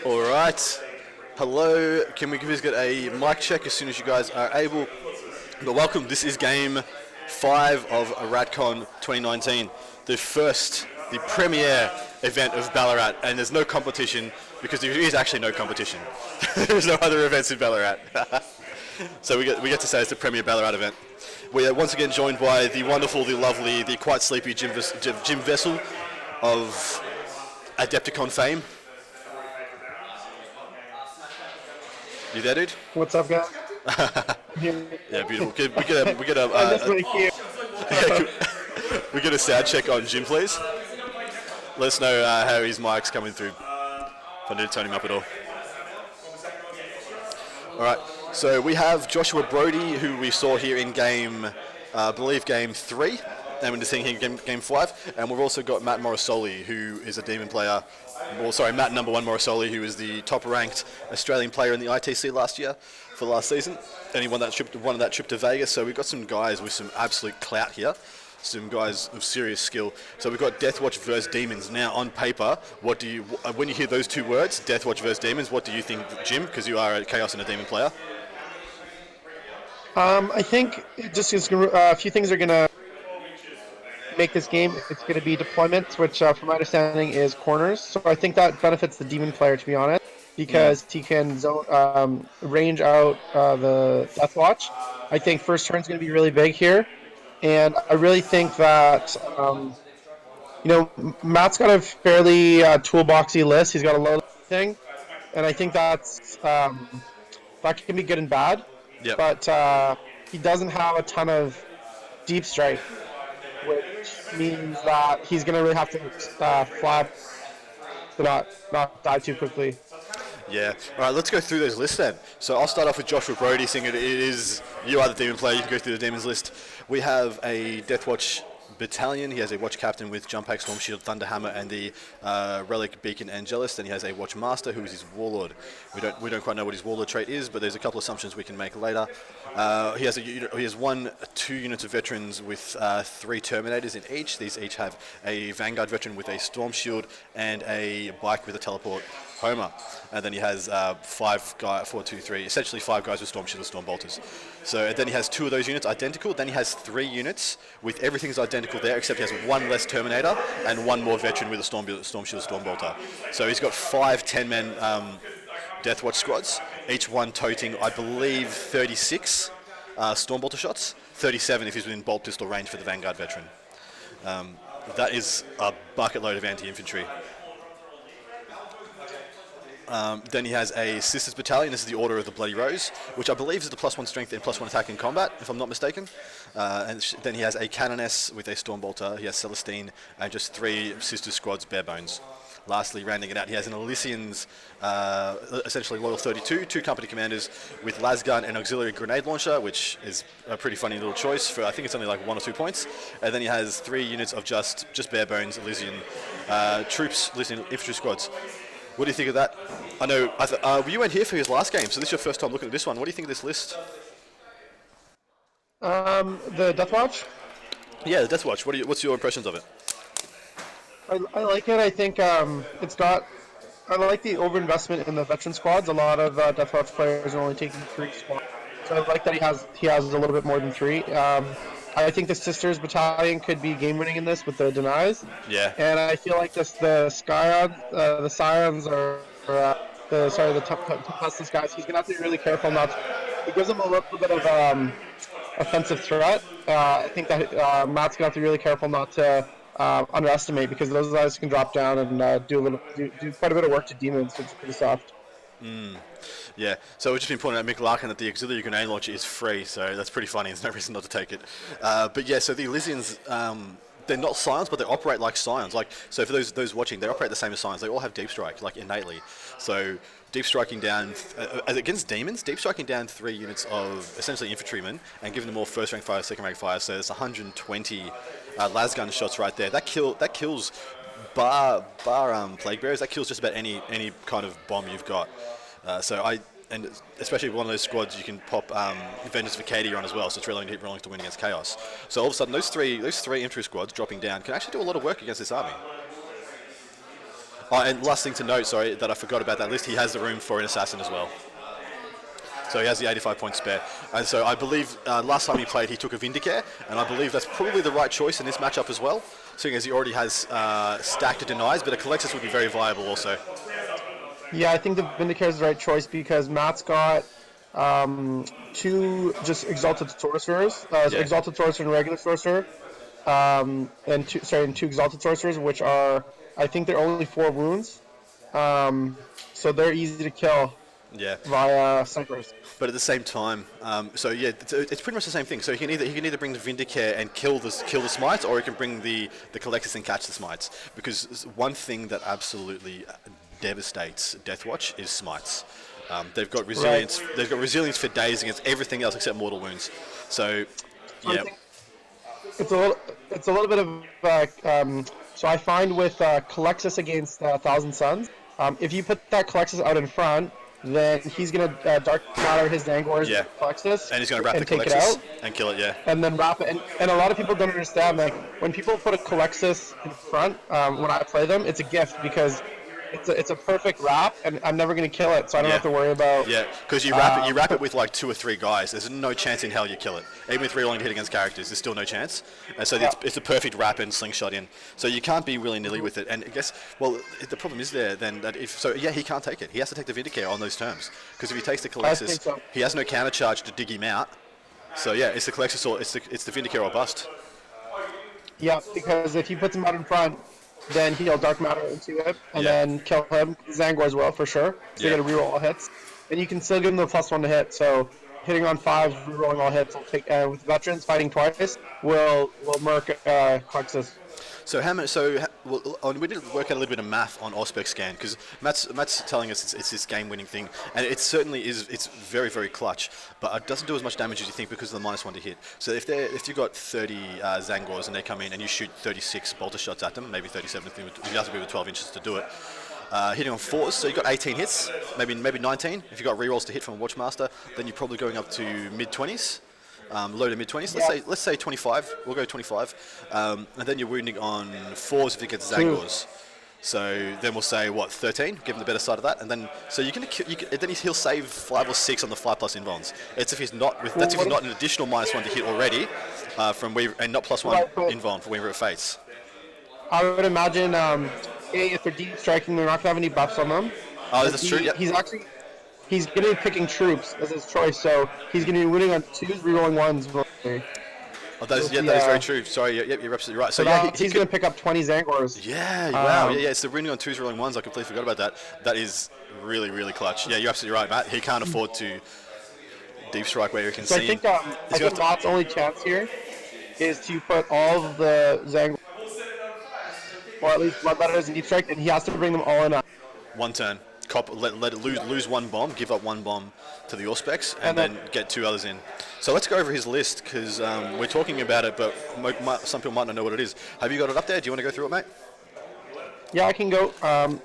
All right. Hello. Can we please get a mic check as soon as you guys are able? But welcome. This is game 5 of Ratcon 2019, the premier event of Ballarat, and there's no competition because there is actually no competition. There's no other events in Ballarat. So we get to say it's the premier Ballarat event. We are once again joined by the wonderful, the lovely, the quite sleepy Jim Vessel of Adepticon fame. You there, dude? What's up, guys? Yeah, beautiful. We get a we get a sound check on Jim, please. Let us know how his mic's coming through. If I need to turn him up at all. All right. So we have Joshua Brodie, who we saw here in game, I believe game 3, and we're just seeing here in game 5. And we've also got Matt Morosoli, who is a Demon player. Well, sorry, Matt number 1 Morosoli, who is the top-ranked Australian player in the ITC for last season, and he won that trip to Vegas. So we've got some guys with some absolute clout here, some guys of serious skill. So we've got Deathwatch versus Demons. Now, on paper, what do you when you hear those two words, Deathwatch versus Demons, what do you think, Jim? Because you are a Chaos and a Demon player. I think a few things are going to make this game. It's going to be deployments, which from my understanding is corners. So I think that benefits the Demon player, to be honest, because he can range out the Deathwatch. I think first turn is going to be really big here. And I really think that, Matt's got a fairly toolboxy list. He's got a low thing. And I think that can be good and bad. Yep. But he doesn't have a ton of deep strike, which means that he's going to really have to flap to not die too quickly. Yeah. All right, let's go through those lists then. So I'll start off with Joshua Brodie, seeing you are the Demon player. You can go through the Demons list. We have a Deathwatch battalion. He has a watch captain with Jump Hack, Storm Shield, Thunderhammer, and the Relic, Beacon, Angelus. Then he has a watch master, who is his warlord. We don't quite know what his warlord trait is, but there's a couple of assumptions we can make later. He has 2 units of veterans with 3 Terminators in each. These each have a Vanguard veteran with a Storm Shield and a bike with a teleport Homer. And then he has 5 guys with Storm Shield and Storm Bolters. So and then he has 2 of those units identical. Then he has 3 units with everything's identical there, except he has 1 less Terminator and 1 more veteran with a Storm Shield, Storm Bolter. So he's got 5 10-man Deathwatch squads, each one toting, I believe, 36 Storm Bolter shots, 37 if he's within bolt pistol range for the Vanguard veteran. That is a bucket load of anti-infantry. Then he has a Sisters Battalion. This is the Order of the Bloody Rose, which I believe is the +1 strength and +1 attack in combat, if I'm not mistaken. And then he has a Canoness with a Storm Bolter. He has Celestine and just 3 Sisters squads, bare bones. Lastly, rounding it out, he has an Elysians, essentially Loyal 32, 2 company commanders with Lasgun and Auxiliary Grenade Launcher, which is a pretty funny little choice for, I think it's only like 1 or 2 points. And then he has 3 units of just bare bones Elysian troops, Elysian infantry squads. What do you think of that? I know you weren't here for his last game, so this is your first time looking at this one. What do you think of this list? The Deathwatch? Yeah, the Deathwatch. What's your impressions of it? I like it. I think I like the overinvestment in the veteran squads. A lot of Deathwatch players are only taking 3 squads, so I like that he has a little bit more than 3. I think the Sisters Battalion could be game winning in this with the denies. Yeah. And I feel like the Scions are the Tempestus guys. He's gonna have to be really careful not to. It gives him a little bit of offensive threat. I think that Matt's gonna have to be really careful not to underestimate, because those guys can drop down and do quite a bit of work to Demons, which is pretty soft. Yeah, so we've just been pointing out, Mick Larkin, that the Auxiliary Grenade Launcher is free, so that's pretty funny. There's no reason not to take it. But yeah, so the Elysians, they're not Scions, but they operate like Scions. So for those watching, they operate the same as Scions. They all have Deep Strike, innately. So deep striking down, against Demons, deep striking down 3 units of essentially infantrymen and giving them all first rank fire, second rank fire. So there's 120 lasgun shots right there. That kills bar Plague Bearers. That kills just about any kind of bomb you've got. And especially one of those squads you can pop Vengeance Vacadia on as well, so it's really rolling to win against Chaos. So all of a sudden, those three infantry squads dropping down can actually do a lot of work against this army. Oh, and last thing to note, sorry, that I forgot about that list, he has the room for an assassin as well. So he has the 85 point spare. And so I believe last time he played, he took a Vindicare, and I believe that's probably the right choice in this matchup as well, seeing as he already has stacked denies, but a Colexus would be very viable also. Yeah, I think the Vindicare is the right choice because Matt's got two just Exalted Sorcerers, Exalted Sorcerer and regular Sorcerer, and two Exalted Sorcerers, which are, I think they're only 4 wounds, so they're easy to kill. Yeah. Via snipers. But at the same time, so yeah, it's pretty much the same thing. So he can either bring the Vindicare and kill the smites, or he can bring the Collectus and catch the smites. Because one thing that absolutely devastates Deathwatch is smites. They've got resilience. Right. They've got resilience for days against everything else except mortal wounds. So yeah, it's a little bit of so I find with Colexus against Thousand Suns, if you put that Colexus out in front, then he's going to Dark Matter his Zangors with Colexus. And he's going to wrap the Colexus and kill it, And then wrap it. And a lot of people don't understand, like, when people put a Colexus in front, when I play them, it's a gift because it's a perfect wrap, and I'm never going to kill it, so I don't have to worry about... Yeah, because you wrap it with like 2 or 3 guys. There's no chance in hell you kill it. Even with rerolling to hit against characters, there's still no chance. And so it's a perfect wrap and slingshot in. So you can't be willy-nilly with it. And I guess, well, the problem is there then that he can't take it. He has to take the Vindicare on those terms. Because if he takes the Colexus, he has no counter charge to dig him out. So yeah, it's the Colexus or it's the Vindicare or bust. Yeah, because if he puts him out in front, then he'll Dark Matter into it, and then kill him. Zangor as well, for sure. So you got to reroll all hits. And you can still give him the +1 to hit, so hitting on 5, rerolling all hits, will take, with veterans fighting twice, will murk Colexus. So how many? We did work out a little bit of math on Auspex scan because Matt's telling us it's this game-winning thing, and it certainly is. It's very, very clutch, but it doesn't do as much damage as you think because of the -1 to hit. So if you've got 30 Zangors and they come in and you shoot 36 bolter shots at them, maybe 37 if you have to be with 12 inches to do it. Hitting on 4s, so you've got 18 hits, maybe 19. If you've got rerolls to hit from a Watchmaster, then you're probably going up to mid-20s. Low to mid-20s. Let's say 25. We'll go 25. And then you're wounding on 4s if it gets Zangors. So then we'll say 13. Give him the better side of that, and then so then he'll save 5 or 6 on the 5+ invulns. It's if he's not an additional -1 to hit already from Weaver, and not +1 invuln for Weaver of Fates. I would imagine if they're deep striking, they're not gonna have any buffs on them. Oh, that's true. Yep. He's going to be picking troops as his choice, so he's going to be winning on 2s, rerolling 1s. Oh, that is very true. Sorry, you're absolutely right. So he's going to pick up 20 Zangors. Yeah, wow. It's the winning on 2s, rerolling 1s. I completely forgot about that. That is really, really clutch. Yeah, you're absolutely right, Matt. He can't afford to deep strike where you can see. I think Matt's only chance here is to put all of the Zangors, or at least Bloodletters and deep strike, and he has to bring them all in. One turn. Let it lose 1 bomb, give up 1 bomb to the Auspex, and then get 2 others in. So let's go over his list, because we're talking about it, but some people might not know what it is. Have you got it up there? Do you want to go through it, mate? Yeah, I can go.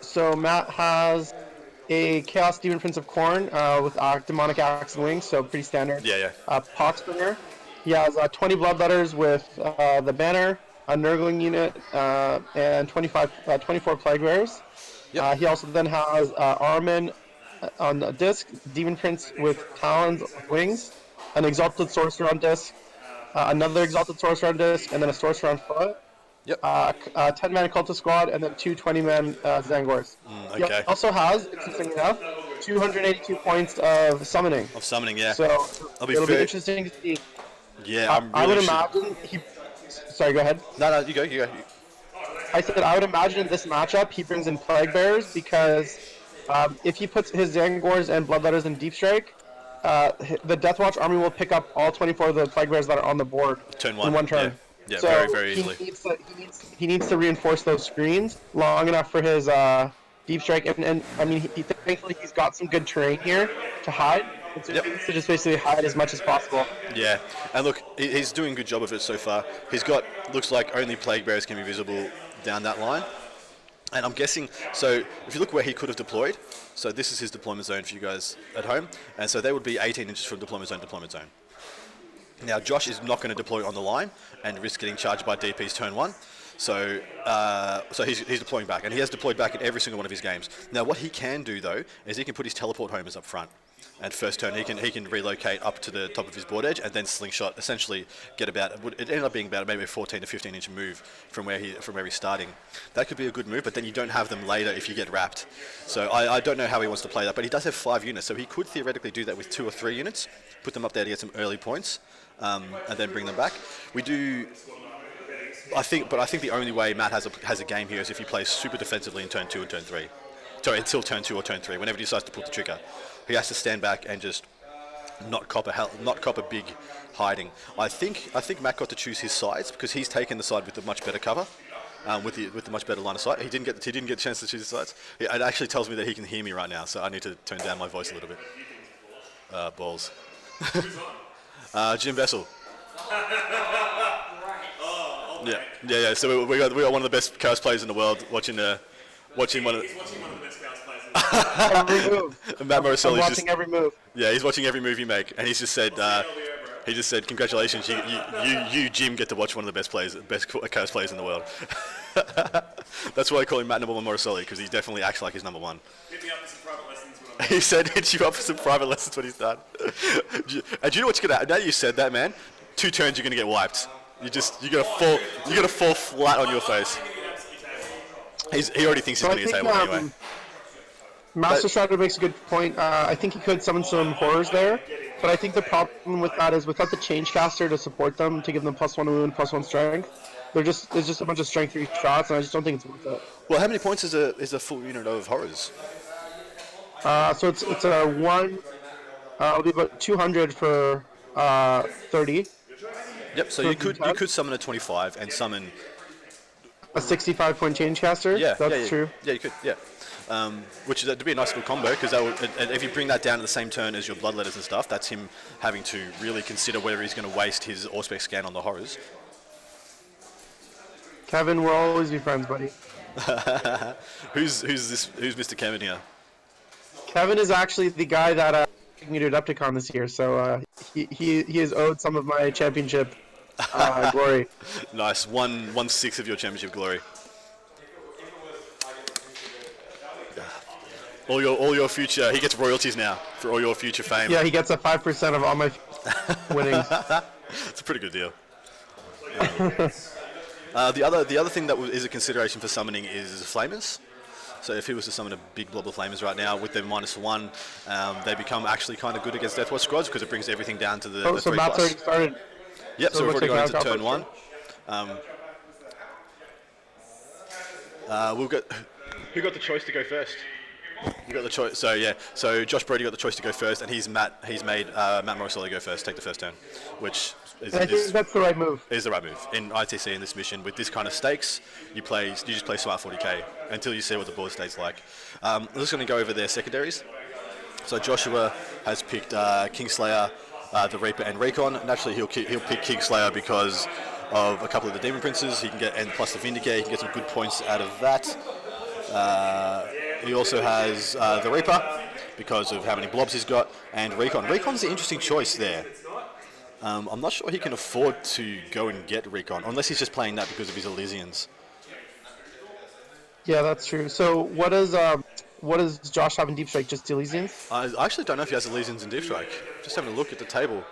So Matt has a Chaos Demon Prince of Khorne with Demonic Axe and Wings, so pretty standard. Yeah. Poxbringer. He has 20 Bloodletters with the Banner, a Nurgling unit, and 24 Plague Bearers. Yep. He also then has Armin on the disc, Demon Prince with Talons of Wings, an Exalted Sorcerer on disc, another Exalted Sorcerer on disc, and then a Sorcerer on foot. Yep. 10-man Cultist Squad, and then 2 20-man Zangors. Okay. He also has, interestingly enough, 282 points of summoning. Yeah. So it'll be interesting to see. Yeah, I would imagine he... Sorry, go ahead. No, you go. I said I would imagine in this matchup he brings in Plague Bearers because if he puts his Zangors and Bloodletters in Deep Strike, the Deathwatch army will pick up all 24 of the Plague Bearers that are on the board in one turn. Yeah, so very, very easily. He needs to reinforce those screens long enough for his Deep Strike, and I mean, thankfully he's got some good terrain here to hide. So he needs to just basically hide as much as possible. Yeah, and look, he's doing a good job of it so far. He's got, looks like only Plague Bearers can be visible down that line. And I'm guessing, so if you look where he could have deployed, so this is his deployment zone for you guys at home, and so they would be 18 inches from deployment zone to deployment zone. Now Josh is not going to deploy on the line and risk getting charged by DPs turn 1, So he's deploying back, and he has deployed back in every single one of his games. Now, what he can do though is he can put his teleport homers up front, and first turn he can relocate up to the top of his board edge and then slingshot. Essentially, get about it ended up being about maybe a 14 to 15 inch move from where he's starting. That could be a good move, but then you don't have them later if you get wrapped. So I don't know how he wants to play that, but he does have 5 units, so he could theoretically do that with 2 or 3 units, put them up there to get some early points, and then bring them back. I think the only way Matt has a game here is if he plays super defensively in turn 2 and turn 3. Sorry, until turn 2 or turn 3. Whenever he decides to pull the trigger, he has to stand back and just not cop a big hiding. I think Matt got to choose his sides because he's taken the side with the much better cover, with the much better line of sight. He didn't get a chance to choose his sides. It actually tells me that he can hear me right now, so I need to turn down my voice a little bit. Balls. Jim Vessel. Yeah. So we got one of the best chaos players in the world watching one of. He's watching one of the best chaos players in the world. Every move. Matt Morosoli. I'm watching every move. Yeah, he's watching every move you make, and he's just said, congratulations, you Jim get to watch one of the best chaos players in the world. That's why I call him Matt number 1 Morosoli, because he definitely acts like he's number 1. Hit me up for some private lessons when I'm He said hit you up for some private lessons when he's done. And do you know what's gonna happen? Now that you said that, man, 2 turns you're gonna get wiped. You're gonna fall flat on your face. He already thinks he's winning a table anyway. Master Strider makes a good point. I think he could summon some horrors there, but I think the problem with that is without the change caster to support them, to give them +1 wound, +1 strength, there's just a bunch of strength for each shots, and I just don't think it's worth it. Well, how many points is a full unit of horrors? So it's a 1. It'll be about 200 for 30. Yep. So you could summon a 25 and summon a 65-point change caster. Yeah, that's true. Yeah, you could. Yeah. Which would be a nice little combo, because if you bring that down at the same turn as your bloodletters and stuff, that's him having to really consider whether he's going to waste his Auspex scan on the horrors. Kevin, we'll always be friends, buddy. Who's Mr. Kevin here? Kevin is actually the guy that muted Adepticon this year, so he is owed some of my championship glory. Nice, 1/6 of your championship glory. All your future, he gets royalties now for all your future fame. Yeah, he gets a 5% of all my winnings. It's a pretty good deal. The other thing that is a consideration for summoning is flamers. So if he was to summon a big blob of flamers right now with their -1, they become actually kind of good against Deathwatch squads because it brings everything down to the 3+. So Matt's already started. Yep, so we've already gone into turn 1. Who got the choice to go first? You got the choice. So yeah, so Josh Brodie got the choice to go first, and he's made Matt Morosoli go first, take the first turn, which is I think that's the right move. Is the right move in ITC in this mission with this kind of stakes. You just play smart 40k until you see what the board state's like. I'm just going to go over their secondaries. So Joshua has picked Kingslayer, the Reaper, and Ratcon. Naturally, he'll pick Kingslayer because of a couple of the Demon Princes. He can get, and plus the Vindicate, he can get some good points out of that. He also has the Reaper because of how many blobs he's got, and Ratcon. Ratcon's the interesting choice there. I'm not sure he can afford to go and get Ratcon unless he's just playing that because of his Elysians. Yeah, that's true. So what does Josh have in Deep Strike? Just Elysians? I actually don't know if he has Elysians in Deep Strike. Just having a look at the table.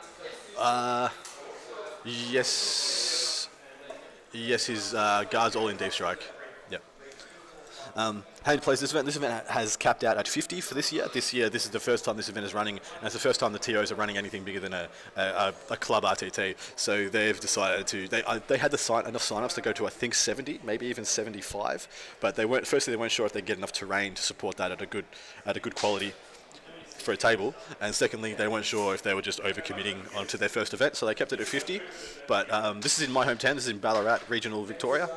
Yes, his guards all in Deep Strike. Yep. How he plays this event? This event has capped out at 50 for this year. This is the first time this event is running, and it's the first time the TOs are running anything bigger than a club RTT. So they've decided to. They had enough sign-ups to go to I think 70, maybe even 75. But they weren't sure if they'd get enough terrain to support that at a good quality for a table, and secondly, they weren't sure if they were just overcommitting onto their first event, so they kept it at 50. But this is in my hometown. This is in Ballarat, regional Victoria.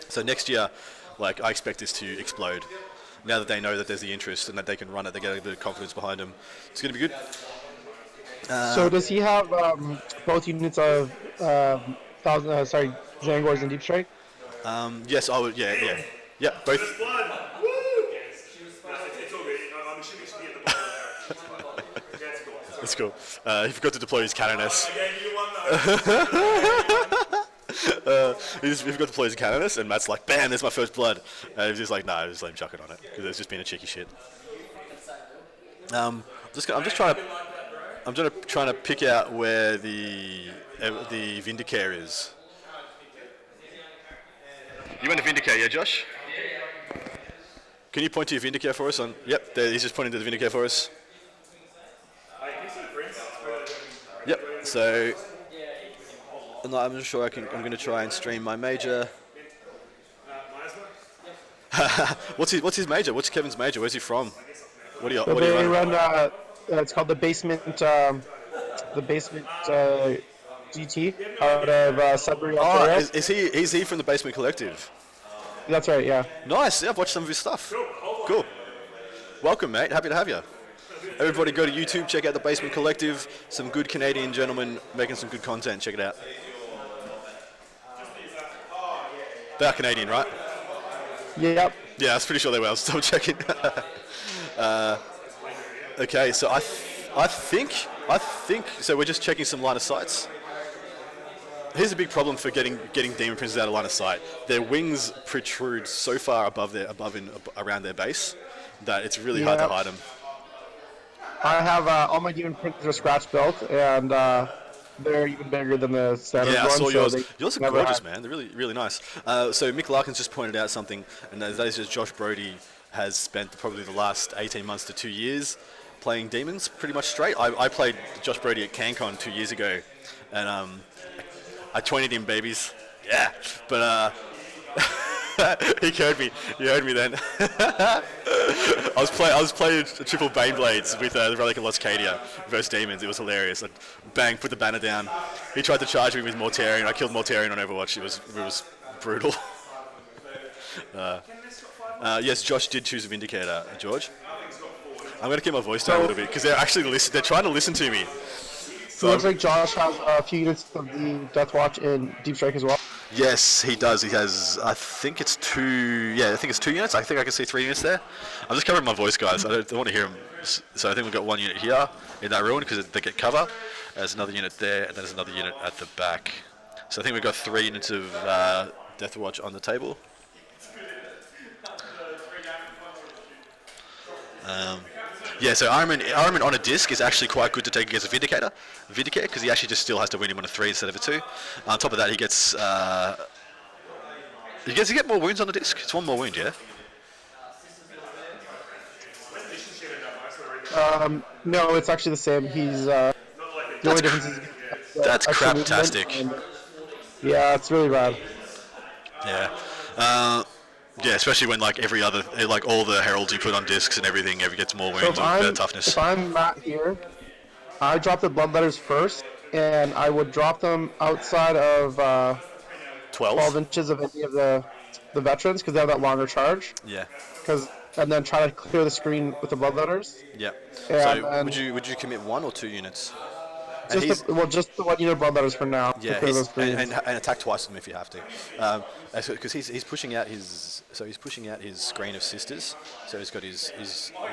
So next year, I expect this to explode. Now that they know that there's the interest and that they can run it, they get a bit of confidence behind them. It's going to be good. So does he have both units of Jangors and Deep Strike? Yes, I would. Yeah, both. First blood. Woo! It's all good. I'm assuming she be at the bottom there. That's cool. That's cool. He forgot to deploy his Canoness. I gave you one though. We've got to play as a Canonist, and Matt's like, bam, there's my first blood. And he's just like, nah, just let him chuck it on it, because it's just been a cheeky shit. I'm just trying to pick out where the Vindicare is. You went to Vindicare, yeah, Josh? Can you point to your Vindicare for us? Yep, he's just pointing to the Vindicare for us. Yep. So, no, I'm not sure. I'm going to try and stream my major. What's his major? What's Kevin's major? Where's he from? What do you run? It's called the basement. GT out of Sudbury, Ontario. Is he from the Basement Collective? That's right. Yeah. Nice. Yeah, I've watched some of his stuff. Cool. Welcome, mate. Happy to have you. Everybody go to YouTube, check out the Basement Collective. Some good Canadian gentlemen making some good content. Check it out. They are Canadian, right? Yep. Yeah, I was pretty sure they were. I was still checking. Okay, so I think. So we're just checking some line of sights. Here's a big problem for getting demon princes out of line of sight. Their wings protrude so far around their base that it's really hard to hide them. I have all my demon princes are scratch built, and they're even bigger than the standard Yeah, I ones. saw yours. So Yours are gorgeous, man. They're really, really nice. So Mick Larkin's just pointed out something, and that is just Josh Brodie has spent probably the last 18 months to 2 years playing demons pretty much straight. I played Josh Brodie at CanCon 2 years ago, and I 20'd him, babies. Yeah, but he heard me. He heard me then. I was playing triple Baneblades with the Relic of Loscadia versus demons. It was hilarious. I bang, put the banner down. He tried to charge me with Mortarion. I killed Mortarion on Overwatch. It was brutal. Yes, Josh did choose a Vindicator, George. I'm going to keep my voice down a little bit because they're trying to listen to me. So it looks like Josh has a few units of the Death Watch in Deep Strike as well. Yes, he does. He has, I think it's 2 units. I think I can see 3 units there. I'm just covering my voice, guys. I don't want to hear them. So I think we've got 1 unit here in that ruin because they get cover. There's another unit there, and there's another unit at the back. So I think we've got 3 units of Death Watch on the table. Yeah, so Armin on a disc is actually quite good to take against a Vindicator, because he actually just still has to win him on a 3 instead of a 2. On top of that, he gets more wounds on the disc. It's 1 more wound, yeah. No, it's actually the same. He's the only difference is that's craptastic. Yeah, it's really bad. Yeah. Yeah, especially when like all the heralds you put on discs and everything gets more wounds and better toughness. If I'm Matt here, I drop the bloodletters first, and I would drop them outside of 12 inches of any of the veterans because they have that longer charge. Yeah. And then try to clear the screen with the bloodletters. Yeah. So would you commit 1 or 2 units? Just the 1 unit bloodletters for now. Yeah, and attack twice with them if you have to, because he's pushing out his screen of sisters. So he's got his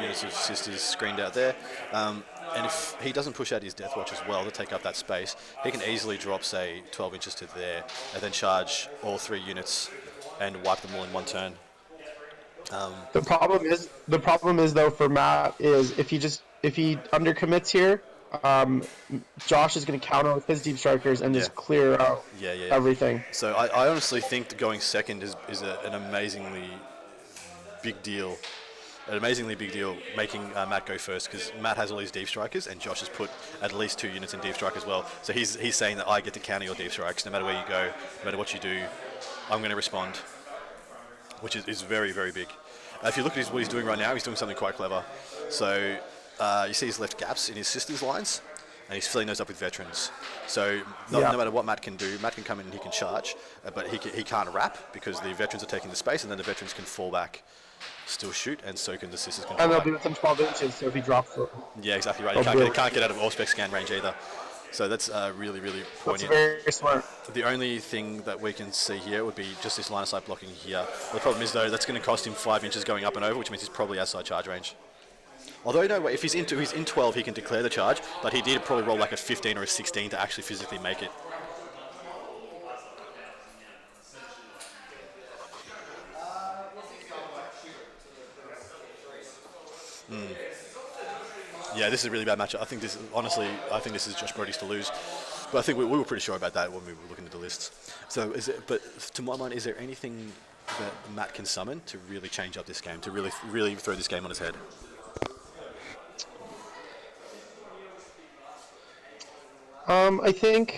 units of sisters screened out there, and if he doesn't push out his Death Watch as well to take up that space, he can easily drop say 12 inches to there, and then charge all 3 units and wipe them all in 1 turn. The problem is though for Matt is if he undercommits here. Josh is going to counter with his deep strikers and just clear out everything. So I honestly think that going second is an amazingly big deal. Making Matt go first because Matt has all his deep strikers and Josh has put at least 2 units in deep strike as well. So he's saying that I get to counter your deep strikes no matter where you go, no matter what you do. I'm going to respond, which is very, very big. If you look at what he's doing right now, he's doing something quite clever. So. You see he's left gaps in his sisters' lines, and he's filling those up with veterans. So no matter what Matt can do, Matt can come in and he can charge, but he can't wrap because the veterans are taking the space, and then the veterans can fall back, still shoot, and so can the sisters. And they'll be within 12 inches, so if he drops it. Yeah, exactly right. He can't get out of Auspex scan range either. So that's really, really poignant. That's very smart. The only thing that we can see here would be just this line of sight blocking here. The problem is though that's going to cost him 5 inches going up and over, which means he's probably outside charge range. Although, no, if he's in 12, he can declare the charge, but he did probably roll like a 15 or a 16 to actually physically make it. Yeah, this is a really bad matchup. I think this is Josh Brodie's to lose. But I think we were pretty sure about that when we were looking at the lists. So, but to my mind, is there anything that Matt can summon to really change up this game, to really throw this game on his head? I think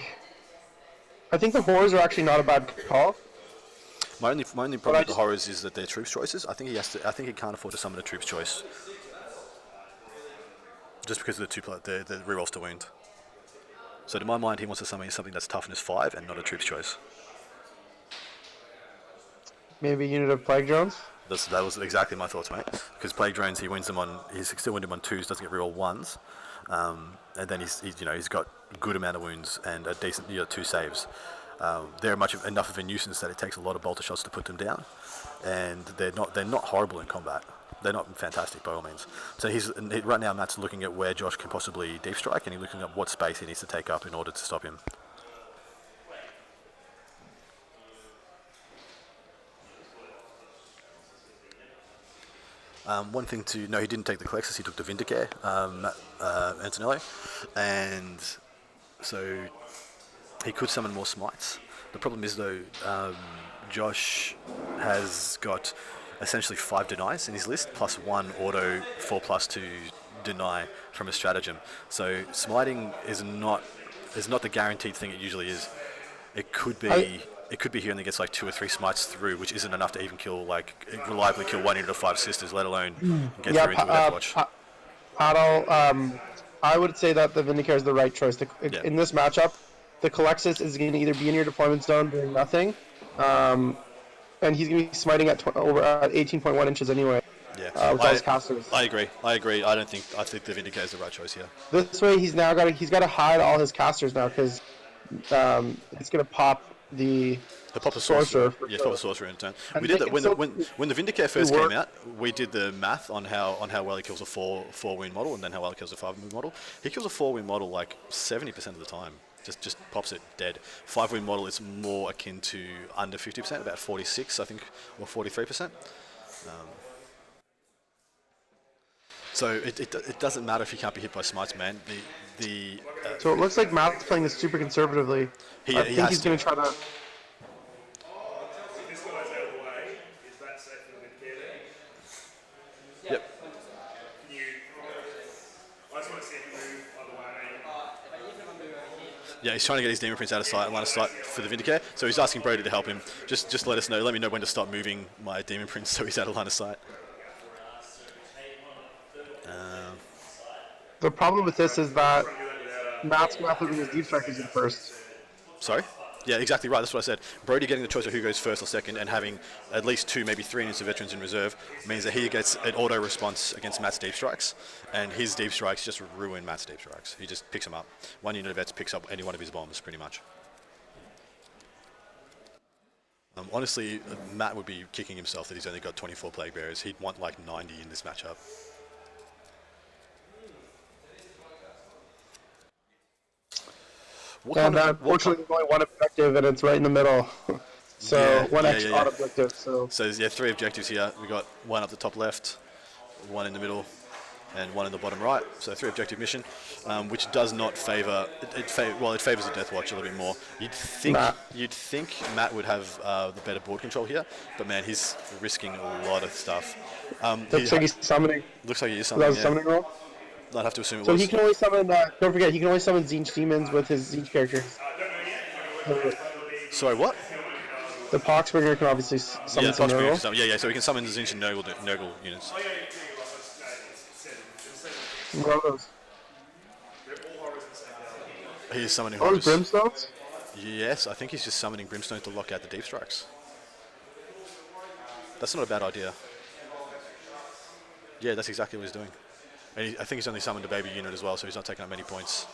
the horrors are actually not a bad call. My only problem with the horrors is that they're troops choices. I think he can't afford to summon a troops choice, just because of the rerolls to wound. So to my mind, he wants to summon something that's toughness 5 and not a troops choice. Maybe a unit of plague drones. That was exactly my thoughts, mate. Because plague drones, he still wins them on 2s, doesn't get reroll 1s, and then he's got a good amount of wounds and a decent 2 saves. They're enough of a nuisance that it takes a lot of bolter shots to put them down, and they're not horrible in combat. They're not fantastic by all means. So right now Matt's looking at where Josh can possibly deep strike, and he's looking at what space he needs to take up in order to stop him. One thing to know, he didn't take the Colexus, he took the Vindicare, Antonello, and so he could summon more smites. The problem is though, Josh has got essentially 5 denies in his list, plus 1 auto 4+ to deny from a stratagem. So smiting is not the guaranteed thing it usually is. It could be he only gets like 2 or 3 smites through, which isn't enough to even reliably kill 1 unit of 5 sisters, let alone get through into a Death Watch. I would say that the Vindicare is the right choice. In this matchup, the Colexus is going to either be in your deployment zone doing nothing, and he's going to be smiting over at 18.1 inches anyway. Yeah, with all his casters. I agree. I think the Vindicare is the right choice here. This way, he's got to hide all his casters now because it's going to pop the sorcerer. Yeah, pop a sorcerer in turn. We did that when the Vindicare first came out. We did the math on how well he kills a 4 wound model and then how well he kills a 5 wound model. He kills a 4 wound model like 70% of the time. Just pops it dead. 5 wound model is more akin to under 50%, about 46, I think, or 43%. So it doesn't matter if you can't be hit by smites, man. So it looks like Matt's playing this super conservatively. I think he's going to try to. If this guy's out of the way, is that safe for the Vindicare there? Yep. I just want to see if you move other way. Yeah, he's trying to get his Demon Prince out of sight, line of sight for the Vindicare. So he's asking Brodie to help him. Just let me know when to stop moving my Demon Prince so he's out of line of sight. The problem with this is that Matt's going to have to bring his deep strikers in first. Sorry? Yeah, exactly right. That's what I said. Brodie getting the choice of who goes first or second and having at least 2, maybe 3 units of veterans in reserve means that he gets an auto response against Matt's deep strikes, and his deep strikes just ruin Matt's deep strikes. He just picks them up. 1 unit of vets picks up any one of his bombs, pretty much. Honestly, Matt would be kicking himself that he's only got 24 Plague Bearers. He'd want like 90 in this matchup. Unfortunately, there's only one objective, and it's right in the middle. So one extra odd objective. So 3 objectives here. We got 1 up the top left, 1 in the middle, and 1 in the bottom right. So 3 objective mission, which does not favour. It favours the Death Watch a little bit more. You'd think Matt would have the better board control here, but man, he's risking a lot of stuff. Looks like he's summoning. Looks like he is summoning. Was that a summoning roll? I'd have to assume it so was. So he can only summon. Don't forget, he can only summon Tzeentch demons with his Tzeentch characters. Sorry, what? The Poxbringer can obviously summon some Nurgle. Yeah. So he can summon the Tzeentch and Nurgle units. What are those? He is summoning horrors. Brimstones? Yes, I think he's just summoning Brimstones to lock out the deep strikes. That's not a bad idea. Yeah, that's exactly what he's doing. And I think he's only summoned a baby unit as well, so he's not taking up many points.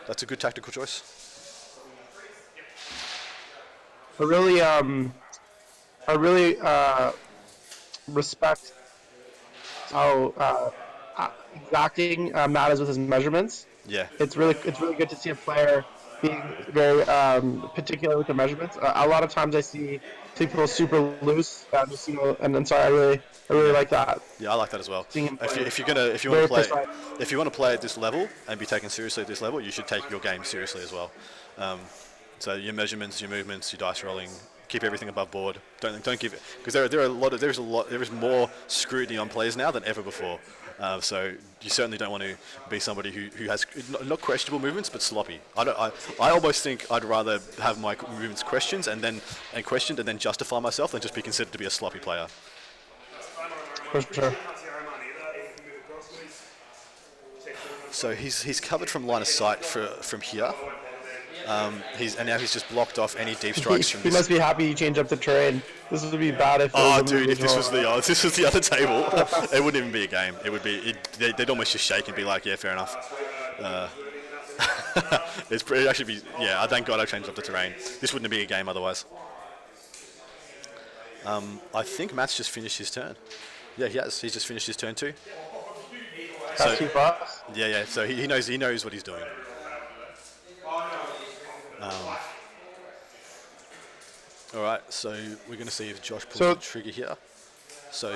That's a good tactical choice. I really respect how exacting Matt is with his measurements. Yeah. It's really good to see a player being very particular with the measurements. A lot of times I see people super loose, just and then so I really Yeah. like that. Yeah, I like that as well. Seeing him play If you want to very play, precise. if you want to play at this level and be taken seriously at this level, you should take your game seriously as well. Um, so your measurements, your movements, your dice rolling, keep everything above board. Don't give it, because there is more scrutiny on players now than ever before. So you certainly don't want to be somebody who has not questionable movements but sloppy. I almost think I'd rather have my movements questioned and then justify myself than just be considered to be a sloppy player. For sure. So he's covered from line of sight from here. And now he's just blocked off any deep strikes from He this. must be happy you changed up the terrain. This would be bad if. Oh, dude! If this was the other table, it wouldn't even be a game. It would be. They'd almost just shake and be like, "Yeah, fair enough." It'd actually be. Yeah, thank God I changed up the terrain. This wouldn't be a game otherwise. I think Matt's just finished his turn. Yeah, he has. He's just finished his turn too. That's too fast. Yeah. So he knows what he's doing. All right, so we're going to see if Josh pulls the trigger here. So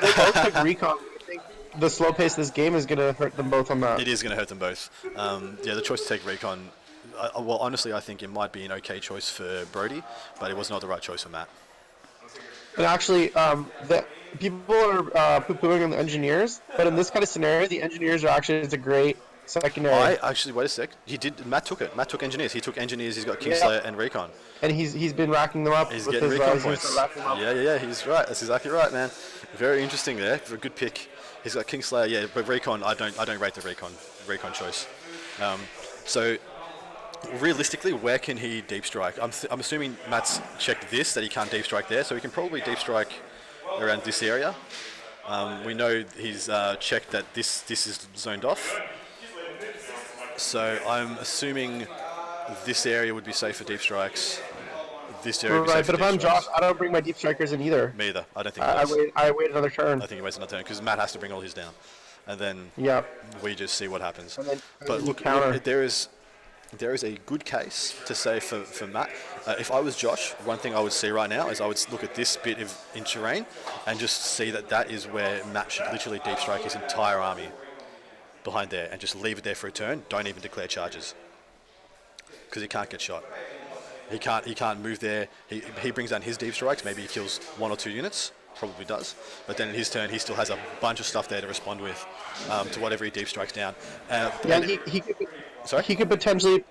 They both took recon. I think the slow pace of this game is going to hurt them both on that. it is going to hurt them both. The choice to take recon. Well, honestly, I think it might be an okay choice for Brodie, but it was not the right choice for Matt. And actually, people are poo-pooing on the engineers, but in this kind of scenario, the engineers are actually it's a great secondary. Wait a sec. Matt took it. Matt took engineers. He took engineers. He's got Kingslayer and recon. And he's been racking them up. He's with getting his, recon he's gonna points. start racking them up. Yeah. He's right. That's exactly right, man. Very interesting there. A good pick. He's got Kingslayer. Yeah, but recon. I don't rate the recon choice. So realistically, where can he deep strike? I'm assuming Matt's checked this that he can't deep strike there, so he can probably deep strike around this area. We know he's checked that this is zoned off. So I'm assuming this area would be safe for deep strikes. This area would be Right, safe but for if deep I'm strikes. Josh, I don't bring my deep strikers in either. Me either. I don't think he does. I wait another turn. I think he waits another turn because Matt has to bring all his down, and then Yeah. we just see what happens. And then But you look, counter. there is a good case to say for Matt. If I was Josh, one thing I would see right now is I would look at this bit in terrain and just see that is where Matt should literally deep strike his entire army behind there and just leave it there for a turn. Don't even declare charges because he can't get shot. He can't move there. He brings down his deep strikes. Maybe he kills 1 or 2 units. Probably does. But then in his turn, he still has a bunch of stuff there to respond with to whatever he deep strikes down. Sorry? He could potentially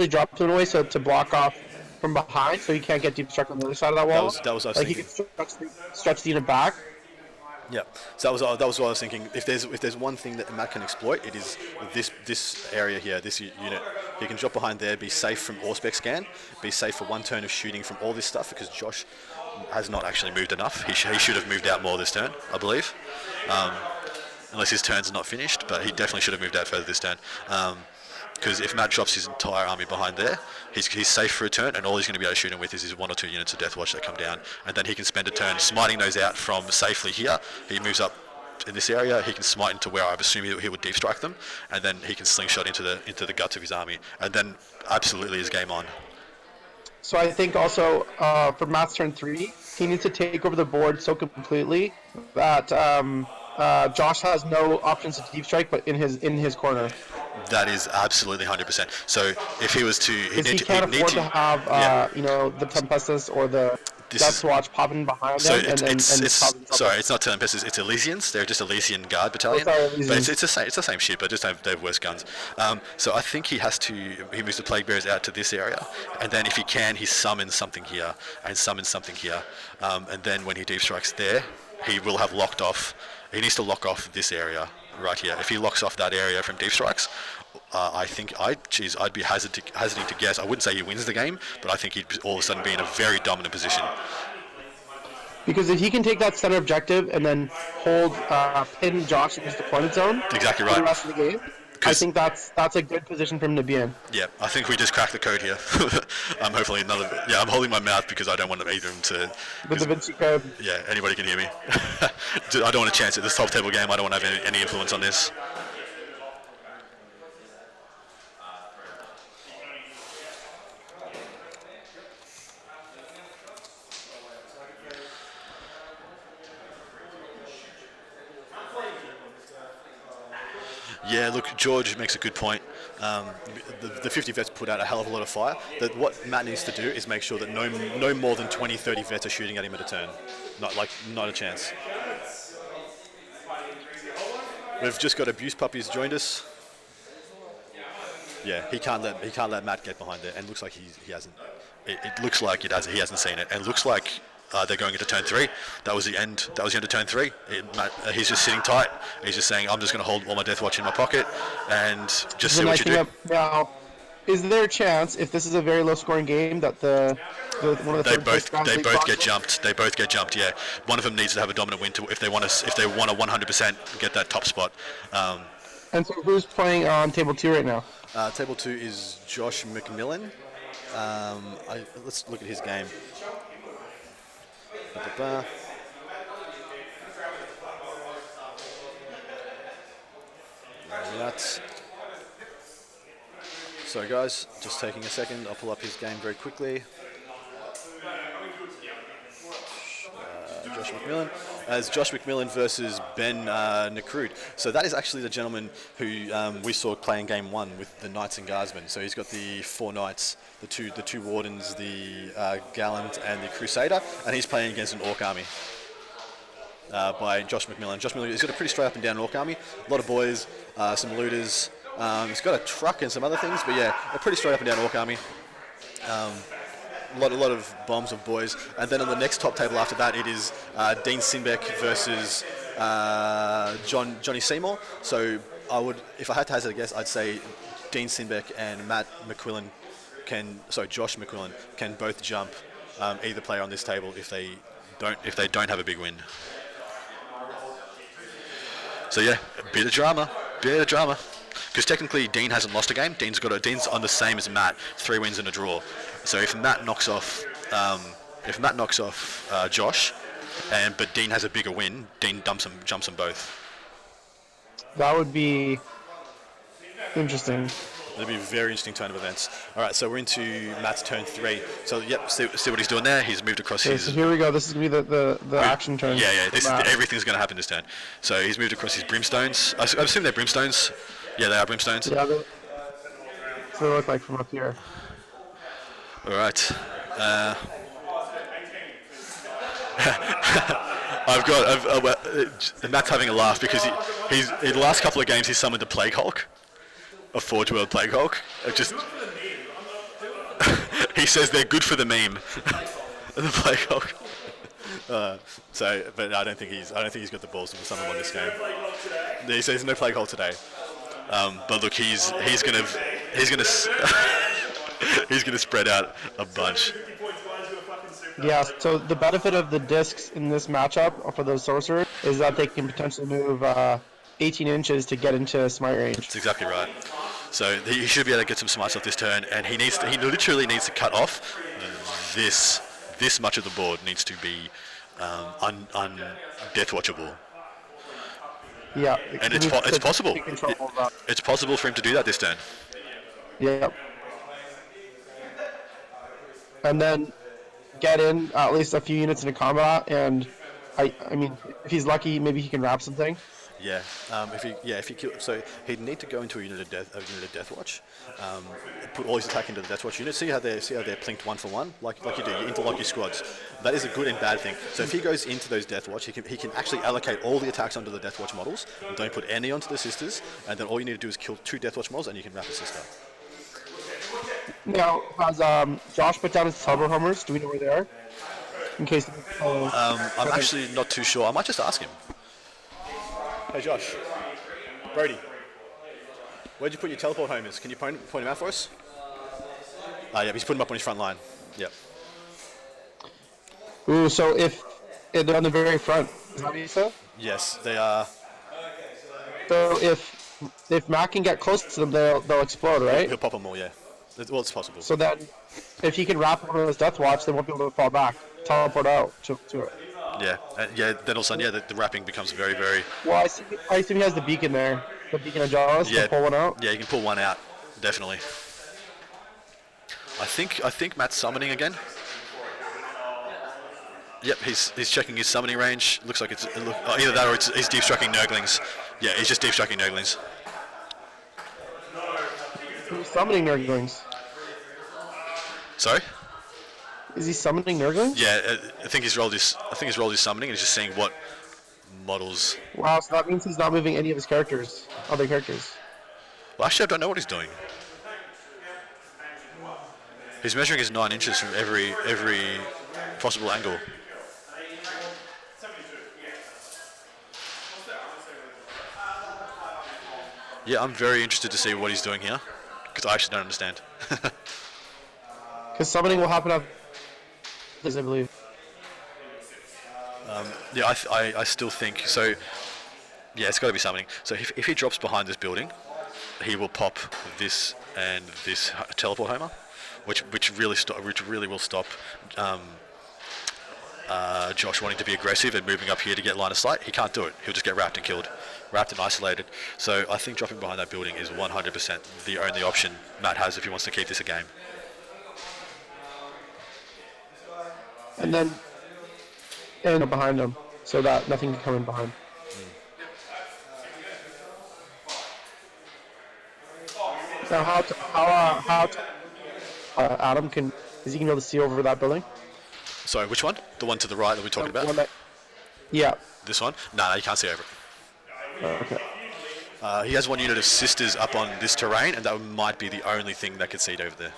drop to an away so to block off from behind, so he can't get deep struck on the other side of that wall. That was what I was like thinking. he could stretch the unit back. Yeah, so that was what I was thinking. If there's one thing that Matt can exploit, it is this area here, this unit. He can drop behind there, be safe from Auspex scan, be safe for 1 turn of shooting from all this stuff because Josh has not actually moved enough. He should have moved out more this turn, I believe. Unless his turns are not finished, but he definitely should have moved out further this turn. Because if Matt drops his entire army behind there, he's safe for a turn, and all he's going to be able to shoot him with is his 1 or 2 units of Deathwatch that come down, and then he can spend a turn smiting those out from safely here. He moves up in this area, he can smite into where I assume he would deep strike them, and then he can slingshot into the guts of his army, and then absolutely is game on. So I think also for Matt's turn 3, he needs to take over the board so completely that Josh has no options to deep strike, but in his corner. That is absolutely 100%. So if he was to, He can't afford to have the Tempestus or the Deathwatch popping behind so him. It's not Tempestus, it's Elysians. They're just Elysian Guard Battalion. But it's the same shit, but just they have worse guns. So I think he moves the Plague Bearers out to this area, and then if he can, he summons something here and summons something here, and then when he deep strikes there, he will have locked off. He needs to lock off this area right here. If he locks off that area from deep strikes, I think I'd be hazarding to guess. I wouldn't say he wins the game, but I think he'd all of a sudden be in a very dominant position. Because if he can take that center objective and then hold pin Josh in his deployment zone Exactly for the right. rest of the game, I think that's a good position for him to be in. Yeah, I think we just cracked the code here. I'm holding my mouth because I don't want either of them to. The Da Vinci Code. Yeah, anybody can hear me. I don't want a chance at this top table game. I don't want to have any influence on this. Yeah, look, George makes a good point. The 50 vets put out a hell of a lot of fire. That what Matt needs to do is make sure that no more than 20, 30 vets are shooting at him at a turn. Not a chance. We've just got Abuse Puppies joined us. Yeah, he can't let Matt get behind there, and looks like he hasn't. It looks like he hasn't seen it, and looks like they're going into turn 3. That was the end of turn 3. He's just sitting tight. He's just saying, I'm just going to hold all my Death Watch in my pocket and just see what you do. Now, is there a chance, if this is a very low-scoring game, that one of the They both get jumped. They both get jumped. Yeah, one of them needs to have a dominant win if they want to 100% get that top spot. And so, who's playing on table 2 right now? Table 2 is Josh McMillan. Let's look at his game. Right. So guys, just taking a second, I'll pull up his game very quickly. Josh McMillan, as Josh McMillan versus Ben Nakrud. So that is actually the gentleman who we saw playing game 1 with the Knights and Guardsmen. So he's got the 4 Knights, the two Wardens, the Gallant and the Crusader, and he's playing against an Orc army by Josh McMillan. Josh McMillan, he's got a pretty straight up and down Orc army, a lot of boys, some looters. He's got a truck and some other things, but yeah, a pretty straight up and down Orc army. A lot of bombs of boys, and then on the next top table after that, it is Dean Sinbeck versus Johnny Seymour. So if I had to hazard a guess, I'd say Dean Sinbeck and Josh McQuillan can both jump either player on this table if they don't have a big win. So yeah, a bit of drama. Because technically Dean hasn't lost a game. Dean's on the same as Matt, 3 wins and a draw. So if Matt knocks off Josh, but Dean has a bigger win, Dean jumps them both. That would be interesting. It'll be a very interesting turn of events. All right, so we're into Matt's turn 3. So yep, see what he's doing there. He's moved across his. So here we go. This is gonna be the action turn. Yeah. Everything's gonna happen this turn. So he's moved across his brimstones. I assume they're brimstones. Yeah, they are brimstones. Yeah, so they look like from up here. All right. Matt's having a laugh because he's in the last couple of games he summoned a Plague Hulk, a Forge World Plague Hulk. He says they're good for the meme. The Plague Hulk. But I don't think he's got the balls to summon one this game. He says no Plague Hulk today. But look, he's gonna spread out a bunch. Yeah, so the benefit of the discs in this matchup for those sorcerers is that they can potentially move 18 inches to get into smite range. That's exactly right. So he should be able to get some smites off this turn, and he literally needs to cut off this much of the board needs to be death watchable. Yeah, and it's possible. It's possible for him to do that this turn. Yep. And then get in at least a few units into combat, and I mean, if he's lucky, maybe he can wrap something. Yeah. If he kill, so he'd need to go into a unit of Death Watch, put all his attack into the Death Watch unit. See how they're plinked 1 for 1, like you do. You interlock your squads. That is a good and bad thing. So if he goes into those Death Watch, he can actually allocate all the attacks onto the Death Watch models. Don't put any onto the sisters, and then all you need to do is kill 2 Death Watch models, and you can wrap a sister. Now, has Josh put down his Teleport homers? Do we know where they are? In case. I'm actually not too sure. I might just ask him. Hey Josh, Brodie, where'd you put your teleport homers? Can you point him out for us? Yeah, he's putting them up on his front line. Yep. Ooh, so if they're on the very front, is that what you said? Yes, they are. So if Matt can get close to them, they'll explode, right? He'll pop them all, yeah. Well, it's possible. So then, if he can wrap one of his Death Watch, they won't be able to fall back, teleport out to it. Yeah, then all of a sudden, the wrapping becomes very, very... Well, I assume he has the beacon there. The beacon of Jaws, yeah. To pull one out? Yeah, you can pull one out, definitely. I think Matt's summoning again. Yep, he's checking his summoning range. Looks like either that or he's deep striking Nurglings. Yeah, he's just deep striking Nurglings. He's summoning Nurglings. Sorry? Is he summoning Nurglings? Yeah, I think he's rolled his summoning and he's just seeing what models. Wow, so that means he's not moving any of his characters, other characters. Well, actually, I don't know what he's doing. He's measuring his 9 inches from every possible angle. Yeah, I'm very interested to see what he's doing here, because I actually don't understand. Because summoning will happen after this, I believe. Yeah, I still think so. Yeah, it's got to be summoning. So if he drops behind this building, he will pop this and this teleport homer, which really will stop Josh wanting to be aggressive and moving up here to get line of sight. He can't do it. He'll just get wrapped and killed, wrapped and isolated. So I think dropping behind that building is 100% the only option Matt has if he wants to keep this a game. And then behind him, so that nothing can come in behind. Now, Adam is he gonna be able to see over that building? Sorry, which one? The one to the right that we're talking about? Yeah. This one? No, you can't see over it. Okay. He has one unit of sisters up on this terrain, and that might be the only thing that could see it over there.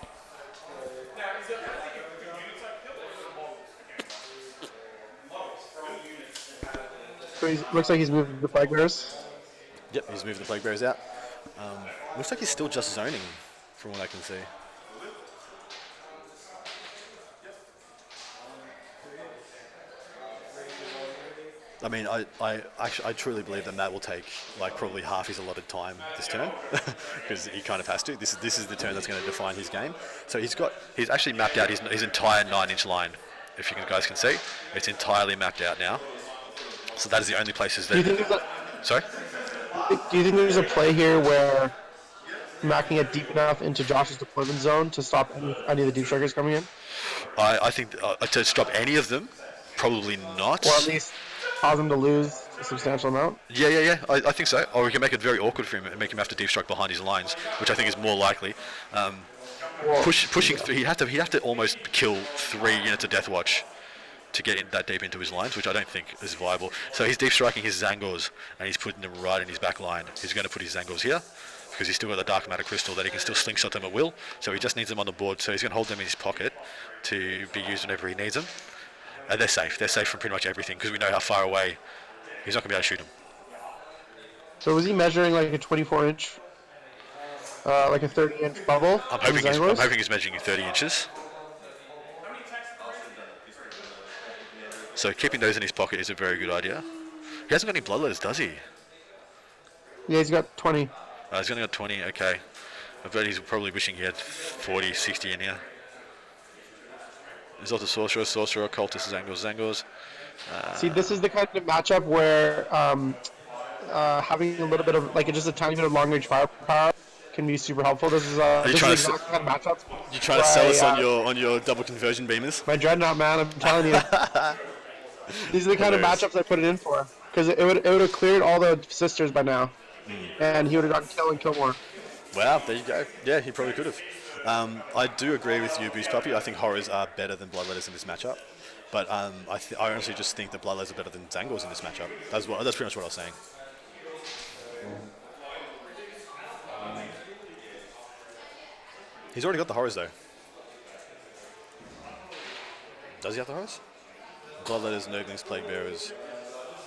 So looks like he's moving the flag bearers. Yep, he's moved the plague bearers out. Looks like he's still just zoning, from what I can see. I mean, I truly believe that Matt will take like probably half his allotted time this turn, because he kind of has to. This is the turn that's going to define his game. So he's actually mapped out his entire 9-inch line. If you guys can see, it's entirely mapped out now. So that is the only places that. Sorry. Do you think there's a play here where macking it deep enough into Josh's deployment zone to stop any of the deep strikers coming in? I think to stop any of them, probably not. Or at least cause him to lose a substantial amount? Yeah. I think so. Or we can make it very awkward for him and make him have to deep strike behind his lines, which I think is more likely. Pushing, he'd have to almost kill 3 units of Death Watch to get in that deep into his lines, which I don't think is viable. So he's deep striking his Zangors, and he's putting them right in his back line. He's going to put his Zangors here, because he's still got the Dark Matter Crystal that he can still slingshot them at will. So he just needs them on the board, so he's going to hold them in his pocket to be used whenever he needs them. And they're safe. They're safe from pretty much everything, because we know how far away he's not going to be able to shoot them. So was he measuring like a 24-inch, like a 30-inch bubble? I'm hoping he's measuring 30 inches. So keeping those in his pocket is a very good idea. He hasn't got any bloodletters, does he? Yeah, he's got 20. He's only got 20, okay. I bet he's probably wishing he had 40, 60 in here. There's also Sorcerer, Cultist, Zangors. See, this is the kind of matchup where having a little bit of, like, just a tiny bit of long-range firepower can be super helpful. This is exactly kind of matchups. You trying to sell us on your double conversion beamers? My Dreadnought, man, I'm telling you. These are the kind of matchups I put it in for. Because it would have cleared all the sisters by now. And he would have gotten kill and kill more. Wow, there you go. Yeah, he probably could have. I do agree with you, Boost Puppy. I think horrors are better than bloodletters in this matchup. But I honestly just think that bloodletters are better than Zangors in this matchup. That's pretty much what I was saying. He's already got the horrors though. Does he have the horrors? Bloodletters, Nurglings, Plague Bearers.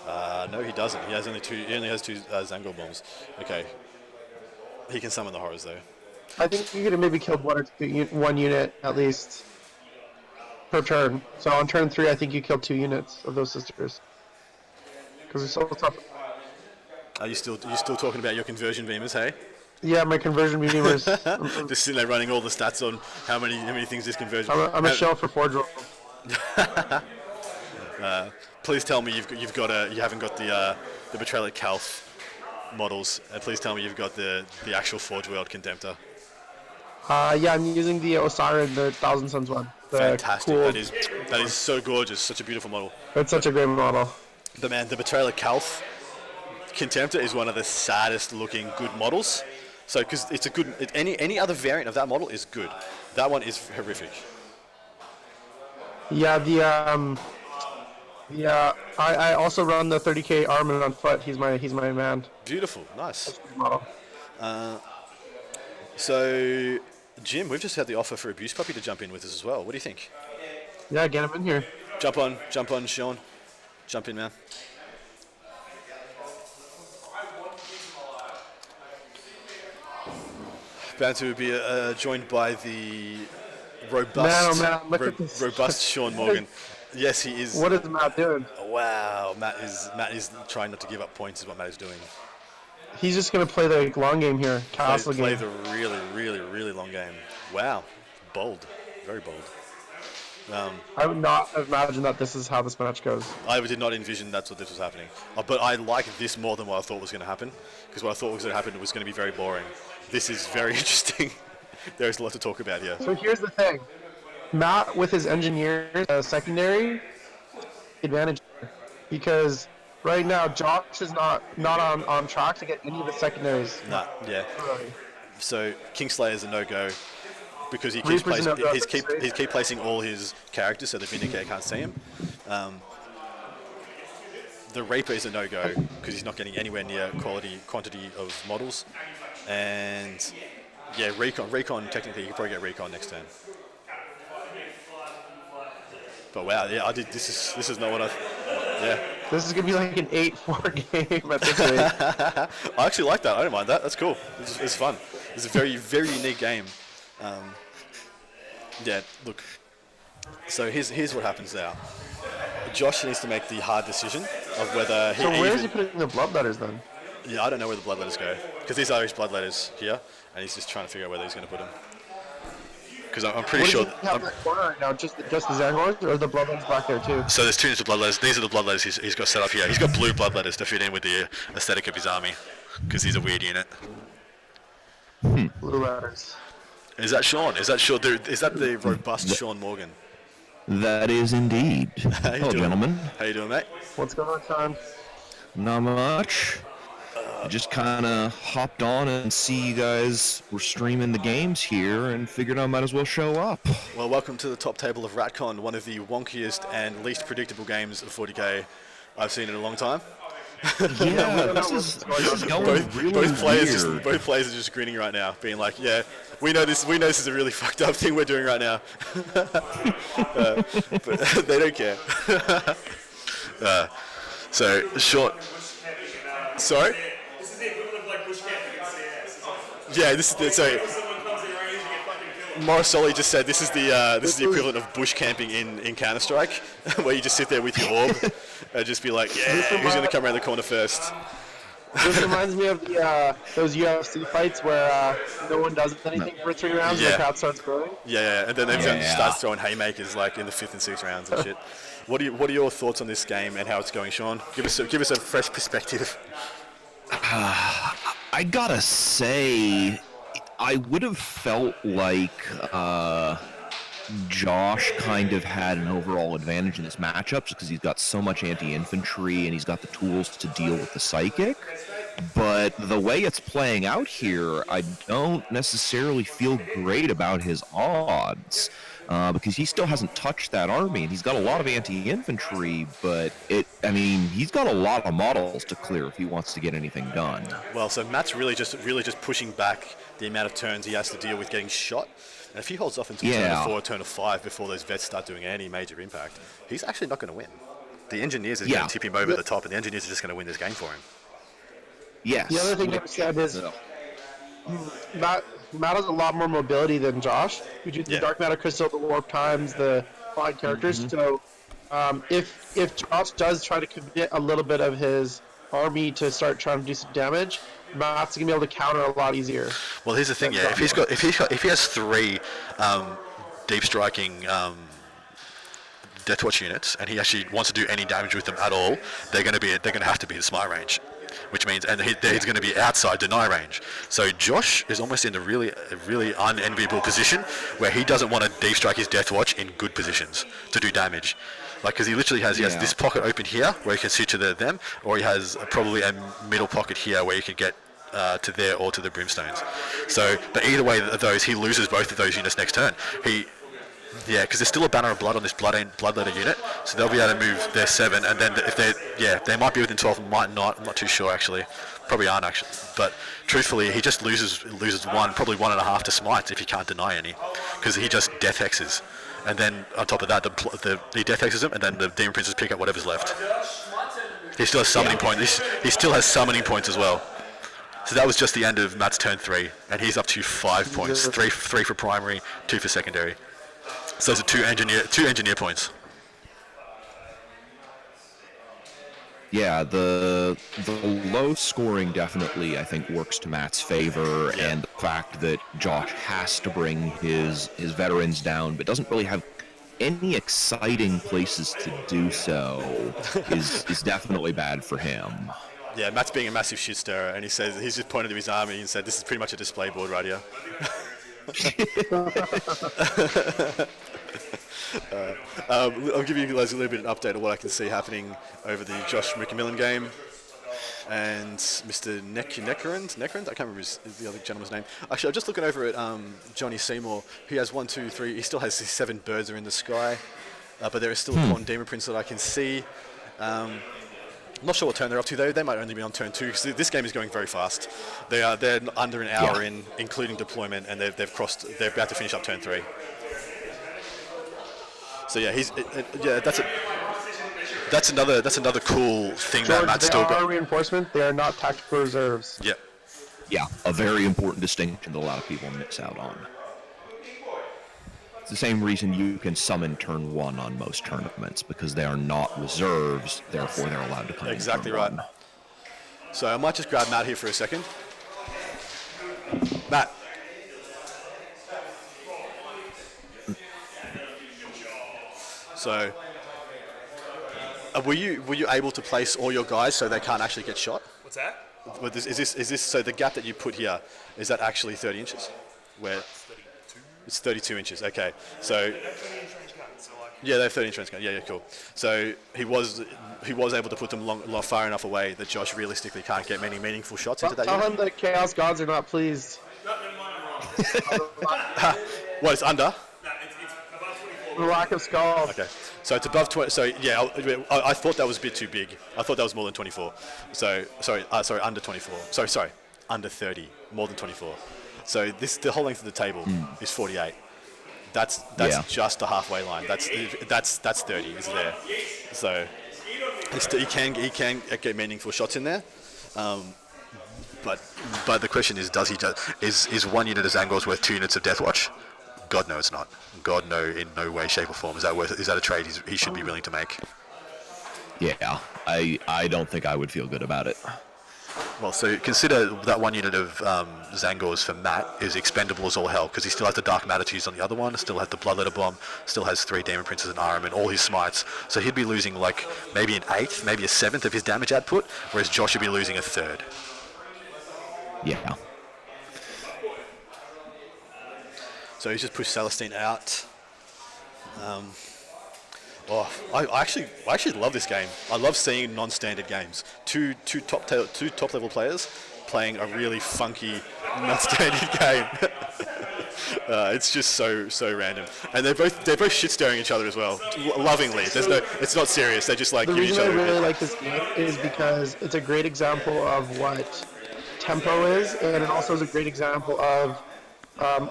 No, he doesn't. He only has two Zangor bombs. Okay. He can summon the horrors though. I think you could have maybe killed one unit at least per turn. So on turn 3, I think you killed 2 units of those sisters. Because it's so tough. Are you still talking about your conversion beamers, hey? Yeah, my conversion beamers. Just sitting there running all the stats on how many things this conversion. I'm a shell for Forge Roll. Please tell me you haven't got the Betrayal at Calth models, and please tell me you've got the actual Forge World Contemptor. Yeah, I'm using the Osiris, the Thousand Suns one. Fantastic! Cool. That is so gorgeous. Such a beautiful model. It's such a great model. The Betrayal at Calth Contemptor is one of the saddest looking good models. So because it's a good, any other variant of that model is good. That one is horrific. Yeah, I also run the 30k Armin on foot. He's my man. Beautiful, nice. Model. So, Jim, we've just had the offer for Abuse Puppy to jump in with us as well. What do you think? Yeah, get him in here. Jump on, Sean. Jump in, man. Bound to be joined by the robust, Look at this. robust Sean Morgan. Yes, he is. What is Matt doing? Wow, Matt is trying not to give up points. Is what Matt is doing. He's just gonna play the long game here, castle Play game. the really long game. Wow, bold, very bold. I would not have imagined that this is how this match goes. I did not envision that's what this was happening. But I like this more than what I thought was going to happen, because what I thought was going to happen was going to be very boring. This is very interesting. There's a lot to talk about here. So here's the thing. Matt with his engineers secondary advantage, because right now Josh is not on track to get any of the secondaries. Nah, yeah. Really. So Kingslayer is a no-go because he keeps Reaper's a no-go. he's keep placing all his characters so the Vindicator can't see him. The Reaper is a no-go because he's not getting anywhere near quantity of models, and yeah, Recon technically you could probably get Recon next turn. But wow, yeah, this is not what yeah. This is gonna be like an 8-4 game at this rate. I actually like that. I don't mind that. That's cool. It's fun. It's a very, very unique game. Yeah, look. So here's what happens now. Josh needs to make the hard decision of whether he. So where is he putting the bloodletters then? Yeah, I don't know where the bloodletters go because these are his bloodletters here, and he's just trying to figure out where he's going to put them. Because I'm pretty sure. What does he have in the corner right now? Just the Zangors, or the bloodletters back there too? So there's two of bloodletters. These are the bloodletters he's got set up here. He's got blue bloodletters to fit in with the aesthetic of his army, because he's a weird unit. Blue letters. Is that Sean? Is that the robust Sean Morgan? That is indeed. Hello, gentlemen. How you doing, mate? What's going on, Sean? Not much. Just kind of hopped on and see you guys were streaming the games here and figured I might as well show up. Well, welcome to the top table of Ratcon, one of the wonkiest and least predictable games of 40k I've seen in a long time. Yeah, this is going really both players weird. both players are just grinning right now, being like, "Yeah, we know this is a really fucked up thing we're doing right now," but they don't care. So short. Sorry. This is the equivalent of like bush camping in CS. Yeah, this is so. Someone comes in around, you get fucking killed. Morosoli just said this is the equivalent of bush camping in Counter-Strike, where you just sit there with your orb and just be like, yeah, who's going to come around the corner first? This reminds me of those UFC fights where no one does anything for 3 rounds and the crowd starts growing. Yeah, and then everyone starts throwing haymakers like in the 5th and 6th rounds and shit. What are your thoughts on this game and how it's going, Sean? Give us a fresh perspective. I gotta say, I would have felt like Josh kind of had an overall advantage in this matchup just because he's got so much anti-infantry and he's got the tools to deal with the psychic. But the way it's playing out here, I don't necessarily feel great about his odds. Because he still hasn't touched that army, and he's got a lot of anti-infantry, but he's got a lot of models to clear if he wants to get anything done. Well, so Matt's really just pushing back the amount of turns he has to deal with getting shot. And if he holds off until turn of 4, turn of 5 before those vets start doing any major impact, he's actually not going to win. The engineers are going to tip him over the top, and the engineers are just going to win this game for him. Yes. The other thing to understand is Matt has a lot more mobility than Josh. We do the Dark Matter Crystal, the Warp Times, the Flying characters. So if Josh does try to commit a little bit of his army to start trying to do some damage, Matt's gonna be able to counter a lot easier. Well, here's the thing, if he has 3 deep striking Deathwatch units, and he actually wants to do any damage with them at all, they're gonna have to be in smite range. Which means, and he's going to be outside deny range. So Josh is almost in a really unenviable position where he doesn't want to deep strike his Deathwatch in good positions to do damage. Like, because he literally has this pocket open here where he can switch to them, or he has probably a middle pocket here where he can get to there or to the Brimstones. So, but either way of those, he loses both of those units next turn. Because there's still a Banner of Blood on this Bloodletter unit, so they'll be able to move their 7, and then if they might be within 12, might not. I'm not too sure actually. Probably aren't actually. But truthfully, he just loses one, probably 1.5 to smites if you can't deny any, because he just death hexes, and then on top of that, he death hexes him, and then the Demon Princes pick up whatever's left. He still has summoning points. He still has summoning points as well. So that was just the end of Matt's turn 3, and he's up to 5 points. Three for primary, 2 for secondary. So those are two engineer points. Yeah, the low scoring definitely, I think, works to Matt's favor, and the fact that Josh has to bring his veterans down, but doesn't really have any exciting places to do so, is definitely bad for him. Yeah, Matt's being a massive shit stirrer, and he's just pointed to his army and said, "This is pretty much a display board right here." I'll give you guys a little bit of an update of what I can see happening over the Josh McMillan game. And Mr. Necrand? I can't remember the other gentleman's name. Actually, I'm just looking over at Johnny Seymour. He has 1, 2, 3. He still has his 7 birds are in the sky. But there is still one Demon Prince that I can see. I'm not sure what turn they're up to though. They might only be on turn 2 because this game is going very fast. They're under an hour in, including deployment, and they're about to finish up turn 3. So yeah, that's another cool thing George, that Matt's they still are got. reinforcement. They are not tactical reserves. Yeah. Yeah, a very important distinction that a lot of people miss out on. It's the same reason you can summon turn 1 on most tournaments, because they are not reserves, therefore they're allowed to come Exactly in turn right. 1. So I might just grab Matt here for a second. Matt. So, were you able to place all your guys so they can't actually get shot? What's that? Is this so the gap that you put here, is that actually 30 inches? Where 32. it's 32 inches. Okay, so They're 30 inch range guns, so like. yeah, they're 30 inch range gun. Yeah, cool. So he was able to put them far enough away that Josh realistically can't get many meaningful shots into that Tell unit. him the Chaos Gods are not pleased. What, it's under? No, it's above 24. The lack of skulls. Okay, so it's above 20. So yeah, I thought that was a bit too big. I thought that was more than 24. So sorry, under 24. Sorry, under 30, more than 24. So the whole length of the table is 48. That's just the halfway line. That's 30 is there. So he can get meaningful shots in there. But the question is, is 1 unit of Zangors worth 2 units of Deathwatch? God no, it's not. God no, in no way, shape or form. Is that a trade he should be willing to make? Yeah, I don't think I would feel good about it. Well, so consider that 1 unit of Zangors for Matt is expendable as all hell, because he still has the Dark Matter to use on the other one, still has the Bloodletter Bomb, still has 3 Demon Princes and Aram and all his smites. So he'd be losing like maybe an 1/8, maybe a 1/7 of his damage output, whereas Josh would be losing a 1/3. Yeah. So he's just pushed Celestine out. I actually love this game. I love seeing non-standard games. Two top level players playing a really funky non-standard game. It's just so random, and they're both shit staring each other as well, lovingly. It's not serious. They're just like The giving each reason I other. really like this game is because it's a great example of what tempo is, and it also is a great example of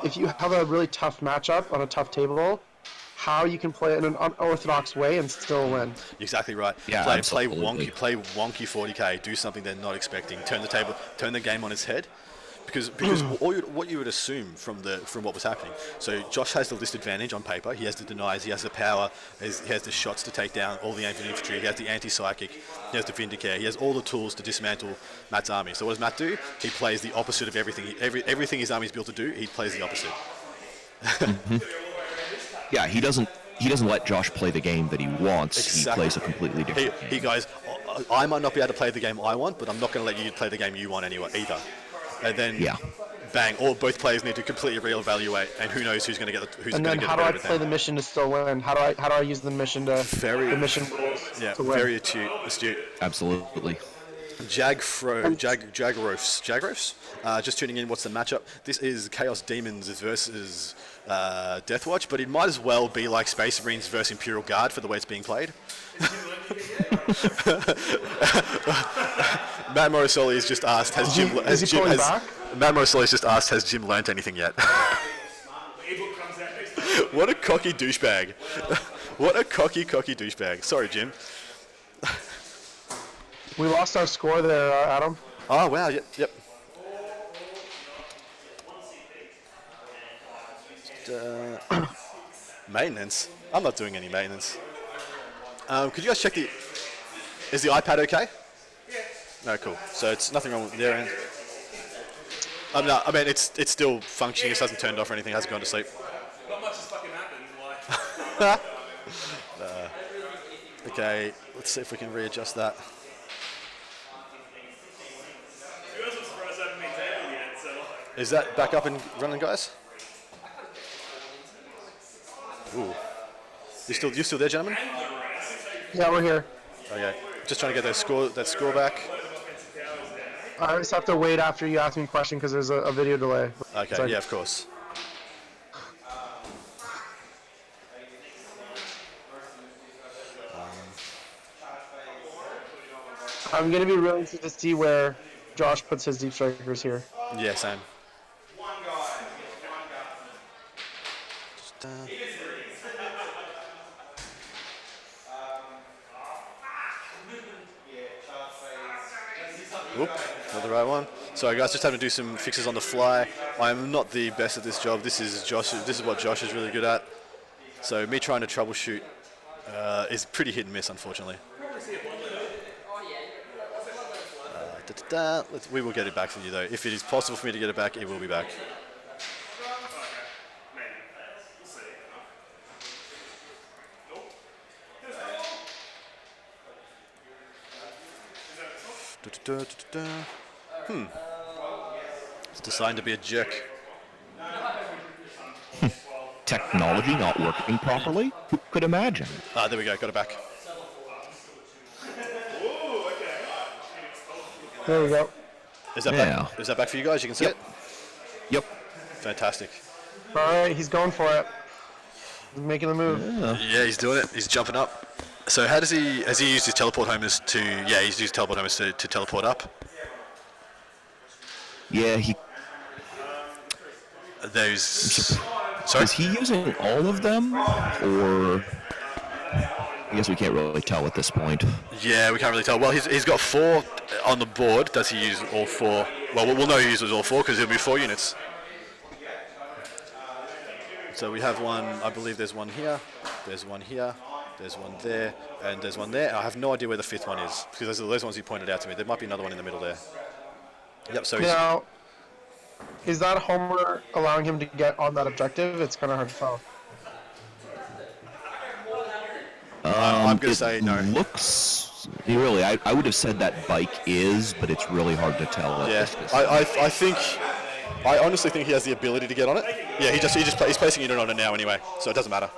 if you have a really tough matchup on a tough table, how you can play it in an unorthodox way and still win. Exactly right. Yeah, play absolutely. wonky 40k. Do something they're not expecting. Turn the game on its head. Because what you would assume from what was happening. So Josh has the list advantage on paper. He has the denies. He has the power. He has the shots to take down all the infantry. He has the anti-psychic. He has the vindicare. He has all the tools to dismantle Matt's army. So what does Matt do? He plays the opposite of everything. Everything his army is built to do, he plays the opposite. Yeah, he doesn't let Josh play the game that he wants. Exactly. He plays a completely different game. He goes, I might not be able to play the game I want, but I'm not going to let you play the game you want anyway either. And then, bang! Or both players need to completely reevaluate, and who knows who's going to get the And then how do I play the mission to still win? How do I use the mission to the mission rules to win? Very astute. Absolutely. Jagrofs. Just tuning in. What's the matchup? This is Chaos Demons versus Deathwatch, but it might as well be like Space Marines versus Imperial Guard for the way it's being played. Matt Morosoli has just asked, has Jim learnt anything yet? What a cocky douchebag. What a cocky douchebag. Sorry, Jim. We lost our score there, Adam. Oh, wow, yep. Maintenance? I'm not doing any maintenance. Could you guys check is the iPad okay? Yeah. No, cool. So it's nothing wrong with their end. No, I mean, it's still functioning. It hasn't turned off or anything. It hasn't gone to sleep. Not much has fucking happened. Okay, let's see if we can readjust that. I'm surprised I haven't been tabled yet, so... Is that back up and running, guys? Ooh. You still there, gentlemen? Yeah, we're here. Okay. Just trying to get that score back. I just have to wait after you ask me a question because there's a video delay. Okay, So- yeah, of course. I'm going to be really interested to see where Josh puts his deep strikers here. Yeah, same. Just, Whoop, not the right one. Sorry guys, just having to do some fixes on the fly. I'm not the best at this job. This is what Josh is really good at. So me trying to troubleshoot is pretty hit and miss, unfortunately. We will get it back from you though. If it is possible for me to get it back, it will be back. It's designed to be a jerk. Technology not working properly? Who could imagine? Ah, there we go. Got it back. There we go. Is that back? Is that back for you guys? You can see it. Yep. Fantastic. All right, he's going for it. He's making the move. Yeah, he's doing it. He's jumping up. So how has he used his teleport homers to? Yeah, he's used teleport homers to teleport up. Yeah, Those. Sorry. is he using all of them, or I guess we can't really tell at this point. Yeah, we can't really tell. Well, he's got 4 on the board. Does he use all 4? Well, we'll know he uses all 4 because it'll be 4 units. So we have one. I believe there's one here. There's one here. There's one there, and there's one there. I have no idea where the 5th one is because those ones you pointed out to me. There might be another one in the middle there. Yep. So he's, Now, is that Homer allowing him to get on that objective? It's kind of hard to tell. I'm going to say no. Looks really. I would have said that bike is, but it's really hard to tell. At Yeah, this distance. I honestly think he has the ability to get on it. Yeah, he's placing it on it now anyway, so it doesn't matter.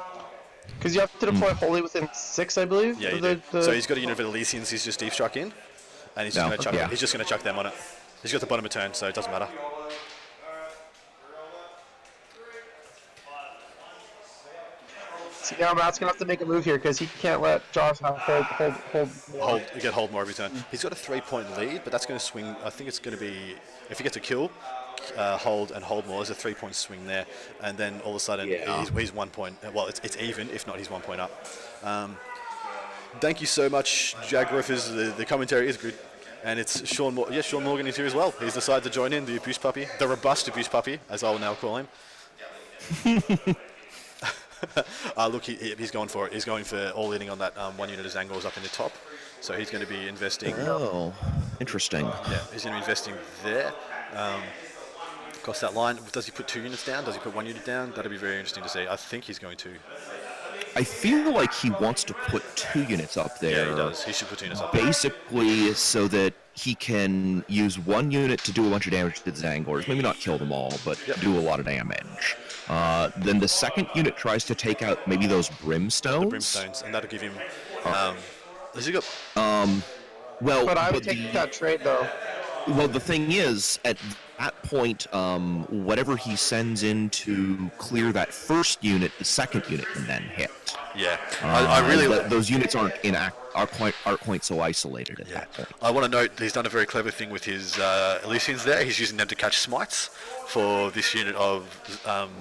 Because you have to deploy wholly within 6, I believe. Yeah, you do. So he's got a unit of Elysians. He's just deep struck in, and he's just going to chuck. Yeah. He's just going to chuck them on it. He's got the bottom of turn, so it doesn't matter. See, now Matt's gonna have to make a move here because he can't let Josh have Hold more every turn. He's got a 3-point lead, but that's going to swing. I think it's going to be if he gets a kill, hold more. There's a 3-point swing there, and then all of a sudden he's 1 point. Well, it's even. If not, he's 1 point up. Thank you so much, Jagrofers. The commentary is good, and it's Sean. Sean Morgan is here as well. He's decided to join in, the abuse puppy, the robust abuse puppy, as I will now call him. Look, he's going for it. He's going for all in on that 1 unit of Zangors up in the top. So he's going to be investing. Oh, interesting. Yeah, he's going to be investing there. Across that line. Does he put 2 units down? Does he put 1 unit down? That'll be very interesting to see. I think he's going to. I feel like he wants to put 2 units up there. Yeah, he does. He should put 2 units up there. Basically, so that he can use 1 unit to do a bunch of damage to the Zangors. Maybe not kill them all, but do a lot of damage. Then the second unit tries to take out maybe those brimstones. The brimstones, and that'll give him. Has he got? Well, But I would but take that trade though. well, the thing is, at that point, whatever he sends in to clear that first unit, the second unit can then hit. Yeah, I really those units aren't quite so isolated at that point. I want to note he's done a very clever thing with his Elysians there. He's using them to catch smites for this unit of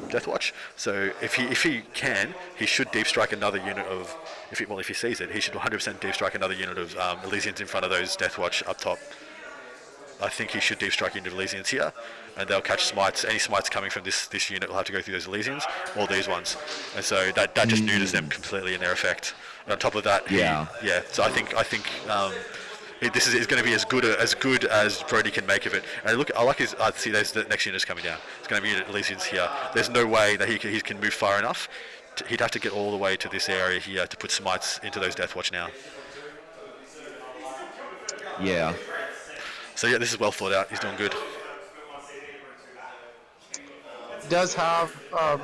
Deathwatch. So if he can, he should deep strike another unit of. If he sees it, he should 100% deep strike another unit of Elysians in front of those Deathwatch up top. I think he should deep strike unit of Elysians here, and they'll catch smites. Any smites coming from this unit will have to go through those Elysians, or these ones, and so that just neuters them completely in their effect. And on top of that, So I think this is going to be as good as Brodie can make of it. And look, I like his. See, there's the next unit's coming down. It's going to be unit Elysians here. There's no way that he can move far enough. He'd have to get all the way to this area here to put smites into those Deathwatch now. Yeah. So yeah, this is well thought out. He's doing good. Does have. I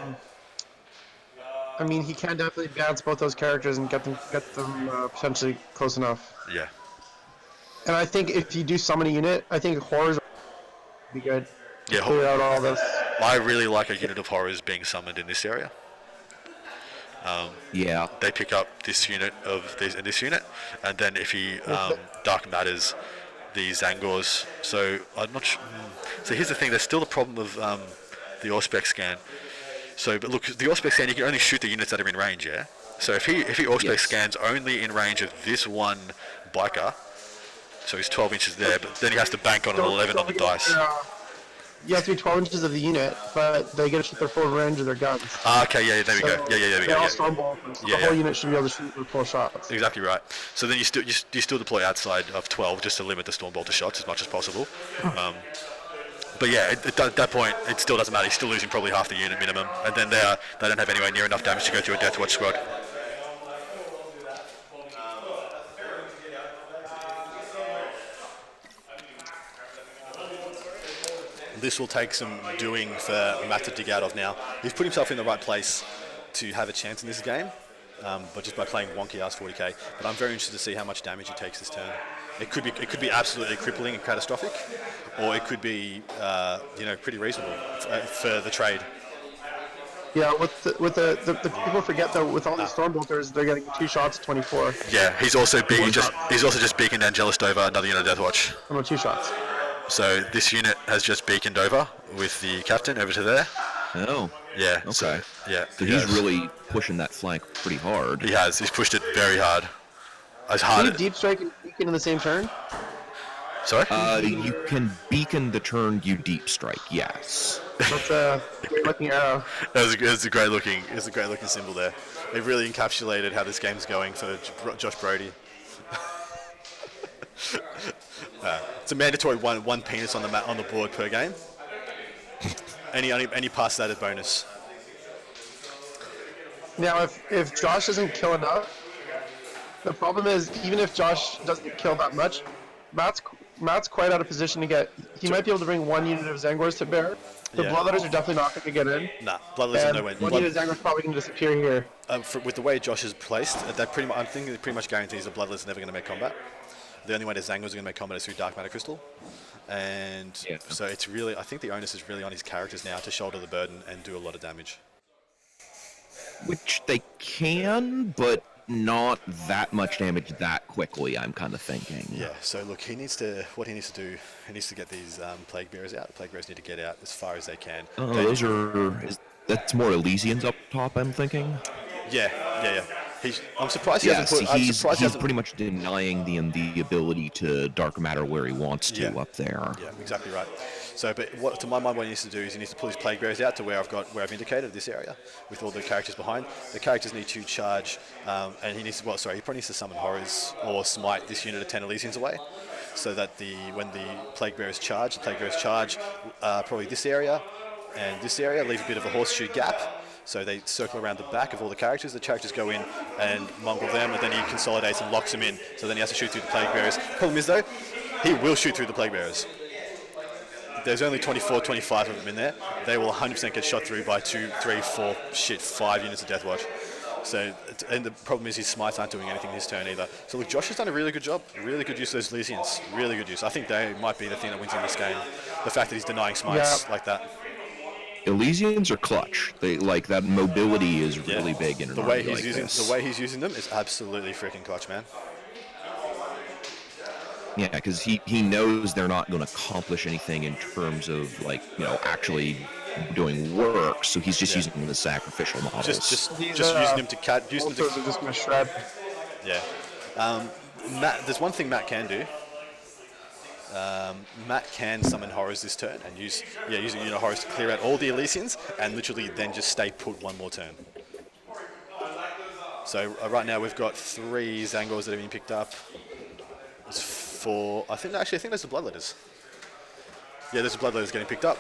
mean, he can definitely balance both those characters and get them potentially close enough. Yeah. And I think if you do summon a unit, I think horrors would be good. Yeah. Clear out all this. I really like a unit of horrors being summoned in this area. Yeah. They pick up this unit in this unit, and then if he dark matters the Zangors. So I'm not sure. So here's the thing. There's still the problem of the Auspex scan. So, but look, the Auspex scan, you can only shoot the units that are in range. Yeah. So if he Auspex scans only in range of this one biker, so he's 12 inches there, but then he has to bank on an 11 on the dice. You have to be 12 inches of the unit, but they get to shoot their full range of their guns. Okay, yeah, there we go. Yeah, there we go. All stormbolters. So the whole unit should be able to shoot their full shots. Exactly right. So then you still deploy outside of 12 just to limit the stormbolter shots as much as possible. But yeah, at that point, it still doesn't matter. He's still losing probably half the unit minimum, and then they don't have anywhere near enough damage to go through a Deathwatch squad. This will take some doing for Matt to dig out of now. He's put himself in the right place to have a chance in this game, but just by playing wonky ass 40k. But I'm very interested to see how much damage he takes this turn. It could be absolutely crippling and catastrophic, or it could be pretty reasonable for the trade. Yeah, with the people forget that with all these stormbolters, they're getting 2 shots, 24. Yeah, he's also just beaconed Angelist over another unit of Deathwatch. No, 2 shots. So this unit has just beaconed over with the captain over to there. Oh. Yeah. Okay. So he's really pushing that flank pretty hard. He has. He's pushed it very hard. Can you deep strike and beacon in the same turn? Sorry? You can beacon the turn you deep strike. Yes. That's a great looking arrow. It's a great looking symbol there. It really encapsulated how this game's going for Josh Brodie. It's a mandatory one penis on the board per game. Any past that is bonus. Now, if Josh doesn't kill enough, the problem is even if Josh doesn't kill that much, Matt's quite out of position to get. He might be able to bring 1 unit of Zangors to bear. The Bloodletters are definitely not going to get in. Nah, Bloodletters are no way. 1 unit of Zangors probably going to disappear here. With the way Josh is placed, I'm thinking it pretty much guarantees the Bloodletter's never going to make combat. The only way the Zangors are going to make combat is through Dark Matter Crystal. And so it's really, I think the onus is really on his characters now to shoulder the burden and do a lot of damage. Which they can, but not that much damage that quickly, I'm kind of thinking. Yeah, so look, what he needs to do, he needs to get these Plague Bearers out. The Plague Bearers need to get out as far as they can. Oh, that's more Elysians up top, I'm thinking? Yeah. I'm surprised he hasn't put... He's pretty much denying the ability to dark matter where he wants to up there. Yeah, exactly right. So, but to my mind, what he needs to do is he needs to pull his Plague Bearers out to where I've indicated this area with all the characters behind. The characters need to charge, and he probably needs to summon Horrors or smite this unit of 10 Elysians away, so that when the Plague Bearers charge, probably this area and this area, leave a bit of a horseshoe gap. So they circle around the back of all the characters. The characters go in and mongrel them, and then he consolidates and locks them in. So then he has to shoot through the Plague Bearers. Problem is, though, he will shoot through the Plague Bearers. There's only 24, 25 of them in there. They will 100% get shot through by 2, 3, 4, 5 units of Deathwatch. So, and the problem is his smites aren't doing anything this turn either. So look, Josh has done a really good job. Really good use of those Elysians. Really good use. I think they might be the thing that wins in this game. The fact that he's denying smites like that. Elysians are clutch. They like that mobility is really big in an the way army he's like using this. the way he's using them is absolutely freaking clutch, man. Yeah, because he knows they're not going to accomplish anything in terms of actually doing work. So he's just using them as sacrificial models. Just using them to cut. Using them Ultras are just going to shred. Yeah. Matt, there's one thing Matt can do. Matt can summon horrors this turn and use using horrors to clear out all the Elysians and literally then just stay put one more turn. So right now we've got 3 Zangors that have been picked up. There's 4. I think there's the Bloodletters. Yeah, there's the Bloodletters getting picked up.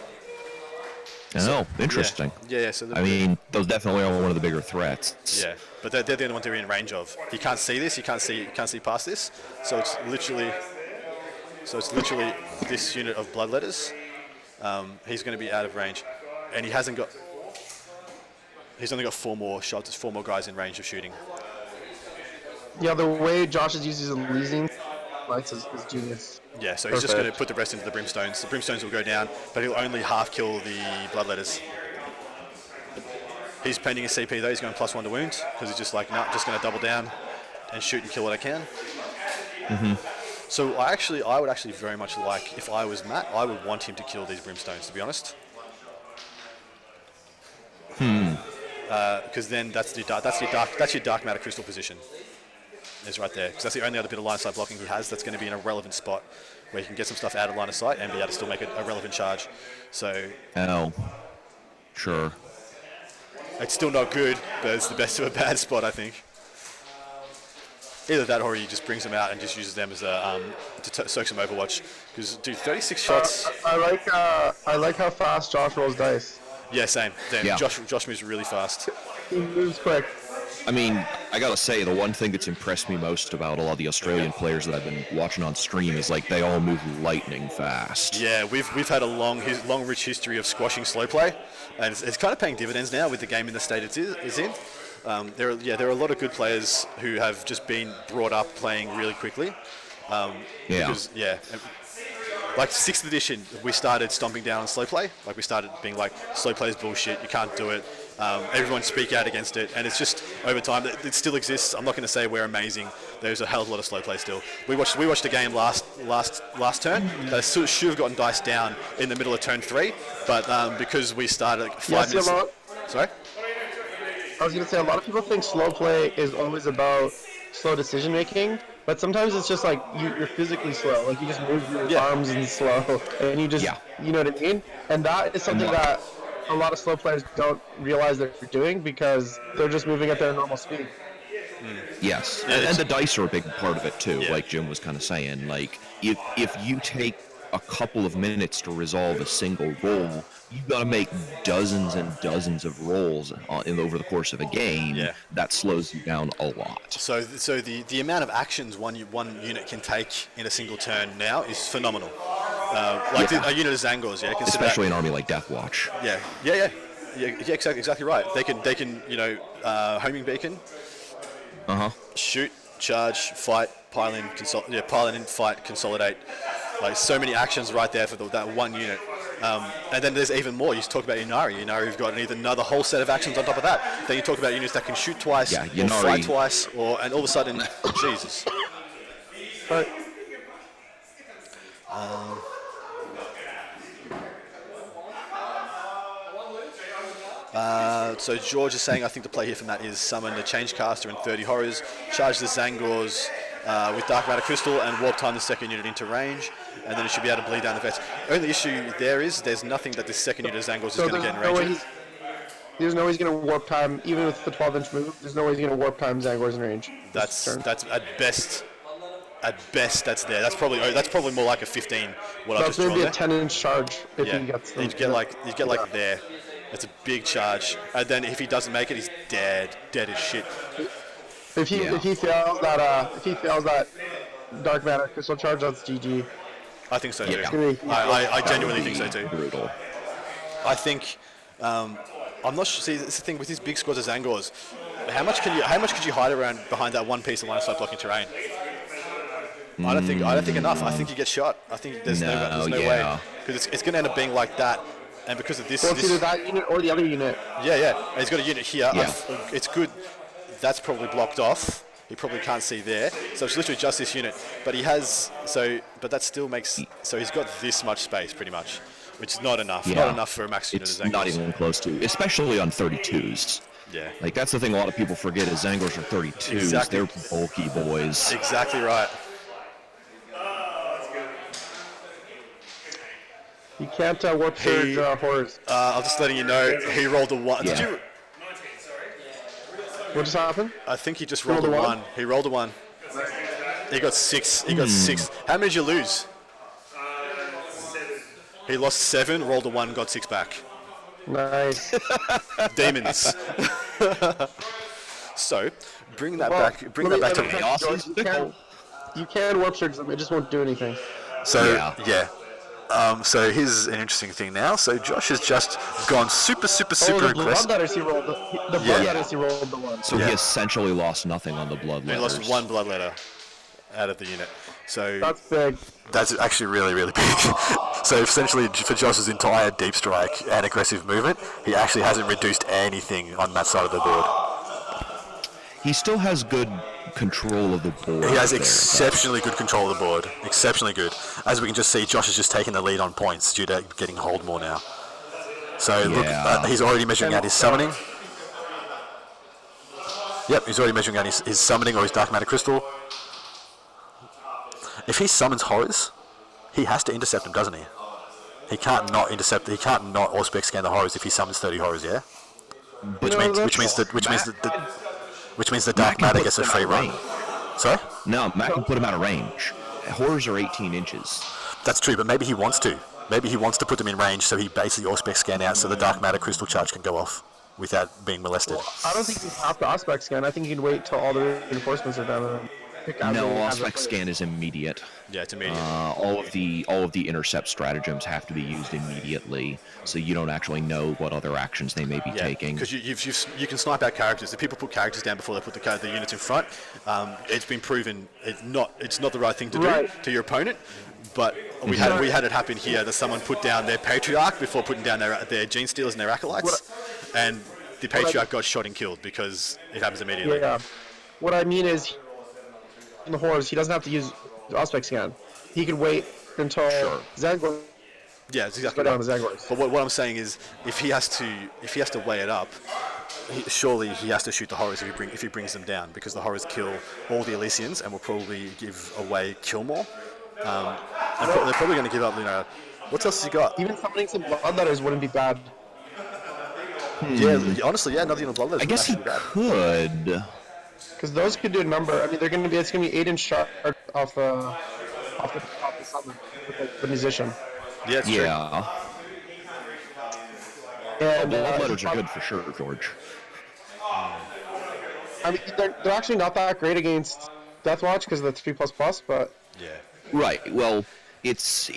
Oh, interesting. Yeah. So I mean, those definitely are one of the bigger threats. Yeah, but they're the only ones they're in range of. He can't see this. He can't see past this. So it's literally this unit of Bloodletters. He's going to be out of range, and he's only got 4 more shots. There's 4 more guys in range of shooting. Yeah, the way Josh is using his Elysian likes his genius. Yeah, so he's just going to put the rest into the Brimstones. The Brimstones will go down, but he'll only half kill the Bloodletters. He's pending his CP though. He's going +1 to wound because he's just like, nah, just going to double down and shoot and kill what I can. So I would actually very much like, if I was Matt, I would want him to kill these Brimstones, to be honest. Because then that's your dark matter crystal position. Is right there, because that's the only other bit of line of sight blocking he has that's going to be in a relevant spot where he can get some stuff out of line of sight and be able to still make a relevant charge. So. Oh. Sure. It's still not good, but it's the best of a bad spot, I think. Either that, or he just brings them out and just uses them as to soak some Overwatch. Because, dude, 36 shots. I like how fast Josh rolls dice. Yeah, same. Damn, Yeah. Josh moves really fast. He moves quick. I mean, I gotta say, the one thing that's impressed me most about a lot of the Australian players that I've been watching on stream is like they all move lightning fast. Yeah, we've had a long, rich history of squashing slow play, and it's kind of paying dividends now with the game in the state it is in. There are a lot of good players who have just been brought up playing really quickly. Because, like 6th edition, we started stomping down on slow play. Like we started being like, slow play is bullshit, you can't do it. Everyone speak out against it, and it's just over time it still exists. I'm not going to say we're amazing. There's a hell of a lot of slow play still. We watched a game last turn that should have gotten dice down in the middle of turn 3, but because we started like 5 minutes. Sorry. I was going to say, a lot of people think slow play is always about slow decision making, but sometimes it's just like you're physically slow. Like you just move your arms and slow, and you just, you know what I mean? And that is something that a lot of slow players don't realize that they're doing because they're just moving at their normal speed. Yes, and the dice are a big part of it too. Like Jim was kind of saying, like if you take a couple of minutes to resolve a single roll, you've got to make dozens and dozens of rolls over the course of a game. Yeah. That slows you down a lot. So the amount of actions one unit can take in a single turn now is phenomenal. A unit of Zangors, especially an army like Deathwatch. Yeah, exactly right. They can homing beacon, shoot, charge, fight, pile in, fight, consolidate. Like so many actions right there for that one unit. And then there's even more. You talk about Inari. You've got another whole set of actions on top of that. Then you talk about units that can shoot twice, or fight twice, and all of a sudden, Jesus. But so George is saying, I think the play here from that is summon the Changecaster and 30 Horrors, charge the Zangors with Dark Matter Crystal, and warp time the second unit into range, and then it should be able to bleed down the vets. Only issue there is there's nothing that this second unit of Zangors is going to get in range. There's no way he's going to warp time, even with the 12-inch move. There's no way he's going to warp time Zangors in range. That's at best. At best, that's there. That's probably more like a 15. That's maybe a 10-inch charge if he gets them. You'd get like there. It's a big charge, and then if he doesn't make it, he's dead as shit. If he fails that Dark Matter Crystal charge, that's GG. I think so too. I genuinely think so too. Brutal. I think I'm not sure. See, it's the thing with these big squads of Zangors. How much could you hide around behind that one piece of line of sight blocking terrain? I don't think enough. I think you get shot. I think there's no way, because it's going to end up being like that, and because of this. Well, it's either that unit or the other unit. Yeah. And he's got a unit here. Yeah. It's good. That's probably blocked off. He probably can't see there. So it's literally just this unit. But he has but that still makes he's got this much space pretty much, which is not enough. Yeah. Not enough for a max unit. It's of Zangors. not even close to, especially on 32s. Yeah. Like, that's the thing a lot of people forget is Zangors are 32s. Exactly. They're bulky boys. Exactly right. You can't warp surge horrors. I'm just letting you know he rolled a 1. Yeah. Did you? What just happened? I think he just rolled a Rolled a 1. one? He rolled a 1. He got 6. He got 6. How many did you lose? 7. He lost 7, rolled a 1, got 6 back. Nice. Demons. So, bring that Well, back. Bring that back to chaos. You can warp surge them. It just won't do anything. So Yeah. so here's an interesting thing now. So Josh has just gone super The aggressive. bloodletters he rolled. The bloodletters he rolled the one. So he essentially lost nothing on the blood He letters. lost 1 blood letter out of the unit. So That's big. that's actually really big. So essentially, for Josh's entire deep strike and aggressive movement, he actually hasn't reduced anything on that side of the board. He still has good control of the board. He has there, exceptionally good control of the board. Exceptionally good. As we can just see, Josh has just taken the lead on points due to getting hold more now. So look, Yeah. he's already measuring out his summoning. Yep, he's already measuring out his summoning or his dark matter crystal. If he summons horrors, he has to intercept them, doesn't he? He can't not intercept. He can't not Auspex scan the horrors if he summons 30 horrors. Yeah. Which means the dark can matter put gets a them free out of run. range. Sorry. No, Matt can put him out of range. Horrors are 18 inches. That's true, but maybe he wants to. Maybe he wants to put them in range, so he basically Auspex scan out, so the dark matter crystal charge can go off without being molested. I don't think you have to aspect scan. I think you can wait till all the reinforcements are done and then pick out. No, who has Auspex it. scan is immediate. Yeah, it's immediate. All of the intercept stratagems have to be used immediately, so you don't actually know what other actions they may be taking. because you can snipe out characters. If people put characters down before they put the units in front, it's been proven it's not the right thing to do Right. to your opponent. But we had it happen here that someone put down their patriarch before putting down their gene stealers and their acolytes, and the patriarch got shot and killed because it happens immediately. Yeah. What I mean is, in the horrors, he doesn't have to use aspect scan. He could wait until Zangor Yeah, it's go exactly down right. the Zangors. But what I'm saying is, if he has to weigh it up, surely he has to shoot the horrors if he brings them down, because the horrors kill all the Elysians and will probably give away kill more. And they're probably going to give up. What else has he got? Even summoning some bloodletters wouldn't be bad. Yeah, honestly, nothing on bloodletters. I guess he could. Because those could do a number. I mean, it's gonna be 8-inch shot off the summon with the musician. Yeah, it's true. Yeah. And Blood letters are good for sure, George. I mean, they're actually not that great against Deathwatch because of the 3++, but Yeah. Right. Well, it's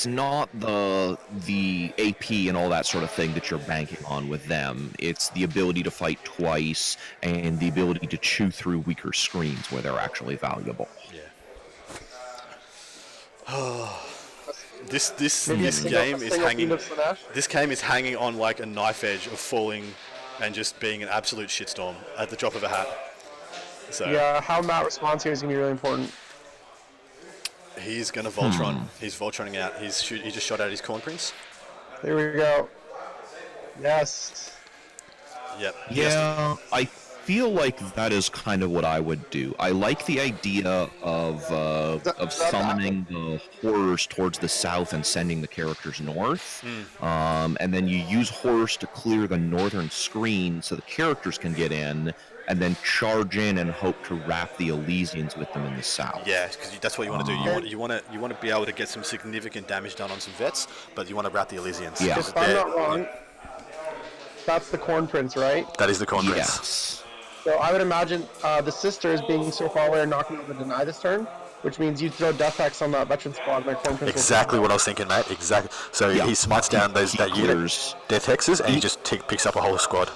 not the AP and all that sort of thing that you're banking on with them. It's the ability to fight twice and the ability to chew through weaker screens where they're actually valuable. Yeah. This maybe game is hanging. Of Slanesh. This game is hanging on like a knife edge of falling, and just being an absolute shitstorm at the drop of a hat. So Yeah, how Matt responds here is gonna be really important. he's gonna Voltron. He's Voltroning out. He just shot out his Corn Prince. There we go. Yes. Yep. He has to- Yeah, I feel like that is kind of what I would do. I like the idea of summoning the horrors towards the south and sending the characters north, and then you use horrors to clear the northern screen so the characters can get in, and then charge in and hope to wrap the Elysians with them in the south. Yeah, because that's what you want to do. You want to be able to get some significant damage done on some vets, but you want to wrap the Elysians. Yeah. If I'm not wrong, that's the Corn Prince, right? That is the Corn Prince. Yes. So I would imagine the sisters being so far away are not going to deny this turn, which means you throw Death Hex on that veteran squad. My Corn Prince will Exactly what I was thinking, mate. Exactly. So he smites down that unit, clears. Death Hexes, and he just picks up a whole squad.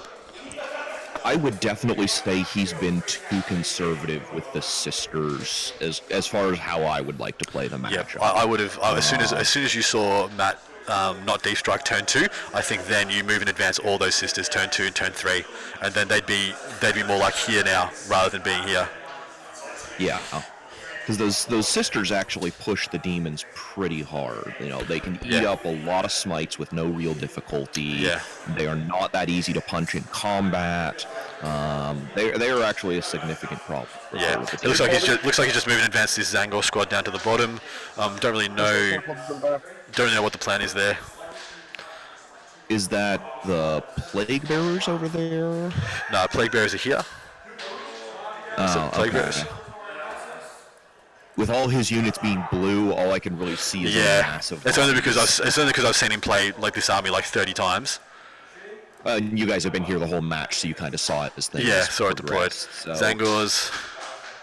I would definitely say he's been too conservative with the sisters as far as how I would like to play the Yeah, matchup. I would have as soon as you saw Matt not deep strike turn 2, I think then you move and advance all those sisters turn 2 and turn 3, and then they'd be more like here now rather than being here. Yeah. Because those sisters actually push the demons pretty hard. You know, they can eat up a lot of smites with no real difficulty. Yeah. They are not that easy to punch in combat. They are actually a significant problem. Yeah, it looks like he's just moving advance this Zangor squad down to the bottom. Don't really know what the plan is there. Is that the Plague Bearers over there? No, Plague Bearers are here. Plague Bearers. With all his units being blue, all I can really see is a massive. It's only because I've seen him play like this army like 30 times. You guys have been here the whole match, so you kind of saw it as things. Yeah, saw it deployed. So. Zangors.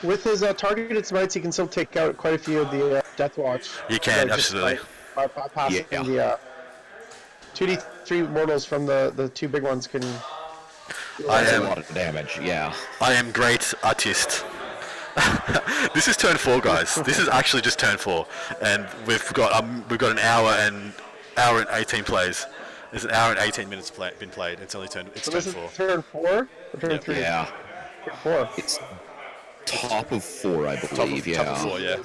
With his targeted smites, he can still take out quite a few of the Death Watch. You can, absolutely. By passing the 2d3 mortals from the two big ones can. That's a lot of damage. Yeah. I am great artist. This is turn 4, guys. This is actually just turn 4, and we've got an hour and 18 plays. There's an hour and 18 minutes been played. It's only turn 4. This is turn 4 or turn 3? Yeah. Turn 4. It's top of 4, I believe. Top of 4, yeah.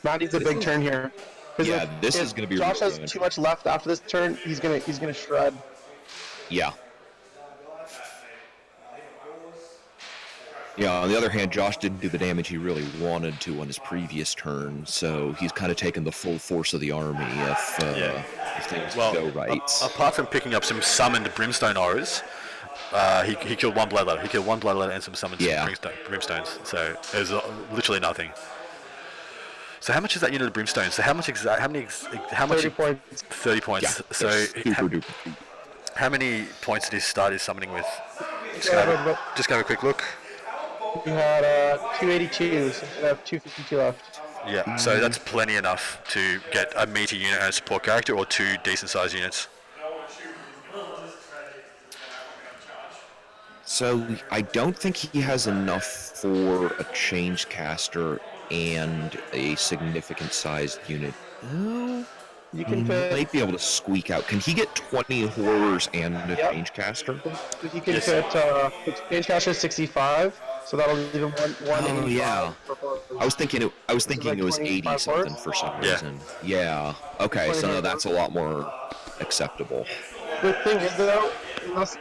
Matt needs a big turn here. Yeah, this is going to be. Josh has too much left after this turn. He's gonna shred. Yeah. Yeah, on the other hand, Josh didn't do the damage he really wanted to on his previous turn, so he's kind of taken the full force of the army if things go right. Apart from picking up some summoned brimstone auras, he killed one bloodletter. He killed one bloodletter and some summoned brimstones. So it was literally nothing. So how much is that unit of brimstone? So how much? 30 points. 30 points. Yeah, So super duper. how many points did he start his summoning with? Just gonna have a quick look. We had 282, so we have 252 left. Yeah, so that's plenty enough to get a meaty unit and a support character, or 2 decent-sized units. So I don't think he has enough for a change caster and a significant sized unit. Oh, You can fit. might be able to squeak out. Can he get 20 horrors and a change caster? You can fit change caster 65, so that'll leave him one. Oh yeah. I was thinking it was 80 something for some reason. Yeah. Okay, so no, that's a lot more acceptable. The thing is though, unless,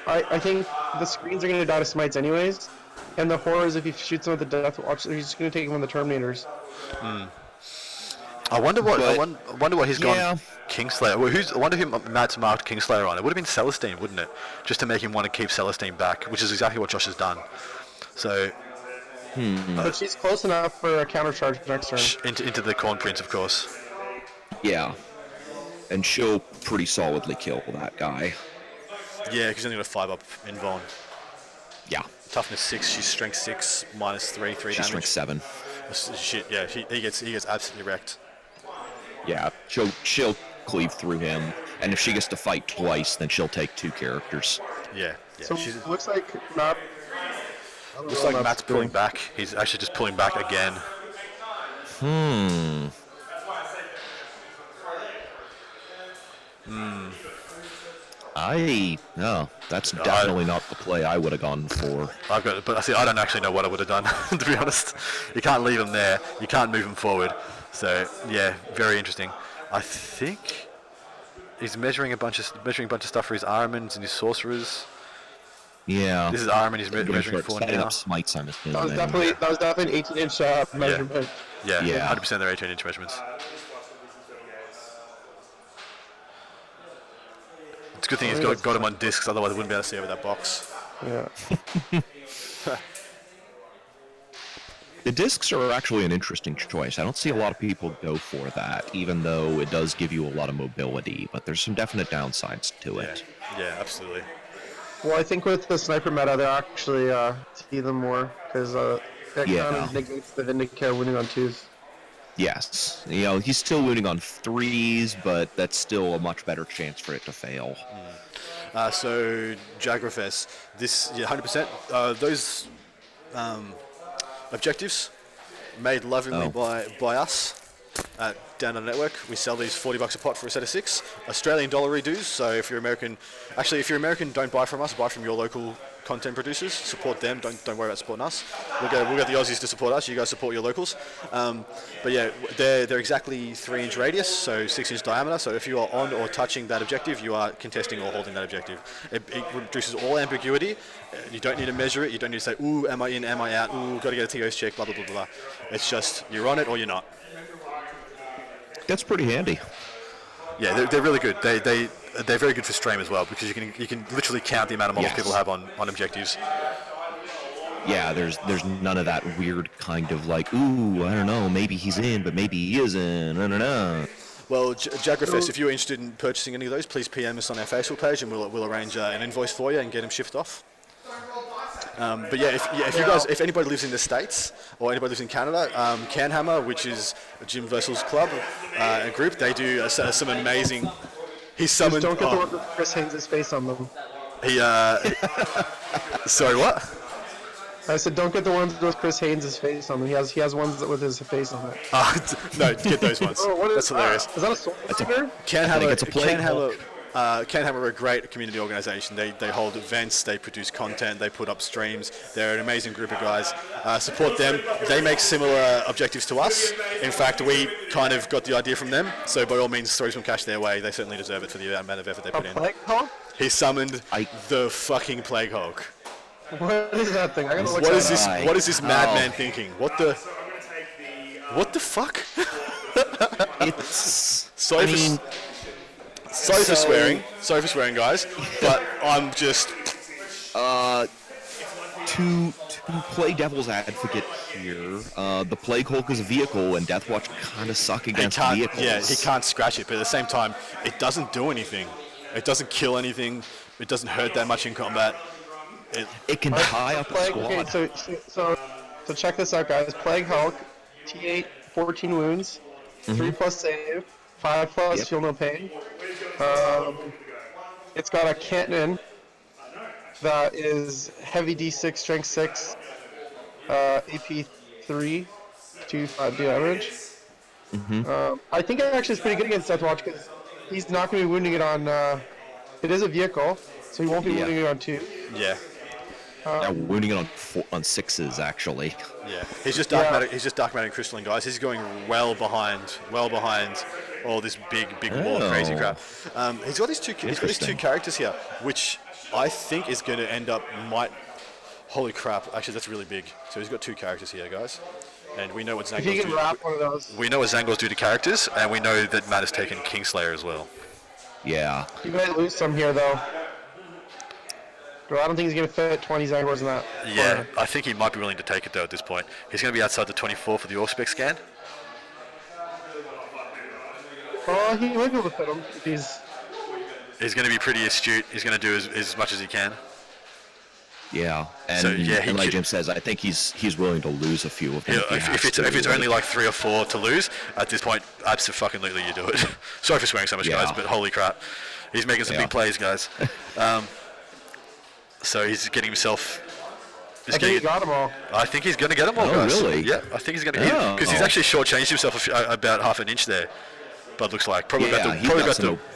I think the screens are gonna die to smites anyways, and the horrors, if he shoots them with the Death Watch, he's just gonna take them on the Terminators. I wonder what he's gone Kingslayer. Well, I wonder who Matt's marked Kingslayer on. It would have been Celestine, wouldn't it? Just to make him want to keep Celestine back, which is exactly what Josh has done. So. But she's close enough for a countercharge next turn. Into the Corn Prince, of course. Yeah. And she'll pretty solidly kill that guy. Yeah, because he's only got a 5-up in Vaughn. Yeah. Toughness 6, she's strength 6, minus 3 She's damage. strength 7. Shit, yeah, he gets absolutely wrecked. Yeah, she'll cleave through him, and if she gets to fight twice, then she'll take 2 characters. Yeah. So She's, looks like Matt. looks like Matt's pulling back. He's actually just pulling back again. That's definitely not the play I would have gone for. But I don't actually know what I would have done, to be honest. You can't leave him there. You can't move him forward. So yeah, very interesting. I think he's measuring a bunch of stuff for his Armaments and his Sorcerers. Yeah. This is Armin. He's measuring for setting now. up smites, I'm assuming. That was definitely an 18-inch measurement. Yeah, Yeah. 100% they're 18-inch measurements. It's a good thing he's got him on discs, otherwise I wouldn't be able to see over that box. Yeah. The discs are actually an interesting choice. I don't see a lot of people go for that, even though it does give you a lot of mobility, but there's some definite downsides to it. Yeah, absolutely. Well, I think with the sniper meta, they actually see them more, because it kind of negates the Vindicare winning on 2s. Yes. You know, he's still winning on 3s, but that's still a much better chance for it to fail. So Jagrafes, this 100%. Those objectives made lovingly by us at Down Under Network. We sell these $40 a pot for a set of 6 Australian dollar redos. So if you're American, don't buy from us. Buy from your local content producers. Support them. Don't worry about supporting us. We'll get the Aussies to support us. You guys support your locals. But yeah, they're exactly 3-inch radius, so 6-inch diameter. So if you are on or touching that objective, you are contesting or holding that objective. It reduces all ambiguity. You don't need to measure it. You don't need to say, ooh, am I in? Am I out? Ooh, got to get a TOS check. Blah blah blah blah. It's just you're on it or you're not. That's pretty handy. Yeah, they're really good. They're very good for stream as well because you can literally count the amount of models people have on objectives. Yeah, there's none of that weird kind of like, ooh, I don't know, maybe he's in, but maybe he isn't. I don't know. Well, Jagrafest, if you're interested in purchasing any of those, please PM us on our Facebook page and we'll arrange an invoice for you and get them shipped off. But yeah, if anybody lives in the States or anybody lives in Canada, Canhammer, which is a Jim Vessel's club, a group, they do some amazing. He summoned. Just don't get the one with Chris Haynes' face on them. Sorry, what? I said don't get the ones with Chris Haynes' face on them. He has ones with his face on it. No, get those ones. That's hilarious. Is that a soul figure? Canhammer are a great community organisation. They hold events, they produce content, they put up streams. They're an amazing group of guys. Support them. They make similar objectives to us. In fact, we kind of got the idea from them. So by all means, throw some cash their way. They certainly deserve it for the amount of effort they put in. Plague Hog? He summoned the fucking Plague Hog. What is that thing? I gotta look that up. What is this madman thinking? What the fuck? Sorry for swearing, guys. But I'm just to play devil's advocate here. The Plague Hulk is a vehicle, and Deathwatch kind of suck against vehicles. Yeah, he can't scratch it, but at the same time, it doesn't do anything. It doesn't kill anything. It doesn't hurt that much in combat. It can tie up a squad. Okay, so check this out, guys. Plague Hulk, T8, 14 wounds, 3+ save, 5+ feel no pain. It's got a cannon that is heavy D6, strength 6, AP 3 to 5 damage. I think it actually is pretty good against Deathwatch because he's not going to be wounding it on. It is a vehicle, so he won't be wounding it on 2. Yeah. Wounding it on 6s actually. Yeah, he's just dark matter. He's just dark matter and crystalline, guys. He's going well behind all this big wall of crazy crap. He's got these two characters here, which I think is going to end up Holy crap! Actually, that's really big. So he's got 2 characters here, guys, and we know what Zangors do. If you can wrap one of those. We know what Zangors do to characters, and we know that Matt has taken Kingslayer as well. Yeah. You might lose some here though. I don't think he's going to fit 20 Zangors in that. Yeah, corner. I think he might be willing to take it though at this point. He's going to be outside the 24 for the Auspex scan. Well, he might be able to fit him if He's going to be pretty astute. He's going to do as much as he can. Yeah, and like Jim says, I think he's willing to lose a few of them. If it's only like 3 or 4 to lose, at this point, absolutely you do it. Sorry for swearing so much, guys, but holy crap. He's making some big plays, guys. So he's getting himself... I think he got them all. I think he's going to get them all, guys. Really? Yeah, I think he's going to... Because he's actually shortchanged himself about half an inch there. But looks like probably about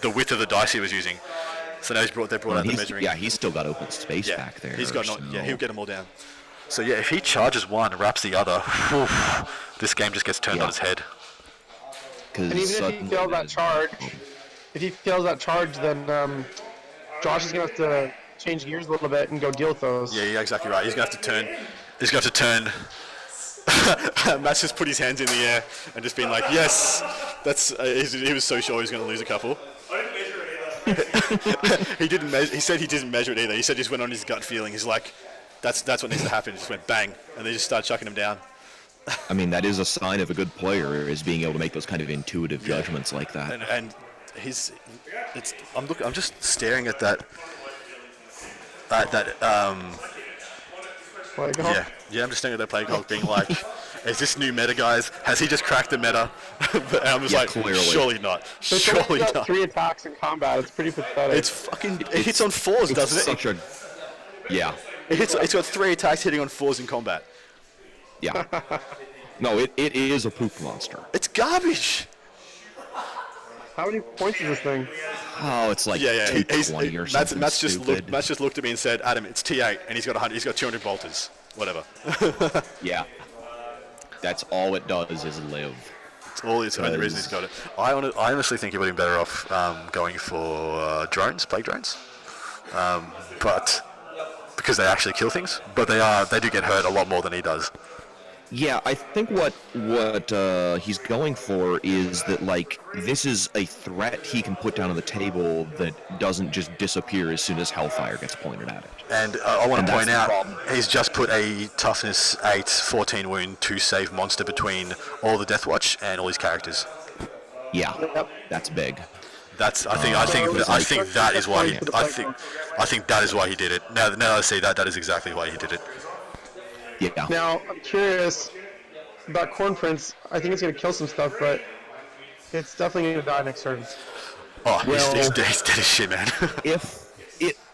the width of the dice he was using. So now they brought out the measuring. Yeah, he's still got open space back there. He's got he'll get them all down. So yeah, if he charges one and wraps the other, this game just gets turned on its head. And even if he fails that charge, then Josh is gonna have to change gears a little bit and go deal with those. Yeah, exactly right. He's gonna have to turn. Matt's just put his hands in the air and just been like, yes, that's. He was so sure he was going to lose a couple. I didn't measure it either. He said he didn't measure it either. He said he just went on his gut feeling. He's like, that's what needs to happen. He just went bang, and they just started chucking him down. I mean, that is a sign of a good player, is being able to make those kind of intuitive judgments like that. And I'm just staring at that. Plague Hulk? Yeah, I'm just staring at that Plague Hulk being like, is this new meta, guys? Has he just cracked the meta? And I'm just Yeah, like, clearly. surely not. So it's Surely got not. 3 attacks in combat. It's pretty pathetic. It's fucking. It hits on 4s, doesn't it? Such a, yeah, It's got 3 attacks hitting on 4s in combat. yeah. No, it is a poop monster. It's garbage. How many points is this thing? Oh, it's like Yeah. 220 or something Matt's just stupid. Matt's just looked at me and said, Adam, it's T8, and he's got 100. He's got 200 bolters. Whatever. Yeah. That's all it does is live. It's all it's the reason he's got it. I honestly think he would have been better off going for drones, plague drones, but because they actually kill things. But they do get hurt a lot more than he does. Yeah, I think what he's going for is that, like, this is a threat he can put down on the table that doesn't just disappear as soon as Hellfire gets pointed at it. And I want And to point that's the out, problem. he's just put a toughness 8, 14 wound, 2 save monster between all the Deathwatch and all his characters. Yeah, Yep. that's big. That's I think that is why he did it. Now that I see that is exactly why he did it. Yeah. Now, I'm curious about Corn Prince. I think it's going to kill some stuff, but it's definitely going to die next turn. Oh, Well- he's dead as shit, man.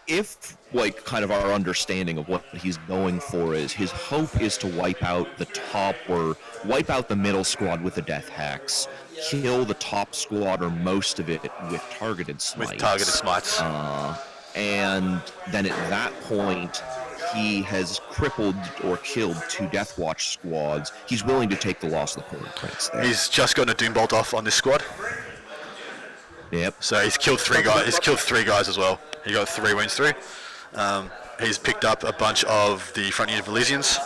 If like kind of our understanding of what he's going for is, his hope is to wipe out the top or wipe out the middle squad with a death hex, kill the top squad or most of it with targeted smites. With targeted smites. And then at that point, he has crippled or killed 2 Deathwatch squads. He's willing to take the loss of the Corn Prince there. He's just gotten a Doombolt off on this squad. Yep. So he's killed 3 guys. He's killed 3 guys as well. He got 3 wounds through. He's picked up a bunch of the front unit of Elysians.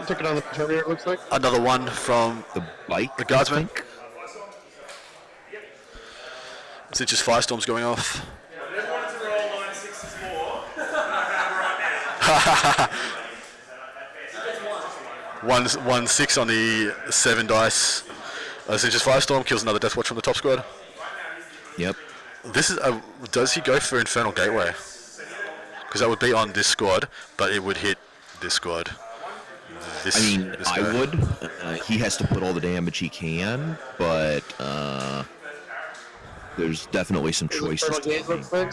Took it on the Terrier, it looks like. Another one from The bike. the Guardsman. I think? Since his Firestorm's going off. Everyone to roll line 6 is more. One 6 on the 7 dice. Since his Firestorm kills another Deathwatch from the top squad. Yep. This is does he go for Infernal Gateway? Because that would be on this squad, but it would hit this squad. This, I mean, this I guy. would. He has to put all the damage he can, but there's definitely some choices Infernal to Gaze make. looks like.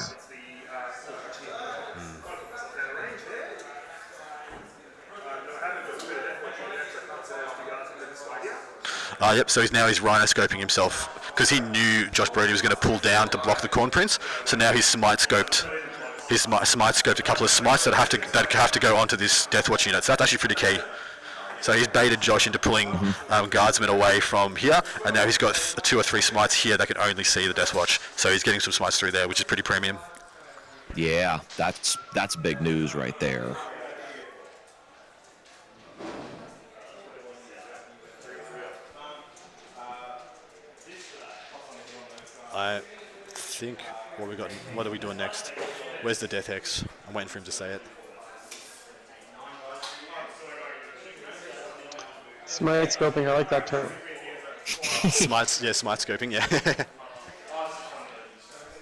Yep, so he's rhino-scoping himself because he knew Josh Brodie was going to pull down to block the Corn Prince. So now he's smite-scoped. He's smite-scoped a couple of smites that have to go onto this Deathwatch unit. So that's actually pretty key. So he's baited Josh into pulling Guardsmen away from here, and now he's got 2 or 3 smites here that can only see the Deathwatch. So he's getting some smites through there, which is pretty premium. Yeah, that's big news right there. I think what are we doing next? Where's the Death Hex? I'm waiting for him to say it. Smite scoping, I like that term. Smite scoping, yeah.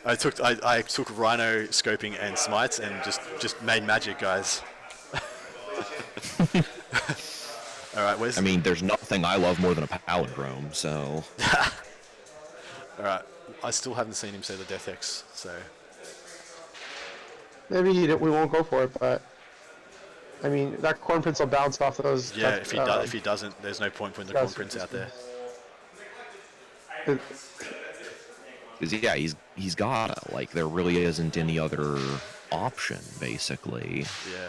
I took rhino scoping and smites and just made magic, guys. All right, where's? I mean, there's nothing I love more than a palindrome, so All right, I still haven't seen him say the Death Hex, so Maybe we won't go for it, but I mean that Corn Prince will bounce off those. yeah. If he doesn't, there's no point putting the Corn Prince out there. because yeah, he's got it. Like there really isn't any other option, basically. Yeah,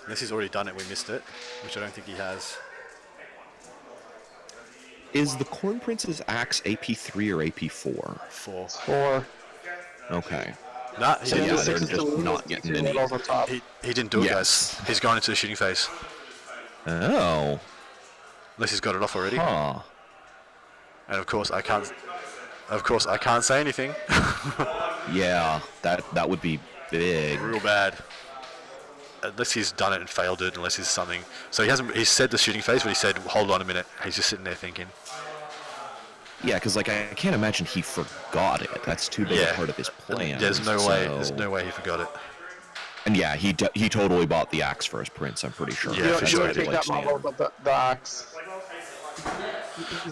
unless he's already done it, we missed it, which I don't think he has. Is the Corn Prince's axe AP3 or AP4? 4. 4. Okay. Nah, he So didn't yeah, do it. they're Sixes to just lose, not getting 2 any. medals on top. He didn't do it, Yes. guys. He's going into the shooting phase. Oh. Unless he's got it off already. Huh. And of course I can't say anything. Yeah, that would be big. Real bad. Unless he's done it and failed it, unless he's something. So he's said the shooting phase, but he said, hold on a minute. He's just sitting there thinking. Yeah, because like I can't imagine he forgot it. That's too big a part of his plan. There's no way he forgot it. And yeah, he totally bought the axe for his prince. I'm pretty sure. Yeah, for You sure. don't take that model, but the axe.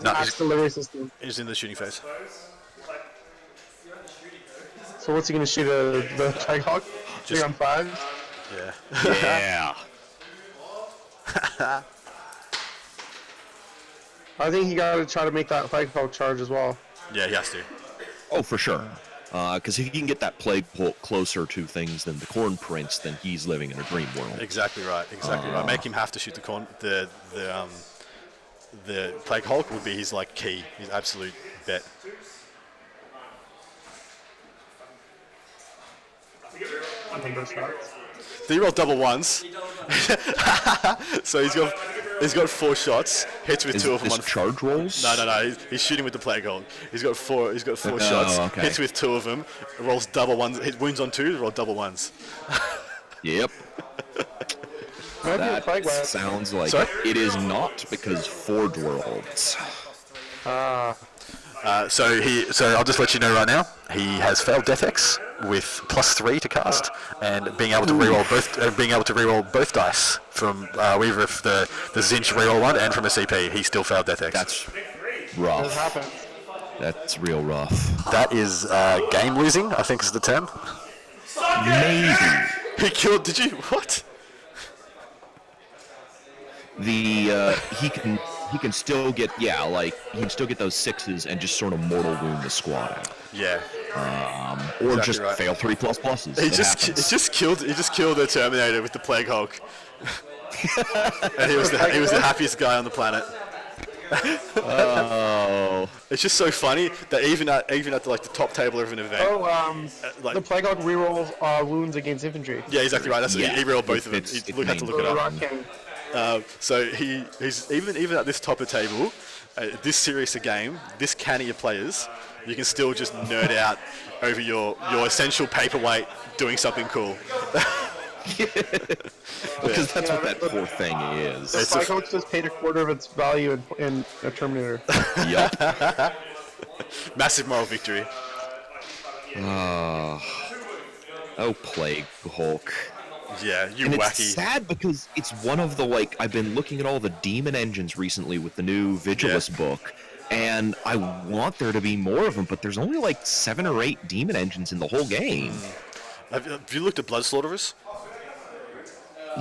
No, Axe delivery system. He's in the shooting phase. So what's he going to shoot? The Trackhawk? 3 on 5? Yeah. Yeah. I think he got to try to make that Trackhawk charge as well. Yeah, he has to. Oh, for sure. Because if he can get that plague bolt closer to things than the corn prince, then he's living in a dream world. Exactly right. Exactly right. Make him have to shoot the Plague Hulk would be his like key, his absolute bet. Did he roll double ones? So he's got 4 shots. Hits with 2 of them This on charge rolls? No. He's shooting with the Plague Hulk. He's got 4 shots. Okay. Hits with 2 of them. Rolls double ones. Hit wounds on 2. Roll double ones. Yep. Might be a That Plague Lance. sounds like Sorry? it is not, because Forge Worlds. So I'll just let you know right now. He has failed Death X with +3 to cast, and being able to reroll both dice from either of the Zinch reroll one and from a CP. He still failed Death X. That's It rough. happens. That's real rough. That is game losing, I think is the term. Maybe. He killed. Did you what? He can still get he can still get those 6s and just sort of mortal wound the squad out. Yeah. Or Exactly just right. fail 3++s. He It just happens. killed the Terminator with the Plague Hulk. And he was the happiest guy on the planet. Oh. It's just so funny that even at the top table of an event. The Plague Hawk rerolls wounds against infantry. Yeah, exactly right. That's Yeah. he rerolled both of them. It's You had to look it The up. Ratcon. So he's even at this top of table, this serious a game, this canny of players, you can still just nerd out over your essential paperweight doing something cool. Because that's what that poor thing is. The Plague Hawk just paid a quarter of its value in a Terminator. Yup. Massive moral victory. Oh, Plague Hulk. Yeah, you And wacky. it's sad because it's one of the, I've been looking at all the demon engines recently with the new Vigilus book, and I want there to be more of them, but there's only 7 or 8 demon engines in the whole game. Have you looked at Blood Slaughterers?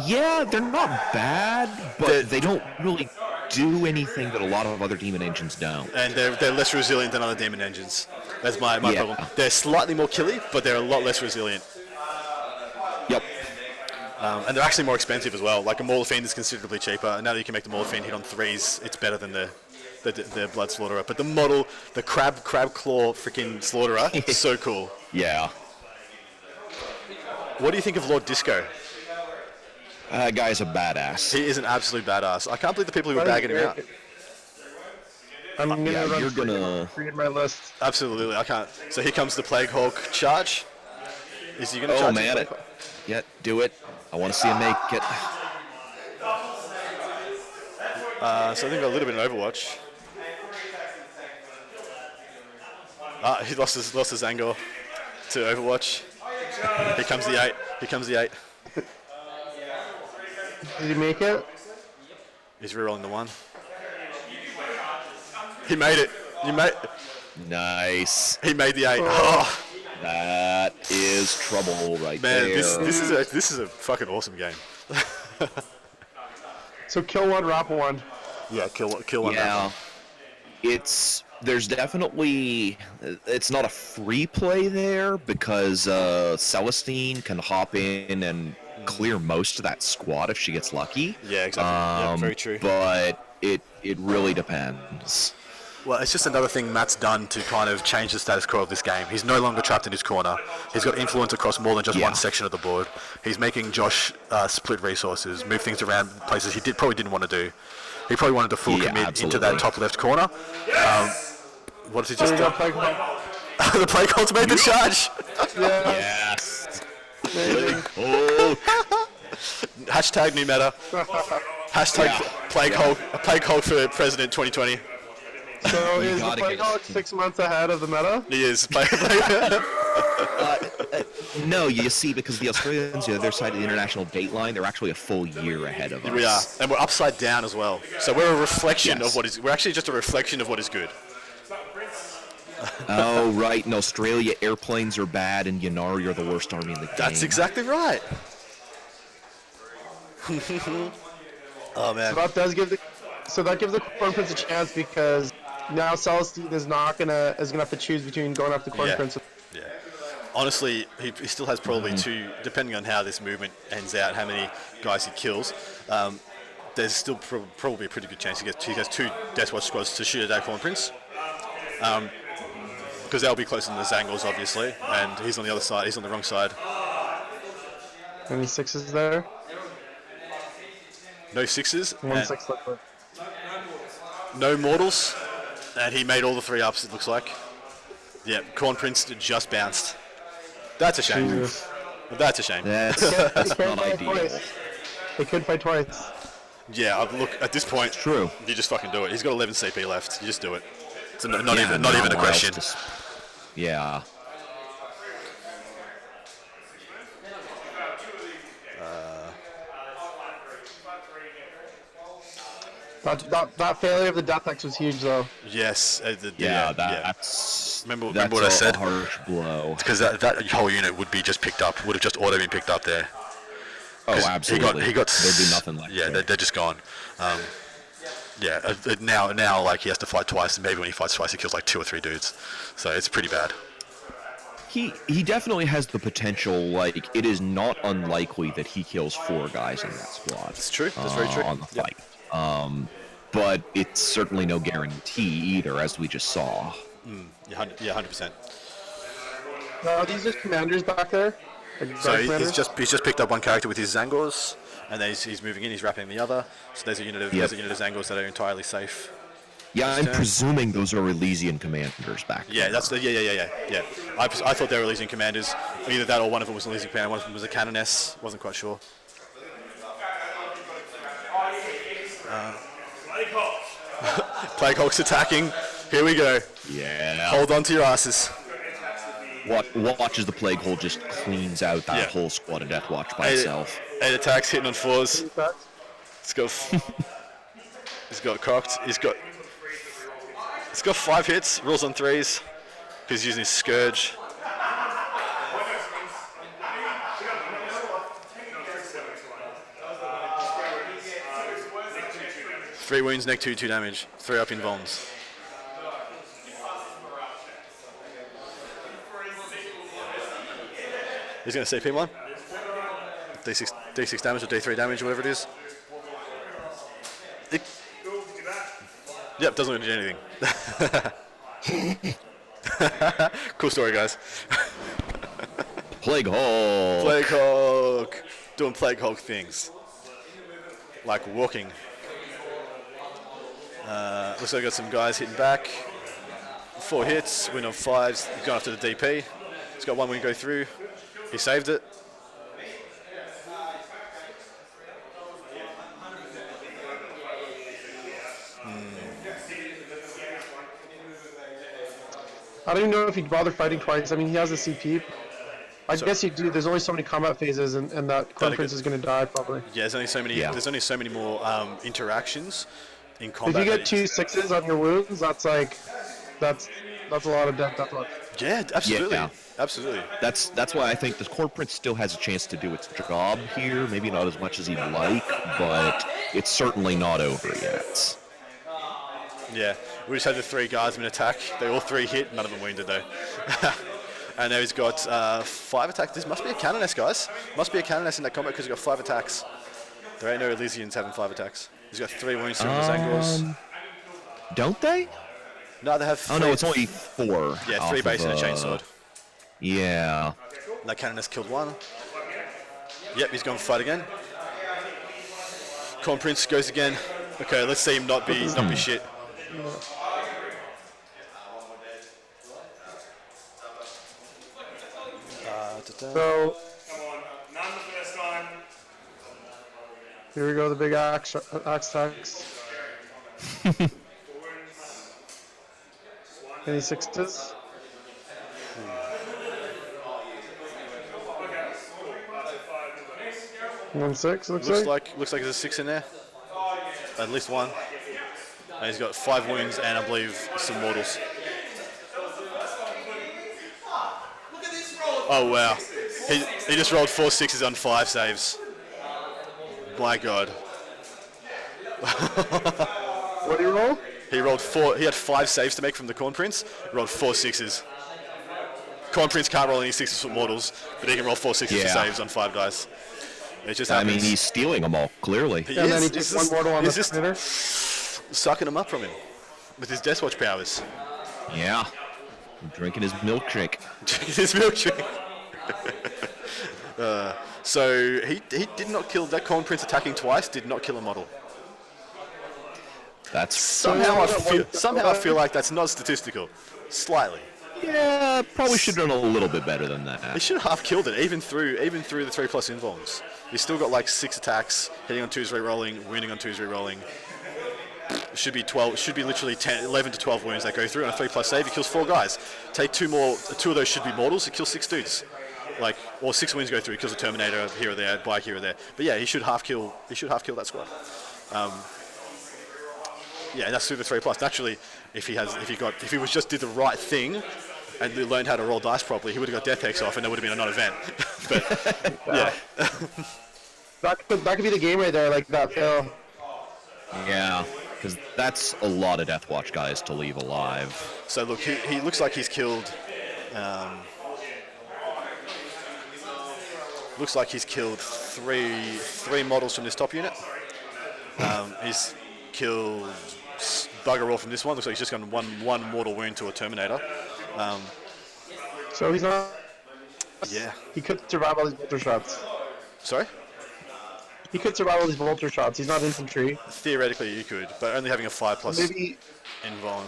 Yeah, they're not bad, but they don't really do anything that a lot of other demon engines don't. And they're less resilient than other demon engines. That's my Yeah. problem. They're slightly more killy, but they're a lot less resilient. Yep. And they're actually more expensive as well. Like a Maul Fiend is considerably cheaper, and now that you can make the Maul Fiend hit on 3s, it's better than the Blood Slaughterer. But the model, the crab claw freaking Slaughterer, is so cool. Yeah. What do you think of Lord Disco? That guy's a badass. He is an absolute badass. I can't believe the people who were bagging him out. I'm gonna Yeah, run you're gonna- read my list. Absolutely, I can't. So here comes the Plague Hulk charge. Is he going to Oh charge? man, the it. Plague Hulk? Yeah, do it. I want to see him make it. So I think a little bit in Overwatch. He lost his angle to Overwatch. Here comes the 8. Here comes the 8. Did you make it? He's rerolling the 1. He made it. Nice. He made the 8. Oh, That is trouble right man, there. this is a fucking awesome game. So kill one, wrap one. Yeah, kill one. Yeah, there's definitely, it's not a free play there because Celestine can hop in and clear most of that squad if she gets lucky. Yeah, exactly. Yeah, very true. But it really depends. Well, it's just another thing Matt's done to kind of change the status quo of this game. He's no longer trapped in his corner. He's got influence across more than just one section of the board. He's making Josh split resources, move things around places he probably didn't want to do. He probably wanted to full commit into that top left corner. What has he just done? The Plague Hulk made the charge. Yes. Oh. Hashtag new meta. Hashtag Plague Hulk for President 2020. So is the gotta Plague get- Hawk 6 months ahead of the meta? He is. No, you see, because the Australians, the other side of the international date line, they're actually a full year ahead of us. We are, and we're upside down as well. So we're a reflection Yes. of what is. We're actually just a reflection of what is good. Oh, right. In Australia, airplanes are bad, and Yanari are the worst army in the game. That's exactly right. Oh man. So that gives the Corn Prince a chance because now Celestine is gonna have to choose between going after Corn Yeah. Prince. Yeah. Honestly, he still has probably two, depending on how this movement ends out, how many guys he kills. There's still probably a pretty good chance he has two Deathwatch squads to shoot at that Corn Prince. Because they'll be closer than the Zangors, obviously, and he's on the other side. He's on the wrong side. Any sixes there? No sixes. One and six left. no mortals, and he made all the 3 ups. It looks like. Yeah, Corn Prince just bounced. That's a shame. Jesus. That's a shame. That's not ideal. They could fight twice. Yeah, look, at this point, True. you just fucking do it. He's got 11 CP left. You just do it. It's not Yeah, even a else question. Yeah. That failure of the Death X was huge, though. Yes. That's Remember that's what I said? a harsh blow. Because that whole unit would be just picked up. Would have just auto been picked up there. Oh, 'Cause absolutely. He got. There'd be nothing left. Yeah, there. they're just gone. Now, like he has to fight twice, and maybe when he fights twice, he kills like 2 or 3 dudes. So it's pretty bad. He definitely has the potential. Like, it is not unlikely that he kills 4 guys in that squad. It's true. That's very true. On the Yep. fight. But it's certainly no guarantee either, as we just saw. Yeah, 100%. Are these just commanders back there? Like So guard he's commanders? just picked up one character with his Zangors, and then he's moving in. He's wrapping the other. So there's a unit of Zangors that are entirely safe. Yeah, I'm turn. presuming those are Elysian commanders back Yeah, there. that's the yeah. I thought they were Elysian commanders. Either that or one of them was an Elysian commander. One of them was a Canoness. Wasn't quite sure. Plague Hulk's attacking. Here we go. Yeah. Hold on to your asses. Watch as the Plague Hole just cleans out that Yeah. whole squad of Deathwatch by Eight- itself. 8 attacks, hitting on 4s. He's got cocked. He's got 5 hits. Rolls on 3s. He's using his Scourge. Three wounds, neck 2 damage. 3 up in bombs. He's going to CP one. D6 damage or D3 damage or whatever it is. Yep, doesn't really do anything. Cool story, guys. Plague Hole. Plague Hulk. Doing Plague Hulk things. Like walking. Looks like I got some guys hitting back. 4 hits, win on 5s. He's gone after the DP. He's got 1 win go through. He saved it. I don't even know if he'd bother fighting twice. I mean, he has a CP. I guess you do. There's only so many combat phases, and that Corn Prince is going to die probably. Yeah, there's only so many. Yeah. There's only so many more interactions in combat. If you get that 2 6s on your wounds, that's a lot of death. That's a lot. Yeah, absolutely, Yeah. absolutely. That's why I think the Core Prince still has a chance to do its job here. Maybe not as much as he'd like, but it's certainly not over yet. Yeah, we just had the 3 guardsmen attack. They all 3 hit, none of them wounded though. And now he's got 5 attacks. This must be a Canoness, guys. Must be a Canoness in that combat because he's got 5 attacks. There ain't no Elysians having 5 attacks. He's got 3 wounds from the Zangors. Don't they? No, they have 3. Oh no, it's only 4. Yeah, off 3 of, base and a chainsword. Yeah. That Canoness killed 1. Yep, he's gone for fight again. Corn Prince goes again. Okay, let's see him not be shit. So None the first time. here we go. The big axe attacks. Any 6s? 1-6, looks like. Looks like there's a 6 in there. At least one. And he's got 5 wounds and I believe some mortals. Oh wow. He just rolled 4 6s on 5 saves. My god. What did he roll? He rolled 4. He had 5 saves to make from the Corn Prince. He rolled 4 6s. Corn Prince can't roll any 6s for mortals, but he can roll 4 6s for saves on 5 dice. It just happens. I mean, he's stealing them all, clearly. He And is. then he He's took one mortal on the just Predator. sucking them up from him with his Death Watch powers. Yeah. Drinking his milkshake. His milkshake. So he did not kill that Corn Prince attacking twice. Did not kill a model. That's Somehow I feel like that's not statistical. Slightly. yeah. Probably should have done a little bit better than He that. should have half killed it, even through the 3+ invulns. He's still got like 6 attacks, hitting on 2s, re-rolling, wounding on 2s, re-rolling. Should be 12. Should be literally 11 to 12 wounds that go through on a 3+ save. He kills 4 guys. Take 2 more. 2 of those should be mortals. He kills 6 dudes. Like, or 6 wounds go through. He kills a Terminator here or there, bike here or there. But yeah, he should half kill. He should half kill that squad. Yeah, that's through the 3+. Naturally, if he was just did the right thing and learned how to roll dice properly, he would have got Death Hex off, and there would have been a non-event. But yeah, That could be the game right there, like that fail. Yeah. Because that's a lot of Death Watch guys to leave alive. so look, he looks like he's killed. Looks like he's killed three models from this top unit. He's killed bugger all from this one. Looks like he's just gotten one mortal wound to a Terminator. So he's not. Yeah. He could survive all these vulture shots. Sorry? He could survive all these vulture shots. He's not infantry. Theoretically, you could, but only having a 5+ Maybe. invuln.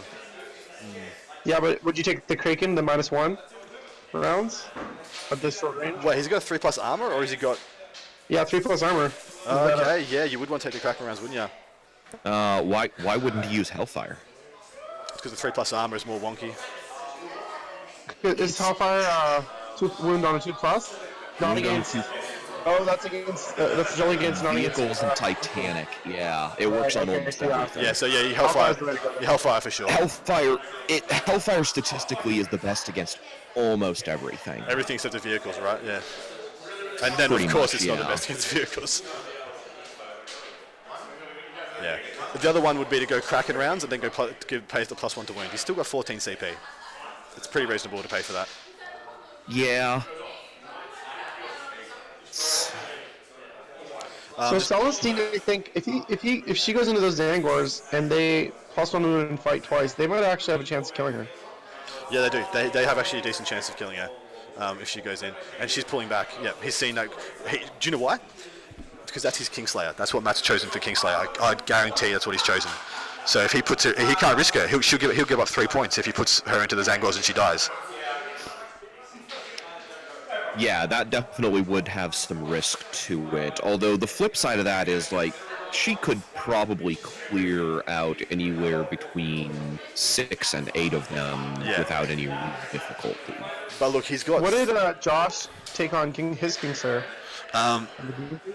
Yeah, but would you take the Kraken, the -1 rounds at this short range? Wait, he's got a 3+ armor, or has he got? Yeah, 3+ armor. Okay, yeah, you would want to take the Kraken rounds, wouldn't you? Why wouldn't he use Hellfire? It's because the 3+ armor is more wonky. Is Hellfire wound on a 2+? Not against. Oh, that's against. That's only against Vehicles and Titanic. Yeah, it works on almost everything. Yeah, so yeah, you Hellfire, Hellfire for sure. Hellfire statistically is the best against almost everything. Everything except the vehicles, right? Yeah. And then Pretty of course much, it's not the yeah. best against vehicles. Yeah. The other one would be to go Kraken rounds and then go pay the +1 to wound. He's still got 14 CP. It's pretty reasonable to pay for that. Yeah. So Celestine, I think if she goes into those Zangors and they +1 wound and fight twice, they might actually have a chance of killing her. Yeah, they do. They have actually a decent chance of killing her if she goes in. And she's pulling back. Yeah, he's seen that. Do you know why? Because that's his Kingslayer. That's what Matt's chosen for Kingslayer. I guarantee that's what he's chosen. So if he puts it, he can't risk her. He'll give up 3 points if he puts her into the Zangors and she dies. Yeah, that definitely would have some risk to it. Although the flip side of that is, like, she could probably clear out anywhere between 6 and 8 of them without any difficulty. But look, he's got. What did Josh take on his Kingslayer? I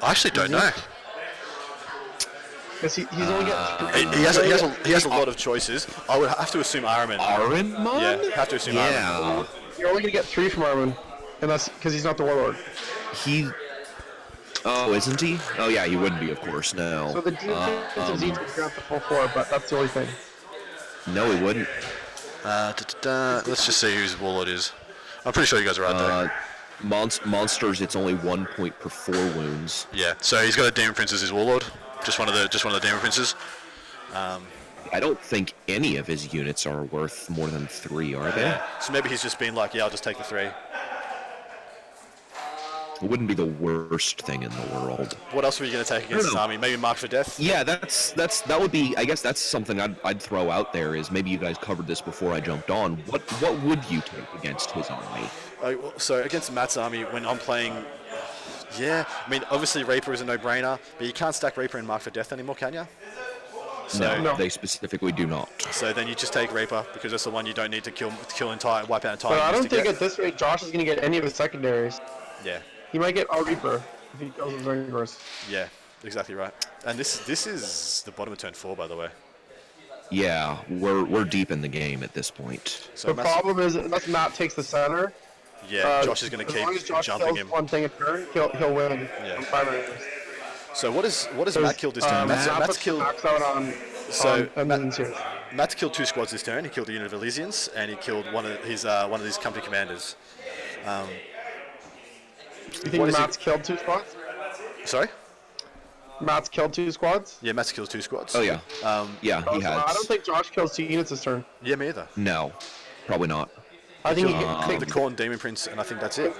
actually don't know. Because he's only getting. He has a lot of choices. I would have to assume Ahriman. Arenmon? Yeah, have to assume Ahriman. Yeah. You're only gonna get 3 from Armin, and that's because he's not the Warlord. Oh, isn't he? Oh, yeah, he wouldn't be, of course, no. So the defense of Z would grant the full 4, but that's the only thing. No, he wouldn't. Let's just see whose Warlord is. I'm pretty sure you guys are right there. Monsters, it's only 1 point per 4 wounds. Yeah, so he's got a Demon Prince as his Warlord. Just one of the Demon Princes. I don't think any of his units are worth more than 3, are they? Yeah. So maybe he's just been like, yeah, I'll just take the 3. It wouldn't be the worst thing in the world. What else were you going to take against his know. army? Maybe Mark for Death? Yeah, that would be. I guess that's something I'd throw out there. Is maybe you guys covered this before I jumped on. What would you take against his army? So against Matt's army, when I'm playing, yeah, I mean, obviously Reaper is a no-brainer, but you can't stack Reaper and Mark for Death anymore, can you? So, No, they specifically do not. So then you just take Reaper because that's the one you don't need to wipe out entire. But I units don't to think get. at this rate Josh is gonna get any of his secondaries. Yeah. He might get a Reaper. if he kills his Zangors. Yeah, exactly right. And this is the bottom of turn 4, by the way. Yeah, we're deep in the game at this point. So The Matt's- problem is, unless Matt takes the center, Josh is going to as long as keep Josh jumping kills him. one thing a turn, he'll win. Yeah. From primaries. So what does Matt kill this turn? Matt's killed. Max out on. So on Minions here. Matt's killed 2 squads this turn. He killed a unit of Elysians, and he killed one of his company commanders. You think what is Matt's killed 2 squads? Sorry? Matt's killed 2 squads? Yeah, Matt's killed 2 squads. Oh yeah, yeah, he I has. don't think Josh kills 2 units this turn. Yeah, me either. No, probably not. I think The Khorne Demon Prince, and I think that's it.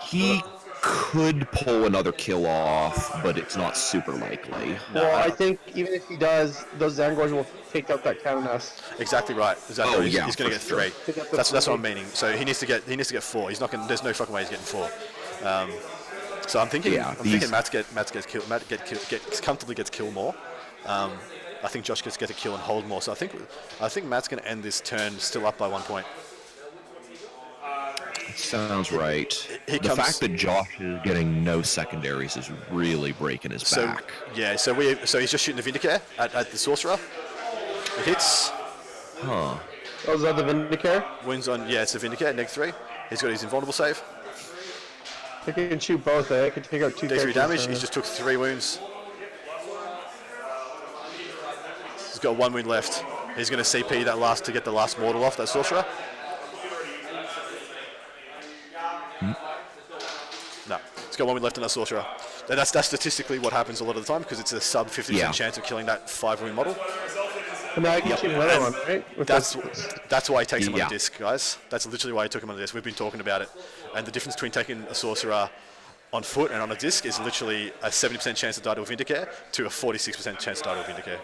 He could pull another kill off, but it's not super likely. Well, I think even if he does, those Zangors will take out that cannon nest. Exactly right. Exactly. Oh, He's, yeah, he's going to for get 3. That's what I'm meaning. So he needs to get 4. He's not going. There's no fucking way he's getting 4. So I'm thinking. Yeah, I'm thinking Matt gets killed. Gets comfortably gets killed more. I think Josh gets a kill and hold more. So I think Matt's going to end this turn still up by 1 point. Sounds right. He The comes- fact that Josh is getting no secondaries is really breaking his So back. yeah. So he's just shooting the Vindicare at the sorcerer. It hits. Oh, is that the Vindicare? Wins on. Yeah, it's a Vindicare. -3. He's got his invulnerable save. I can shoot both, eh? I can take out 2 -3 characters, damage. He's just took 3 wounds. He's got 1 wound left. He's going to CP that to get the last mortal off that sorcerer. No, he's got 1 wound left on that sorcerer. And that's statistically what happens a lot of the time because it's a sub 50% Yeah. chance of killing that 5 wound model. And now I can shoot another one, right? With That's why he takes him on Yeah. a disc, guys. That's literally why he took him on a disc. We've been talking about it. And the difference between taking a sorcerer on foot and on a disc is literally a 70% chance to die to a Vindicare to a 46% chance to die to a Vindicare.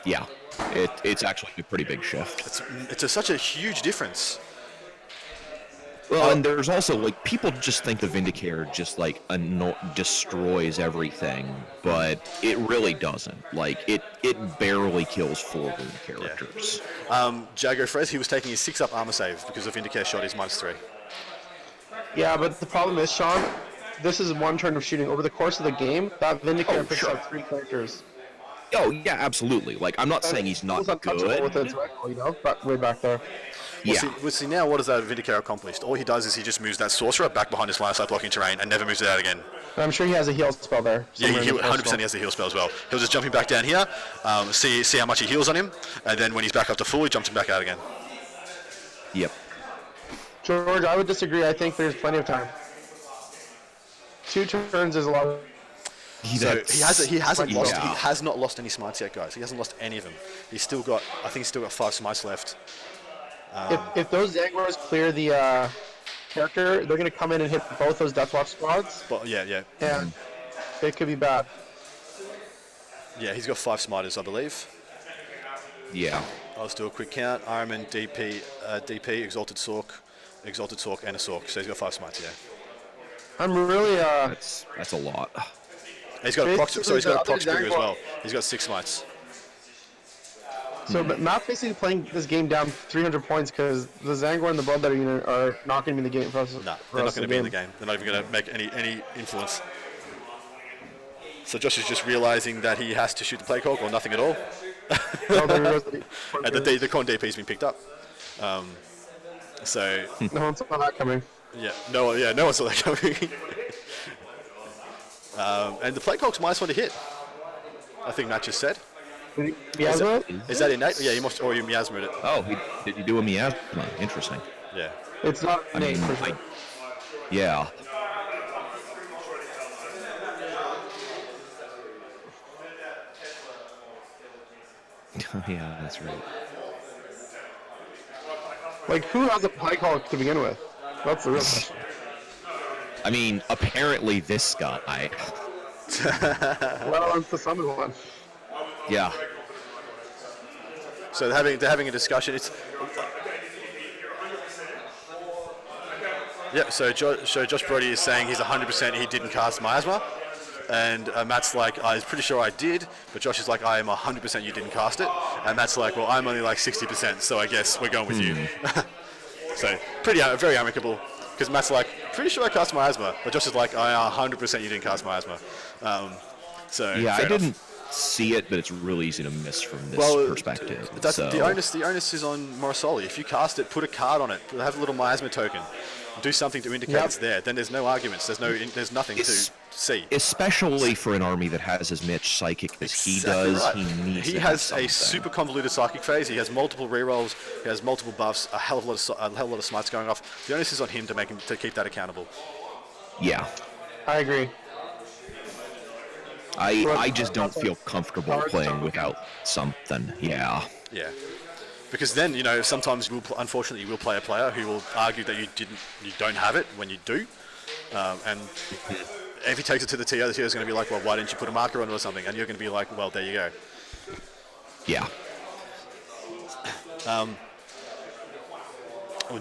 Yeah, it's actually a pretty big shift. It's such a huge difference. Well, and there's also, like, people just think the Vindicare just, like, destroys everything, but it really doesn't. Like, it barely kills 4 wound characters. Jago Frez, he was taking his 6-up armor save because the Vindicare shot is -3. Yeah, but the problem is, Sean, this is 1 turn of shooting. Over the course of the game, that Vindicare picks sure. up 3 characters. Oh, yeah, absolutely. Like, I'm not saying he's not He's untouchable with good. its rifle, you know, but way back there. Yeah, See now what has that Vindicare accomplished? All he does is he just moves that sorcerer back behind his line of sight blocking terrain and never moves it out again. And I'm sure he has a heal spell there. Yeah, somewhere he in the 100% he has the heal spell as well. He'll just jump him back down here, see how much he heals on him, and then when he's back up to full, he jumps him back out again. yep. George, I would disagree. I think there's plenty of time. 2 turns is a lot. So he has not lost any smites yet, guys. He hasn't lost any of them. He's still got, I think he's still got 5 smites left. If those Zangors clear the character, they're going to come in and hit both those Deathwatch squads, But yeah, and it could be bad. yeah. He's got 5 smiters, I believe. Yeah. I'll just do a quick count. Ironman, DP, Exalted Sork, and a Sork. So he's got 5 smites. Yeah. I'm really That's a lot. He's got a proc. So he's got a Basically, proc the trigger as other well. He's got 6 smites. so Matt's basically playing this game down 300 points because the Zangor and the Blood Letter unit are not going to be in the game for us. No, for they're not us going to be in the game. They're not even going to make any influence. So Josh is just realizing that he has to shoot the play cog or nothing at all. Oh, there goes And the Khorne DP's been picked up. So No one saw that coming. no one saw that coming. And the play cog's -1 to hit. I think Matt just said. Miasma? Is that innate? Yeah, you must, or you miasmed it. Oh, did you do a miasma? Interesting. Yeah. It's not innate. for sure. Yeah. Yeah, that's right. Like, who has a play call to begin with? That's the real question. I mean, apparently this guy. Well, it's the summon one. Yeah. So they're having a discussion. It's yeah. So Josh Brodie is saying he's 100% he didn't cast miasma, and Matt's like, I was pretty sure I did, but Josh is like, I am 100% you didn't cast it, and Matt's like, well, I'm only like 60%, so I guess we're going with you. So very amicable because Matt's like, pretty sure I cast miasma, but Josh is like, I 100% you didn't cast miasma. So Yeah, I fair enough. didn't see it, but it's really easy to miss from this perspective. That's so. the onus is on Morosoli. If you cast it, put a card on it, have a little miasma token, do something to indicate it's there. Then there's no arguments. There's nothing to see. Especially for an army that has as much psychic as he Exactly does, right. he needs He to has have a something. super convoluted psychic phase. He has multiple rerolls. He has multiple buffs. A hell of a lot of smites going off. The onus is on him to keep that accountable. Yeah. I agree. I just don't feel comfortable playing without something. Yeah. Yeah. Because then, sometimes unfortunately you will play a player who will argue that you don't have it when you do. And if he takes it to the TO is going to be like, well, why didn't you put a marker on it or something? And you're going to be like, well, there you go. Yeah. Well,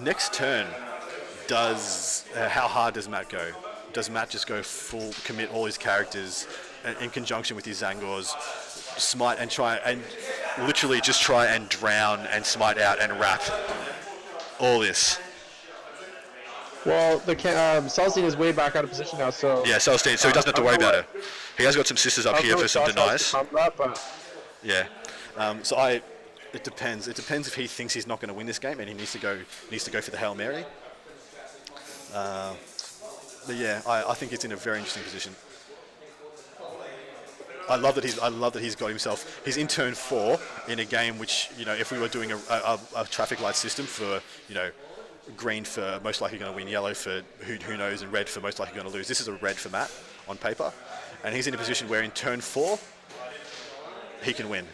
next turn, how hard does Matt go? Does Matt just go full commit all his characters in conjunction with his Zangors, smite and try and drown and smite out and wrap all this? Well, the Celestine is way back out of position now, so... Yeah, Celestine, so he doesn't have to worry about it. He has got some sisters up here for some denies. Yeah. It depends. It depends if he thinks he's not going to win this game and he needs to go for the Hail Mary. But yeah, I think it's in a very interesting position. I love that he's got himself. He's in turn 4 in a game which, if we were doing a traffic light system for, green for most likely going to win, yellow for who knows, and red for most likely going to lose. This is a red for Matt on paper, and he's in a position where in turn 4 he can win.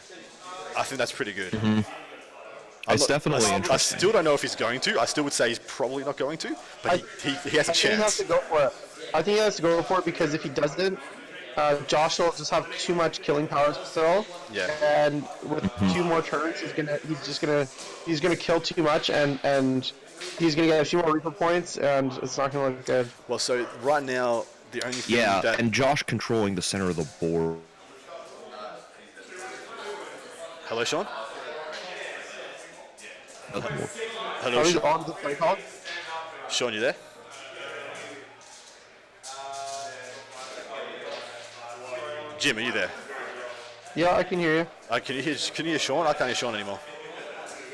I think that's pretty good. Mm-hmm. It's definitely interesting. I still don't know if he's going to. I still would say he's probably not going to, but he has a chance. He has to go for it. I think he has to go for it because if he doesn't, Josh will just have too much killing power still. Yeah. And with 2 more turns, he's gonna kill too much, and he's gonna get a few more Reaper points, and it's not gonna look good. Well, so right now the only thing and Josh controlling the center of the board. Hello, Sean. Hello, Are we Sean. on the play call? Sean, you there? Jim, are you there? Yeah, I can hear you. Can you hear Sean? I can't hear Sean anymore.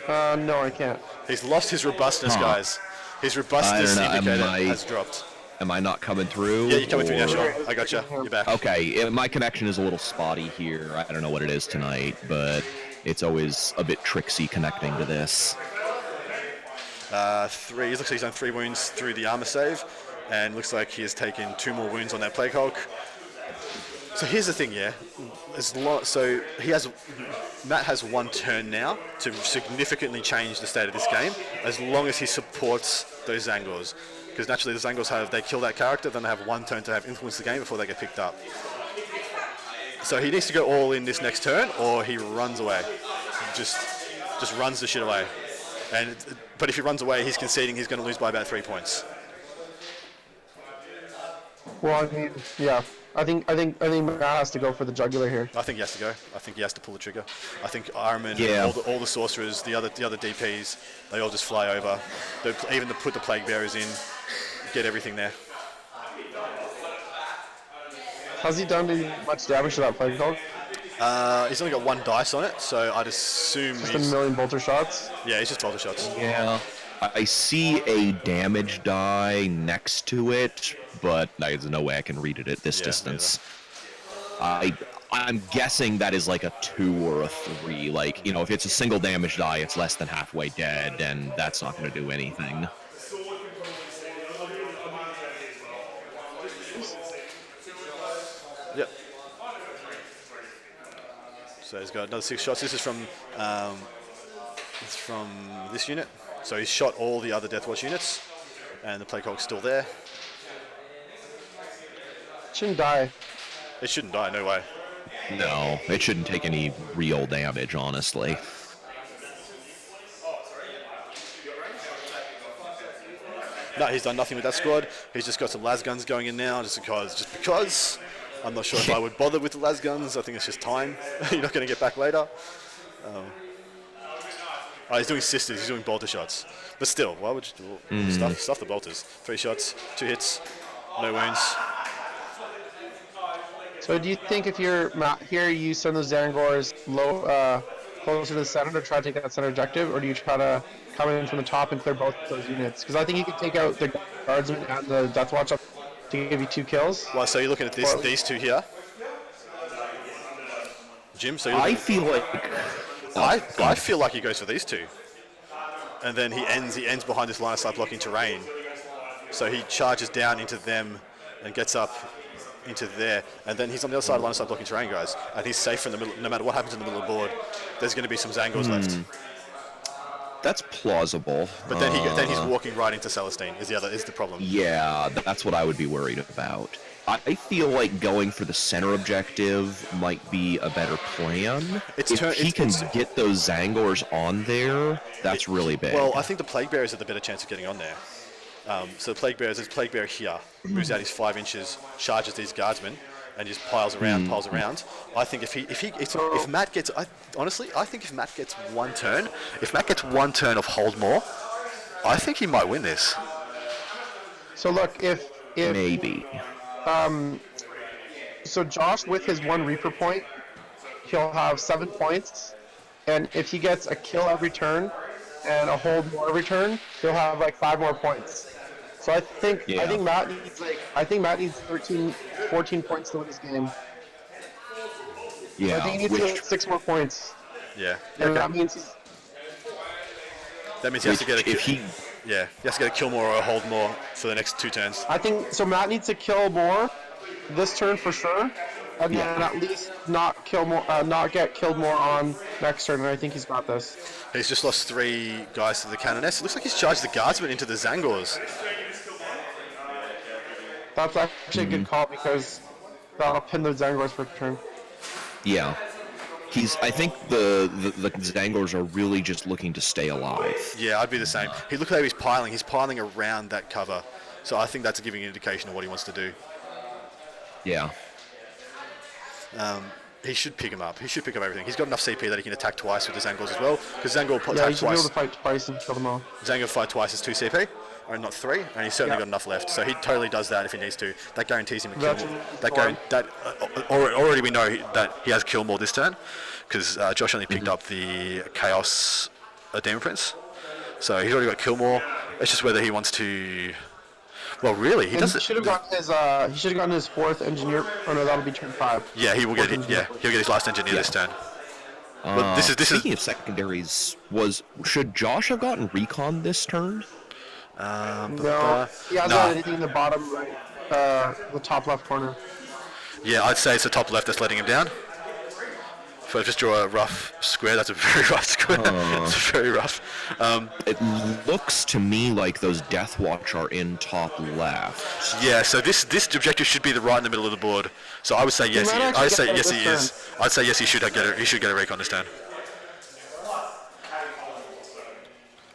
No, I can't. He's lost his robustness, guys. His robustness indicator has dropped. Am I not coming through? Yeah, you're coming through now, Sean. I gotcha. You're back. Okay, my connection is a little spotty here. I don't know what it is tonight, but it's always a bit tricksy connecting to this. 3. Looks like he's done 3 wounds through the armor save, and looks like he has taken 2 more wounds on that Plague Hulk. So here's the thing, yeah. Matt has 1 turn now to significantly change the state of this game, as long as he supports those Zangors. Because naturally the Zangors they kill that character, then they have 1 turn to have influence the game before they get picked up. So he needs to go all in this next turn, or he runs away. Just runs the shit away. But if he runs away, he's conceding he's going to lose by about 3 points. Well, I mean, yeah. I think Matt has to go for the jugular here. I think he has to go. I think he has to pull the trigger. I think Ironman, all the sorcerers, the other DPs, they all just fly over. They even put the plague bearers in, get everything there. Has he done much damage to that plague dog? He's only got 1 dice on it, so I'd assume just a million bolter shots. Yeah, he's just bolter shots. Yeah. I see a damage die next to it, but there's no way I can read it at this distance. I'm guessing that is like a 2 or a 3. Like, if it's a single damage die, it's less than halfway dead, and that's not going to do anything. Yep. So he's got another 6 shots. This is from this unit. So he's shot all the other Deathwatch units, and the Plague Hulk's still there. Shouldn't die. It shouldn't die, no way. No, it shouldn't take any real damage, honestly. No, he's done nothing with that squad. He's just got some las guns going in now, just because. I'm not sure if I would bother with the las guns. I think it's just time. You're not going to get back later. Oh, he's doing sisters. He's doing bolter shots. But still, why would you stuff the bolters? 3 shots, 2 hits, no wounds. So do you think if you're Matt here, you send those Zangors low, closer to the center to try to take that center objective, or do you try to come in from the top and clear both of those units? Because I think you could take out the guardsman and the Death Watch up to give you 2 kills. Well, so you're looking at these 2 here. Jim, so you're I looking feel like I feel like he goes for these 2. And then he ends behind this line of sight blocking terrain. So he charges down into them and gets up into there, and then he's on the other side of the line of sight blocking terrain, guys, and he's safe in the middle. No matter what happens in the middle of the board, there's going to be some Zangors left. that's plausible. But then he's walking right into Celestine. Is the problem? Yeah, that's what I would be worried about. I feel like going for the center objective might be a better plan. If he can get those Zangors on there, that's really big. Well, I think the Plague Bearers have the better chance of getting on there. So the Plague Bearers, there's Plague Bearer here, moves out his 5 inches, charges these guardsmen, and just piles around. I think if Matt gets, honestly, I think if Matt gets one turn of hold more, I think he might win this. So look, if maybe. So Josh, with his 1 Reaper point, he'll have 7 points, and if he gets a kill every turn and a hold more every turn, he'll have like 5 more points. So I think Matt needs 13, 14 points to win this game. Yeah, I think he needs to get 6 more points. Yeah. And Okay. that means He has to get a kill. If he He has to get a kill more or a hold more for the next 2 turns. I think so. Matt needs to kill more this turn for sure, and then at least not get killed more on next turn. And I think he's got this. He's just lost 3 guys to the Canoness. It looks like he's charged the guardsmen into the Zangors. That's actually a good call because that'll pin the Zangors for a turn. Yeah. I think the Zangors are really just looking to stay alive. Yeah, I'd be the same. Look how he's piling. He's piling around that cover. So I think that's giving an indication of what he wants to do. Yeah. He should pick him up. He should pick up everything. He's got enough CP that he can attack twice with the Zangors as well. Because Zangor he attack should be able twice. to fight twice and kill them all. Zangor fight twice is 2 CP, or not 3, and he's certainly got enough left. So he totally does that if he needs to. That guarantees him a kill more. Already we know that he has kill more this turn, because Josh only picked up the Chaos Demon Prince. So he's already got kill more. It's just whether he wants to. Well, really, he doesn't. He should have gotten his 4th engineer. Oh no, that'll be turn 5. Yeah, he will get it. Yeah, he'll get his last engineer this turn. But this is Speaking of secondaries, should Josh have gotten recon this turn? No, he hasn't got anything in the bottom right, the top left corner. Yeah, I'd say it's the top left that's letting him down. If I just draw a rough square, that's a very rough square. It's very rough. It looks to me like those Death Watch are in top left. Yeah, so this objective should be right in the middle of the board. So I would say yes. I'd say yes, he is. I'd say yes, he should get it. He should get a recon this turn.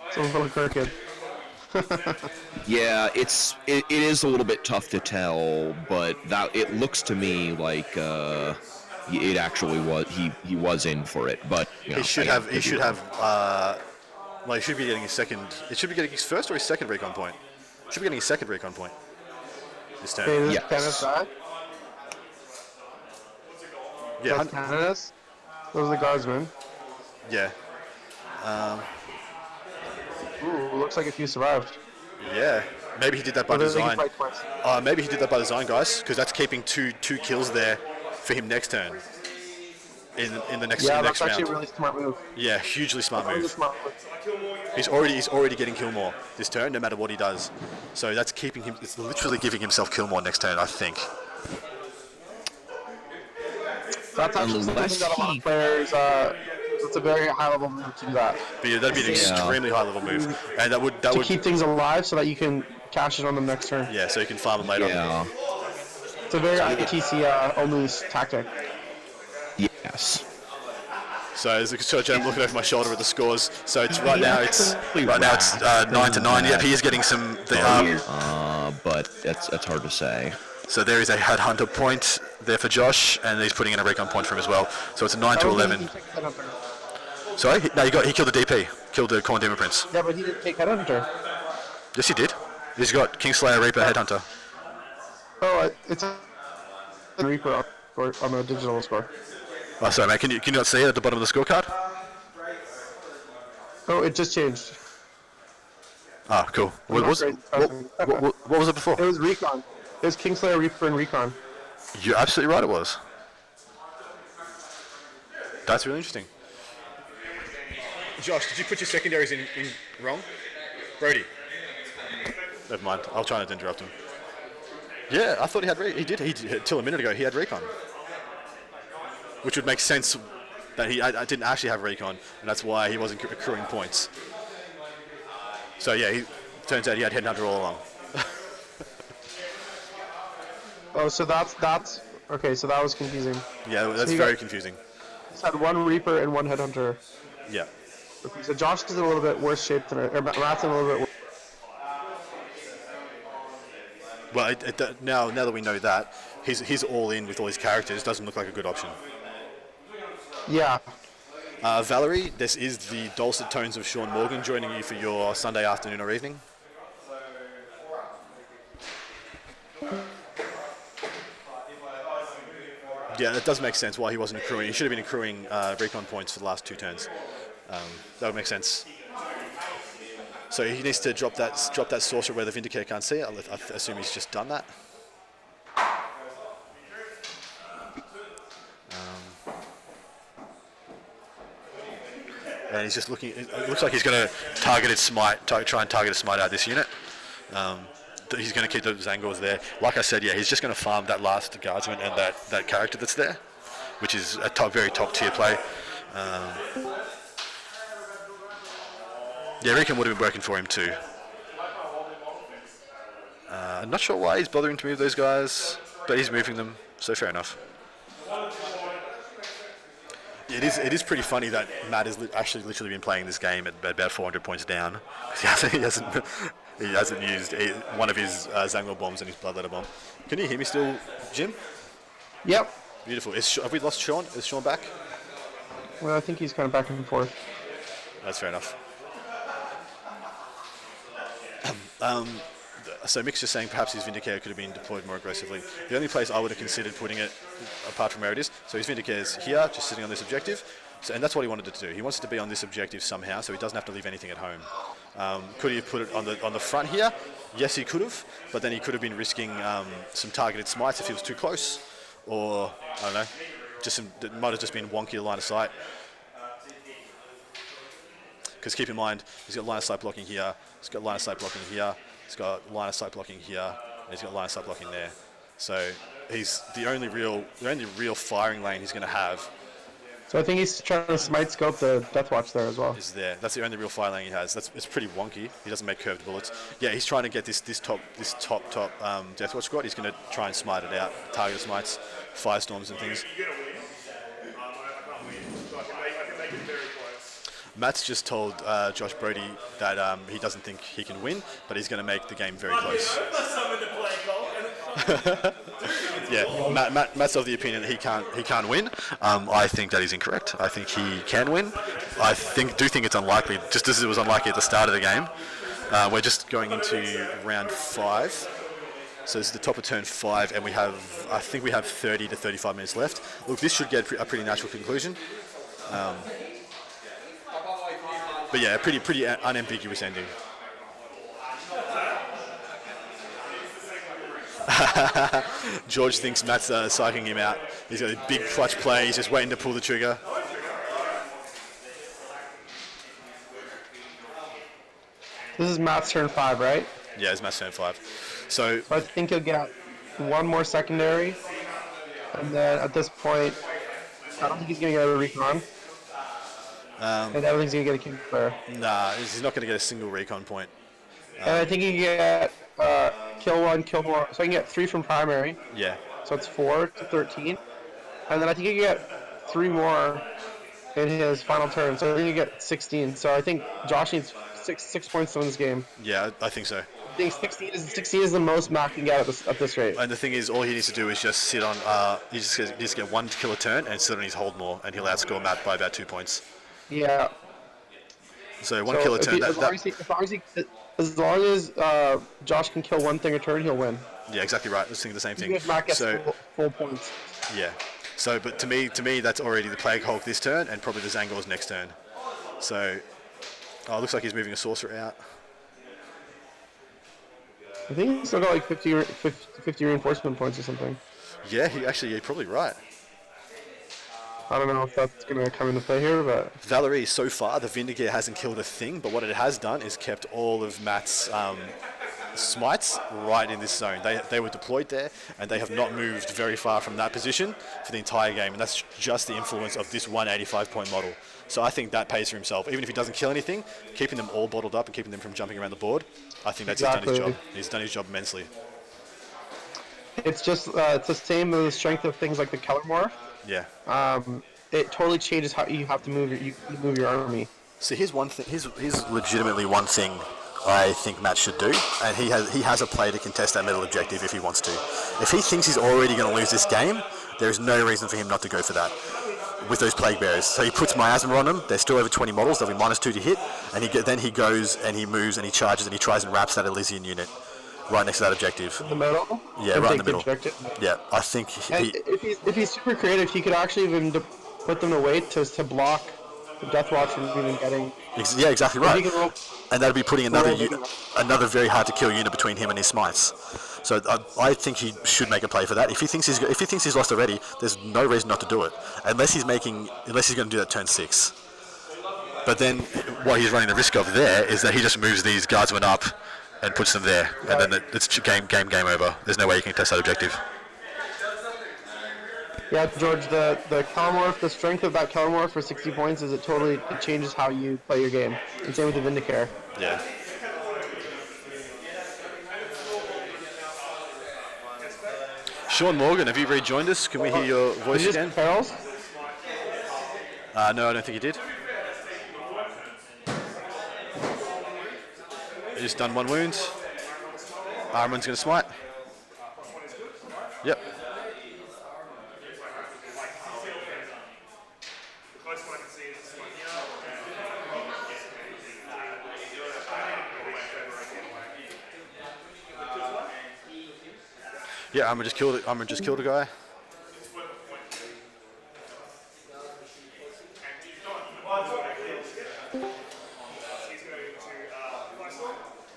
It's a little crooked. Yeah, it is a little bit tough to tell, but it looks to me like it actually was he was in for it. But he should be getting his second. It should be getting his first or his second recon point. Should be getting his second recon point this turn. Okay, Yes. Canada's back. Yeah, That's Canada's. Those are the guardsmen. yeah, Ooh, looks like a few survived. yeah. Maybe he did that by Well, they can design. fight twice. Maybe he did that by design, guys, because that's keeping two kills there for him next turn. In the next Yeah, next that's actually round. a really smart move. Yeah, hugely smart Really move. smart move. He's already getting kill more this turn, no matter what he does. So that's keeping him. It's literally giving himself kill more next turn, I think. That's actually something Unless that a lot he- of players. It's a very high level move to do that. But yeah, that'd be an extremely high level move, and that would To keep things alive so that you can cash it on them next turn. yeah. So you can farm them later. Yeah. It's a very ITC only tactic. Yes. So as a search, I'm looking over my shoulder at the scores. So it's right now it's 9-9. Yep, he is getting some. But that's hard to say. So there is a headhunter point there for Josh, and he's putting in a recon point for him as well. So it's a 9-11. Sorry, no, he killed the DP. killed the Corn Demon Prince. Yeah, but he didn't take Headhunter. Yes, he did. He's got Kingslayer, Reaper, Headhunter. Oh, it's a Reaper on the digital score. Oh, sorry, mate. Can you not see it at the bottom of the scorecard? Oh, it just changed. Ah, cool. What was it before? It was Recon. It was Kingslayer, Reaper, and Recon. You're absolutely right. It was. That's really interesting. Josh, did you put your secondaries in wrong? Brodie. Never mind. I'll try not to interrupt him. Yeah, I thought he had. He did. Till a minute ago, he had Recon, which would make sense. That I didn't actually have Recon, and that's why he wasn't accruing points. So yeah, turns out he had Headhunter all along. Oh, so that's okay. So that was confusing. Yeah, that's So very confusing. He's had one Reaper and one Headhunter. Yeah. Okay, so Josh is in a little bit worse shape than or Matt's in a little bit worse. Well, now that we know that, he's all in with all his characters. Doesn't look like a good option. Yeah. Valerie, this is the dulcet tones of Sean Morgan joining you for your Sunday afternoon or evening. Yeah, that does make sense why he wasn't accruing. He should have been accruing recon points for the last 2 turns. That would make sense. So he needs to drop that sorcerer where the Vindicator can't see it. I assume he's just done that. And he's just looking. It looks like he's going to target his smite. Try and target a smite out of this unit. He's going to keep the Zangors there. Like I said, yeah, he's just going to farm that last guardsman and that character that's there, which is a very top tier play. Yeah, Recon would have been working for him too. I'm not sure why he's bothering to move those guys, but he's moving them, so fair enough. It is pretty funny that Matt has actually literally been playing this game at about 400 points down. He hasn't used one of his Zangor bombs and his Bloodletter bomb. Can you hear me still, Jim? Yep. Beautiful. Have we lost Sean? Is Sean back? Well, I think he's kind of back and forth. That's fair enough. So Mick's just saying perhaps his Vindicator could have been deployed more aggressively. The only place I would have considered putting it, apart from where it is, so his Vindicator's here, just sitting on this objective, and that's what he wanted to do. He wants it to be on this objective somehow, so he doesn't have to leave anything at home. Could he have put it on the front here? Yes, he could have, but then he could have been risking some targeted smites if he was too close, or I don't know, it might have just been wonky line of sight. Because keep in mind, he's got line of sight blocking here, he's got line of sight blocking here, he's got line of sight blocking here, and he's got line of sight blocking there. So he's the only real firing lane he's going to have. So I think he's trying to smite scope the Deathwatch there as well. Is there? That's the only real fire lane he has. It's pretty wonky. He doesn't make curved bullets. Yeah, he's trying to get this top Deathwatch squad. He's going to try and smite it out, target smites, firestorms and things. You're going to win. I can't win. So I can make it very close. Matt's just told Josh Brodie that he doesn't think he can win, but he's going to make the game very close. Yeah, Matt's of the opinion that he can't win. I think that is incorrect. I think he can win. I do think it's unlikely, just as it was unlikely at the start of the game. We're just going into round 5. So it's the top of turn 5, and I think we have 30 to 35 minutes left. Look, this should get a pretty natural conclusion. But yeah, a pretty unambiguous ending. George thinks Matt's psyching him out. He's got a big clutch play. He's just waiting to pull the trigger. This is Matt's turn 5, right? Yeah, it's Matt's turn 5. So I think he'll get one more secondary, and then at this point, I don't think he's going to get a recon. And I don't think he's going to get a king player. Nah, he's not going to get a single recon point. And I think he can get kill one, kill more. So I can get 3 from primary. Yeah. So it's 4 to 13. And then I think he can get 3 more in his final turn. So I think he get 16. So I think Josh needs 6 points to win this game. Yeah, I think so. I think 16 is the most Matt can get at this rate. And the thing is, all he needs to do is just sit on. He just needs to get 1 kill a turn and sit on his hold more, and he'll outscore Matt by about 2 points. Yeah. So one kill a turn. As long as Josh can kill one thing a turn, he'll win. Yeah, exactly right. I was thinking the same thing. Even if Matt gets So full points. yeah. So, but to me, that's already the Plague Hulk this turn, and probably the Zangor's next turn. So, oh, looks like he's moving a sorcerer out. I think he's still got like 50 reinforcement points or something. Yeah, you're probably right. I don't know if that's going to come into play here, but... Valerie, so far, the Vindicare hasn't killed a thing, but what it has done is kept all of Matt's smites right in this zone. They were deployed there, and they have not moved very far from that position for the entire game, and that's just the influence of this 185-point model. So I think that pays for himself. Even if he doesn't kill anything, keeping them all bottled up and keeping them from jumping around the board, I think that's done his job. He's done his job immensely. It's just it's the same as the strength of things like the Kellermorph. Yeah. It totally changes how you have to move your army. So here's one thing. Here's legitimately one thing I think Matt should do, and he has a play to contest that middle objective if he wants to. If he thinks he's already going to lose this game, there is no reason for him not to go for that with those Plague Bearers. So he puts Miasma on them. They're still over 20 models. They'll be -2 to hit, and then he goes and he moves and he charges and he tries and wraps that Elysian unit right next to that objective. In the middle? Yeah, right in the middle. Yeah, I think if he's super creative, he could actually even put them away to block the Death Watch from even getting... Yeah, exactly right. And that'd be putting another very hard to kill unit between him and his smites. So I think he should make a play for that. If he thinks he's lost already, there's no reason not to do it, unless he's going to do that turn 6. But then what he's running the risk of there is that he just moves these guardsmen up and puts them there, and then it's game over. There's no way you can test that objective. Yeah, George, the Kellermorph, the strength of that Kellermorph for 60 points is it changes how you play your game. And same with the Vindicare. Yeah. Sean Morgan, have you rejoined us? Can we hear your voice again? Perils? No, I don't think he did. He just done 1 wound. Arman's going to smite. Yep. Yeah, Arman just killed it. Arman just killed a guy.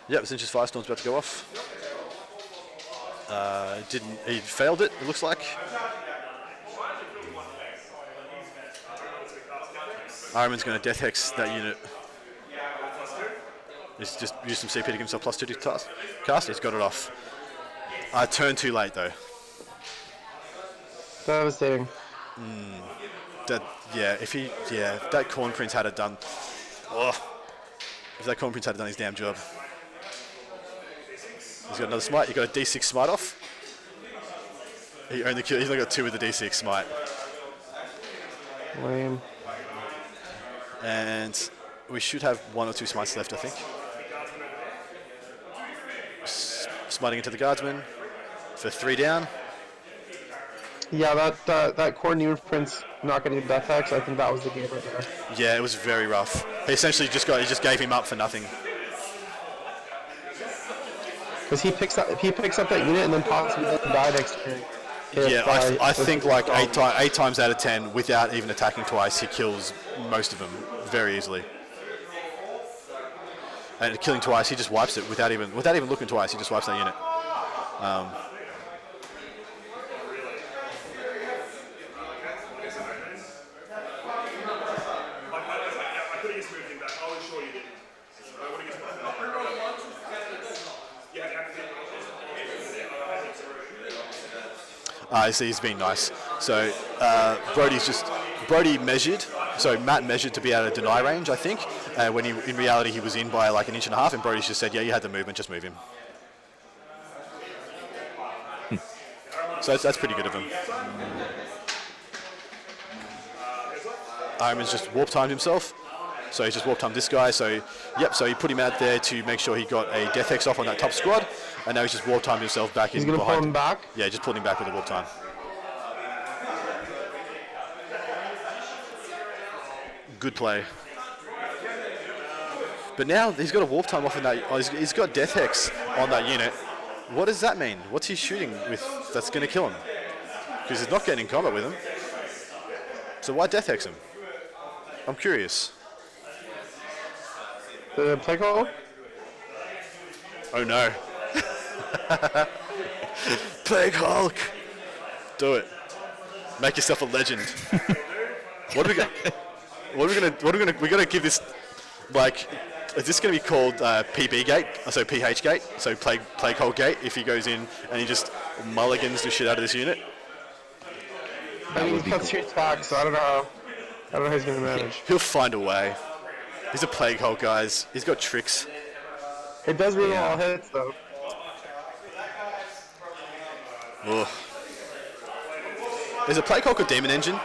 Yep, Zinch's Firestorm's about to go off. He failed it looks like. Arman's going to Death Hex that unit. He's just used some CP to give himself +2 to cast. He's got it off. Turn too late though. Devastating. If that Corn Prince had it done. If that Corn Prince had done his damn job. He's got another smite. He got a D6 smite off. He's only got 2 with the D6 smite. Lame. And we should have 1 or 2 smites left, I think. Smiting into the guardsman for 3 down. Yeah, that Corn Prince not getting Death Hex, I think that was the game right there. Yeah, it was very rough. He essentially just gave him up for nothing. Because he picks up that unit and then possibly doesn't die next turn. Yeah, I think like 8 times out of 10, without even attacking twice, he kills most of them very easily. And killing twice, he just wipes it without even looking twice. He just wipes that unit. I see he's being nice. So Brodie measured. So Matt measured to be out of deny range, I think. When in reality he was in by like 1.5 inches, and Brodie's just said, "Yeah, you had the movement, just move him." So that's pretty good of him. Ironman's just warp timed himself. So he's just warp timed this guy. So he put him out there to make sure he got a Death Hex off on that top squad, and now he's just warp timed himself back in behind. He's going to pull him back? Yeah, just pulled him back with a warp time. Good play. But now he's got a warp time off in that. Oh, he's got Death Hex on that unit. What does that mean? What's he shooting with that's going to kill him? Because he's not getting in combat with him. So why Death Hex him? I'm curious. The play call? Oh no. Plague Hulk! Do it. Make yourself a legend. What are we gonna? We gotta give this, like, is this gonna be called PB Gate? So PH Gate? So Plague Hulk Gate? If he goes in and he just mulligans the shit out of this unit? I mean, he's got 2 attacks, so I don't know how he's gonna manage. He'll find a way. He's a Plague Hulk, guys. He's got tricks. It does reroll all hits, though. Ugh. Is a Plague Hulk a Demon Engine?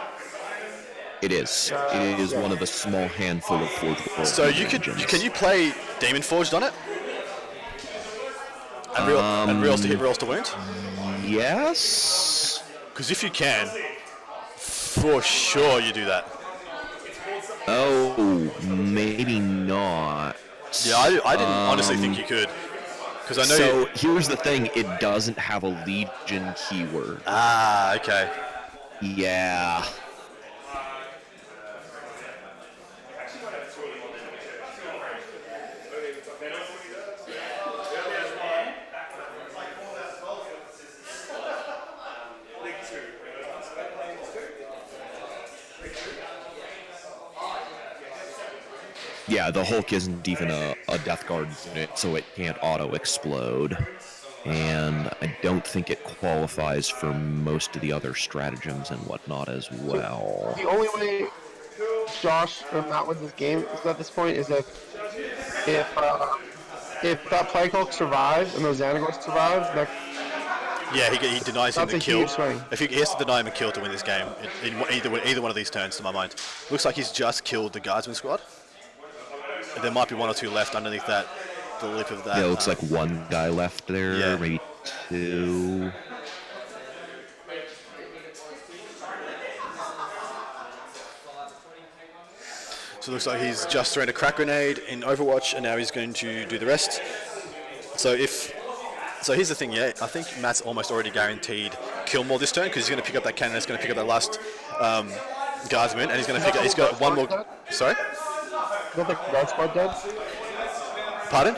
It is. It is one of a small handful of Forged World So can you play Demon Forged on it? And reels to hit, reels to wound? Yes. Because if you can, for sure you do that. Oh, maybe not. Yeah, I didn't honestly think you could. Because I know So here's the thing, it doesn't have a Legion keyword. Ah, okay. Yeah. Yeah, the Hulk isn't even a Death Guard unit, so it can't auto-explode. And I don't think it qualifies for most of the other stratagems and whatnot as well. The only way Josh or Matt wins this game is at this point is if that Plague Hulk survives and those Xanagors survive, then Yeah, he denies him that's the a kill. huge swing. If he has to deny him a kill to win this game, in either one of these turns, to my mind. Looks like he's just killed the Guardsman squad. There might be 1 or 2 left underneath that, the lip of that. Yeah, it looks like one guy left there, yeah. maybe 2. So it looks like he's just thrown a crack grenade in Overwatch, and now he's going to do the rest. So here's the thing, yeah, I think Matt's almost already guaranteed kill more this turn because he's going to pick up that cannon. He's going to pick up that last Guardsman, and he's going to pick up. He's got one more. Sorry. Is that the guard squad dead? Pardon?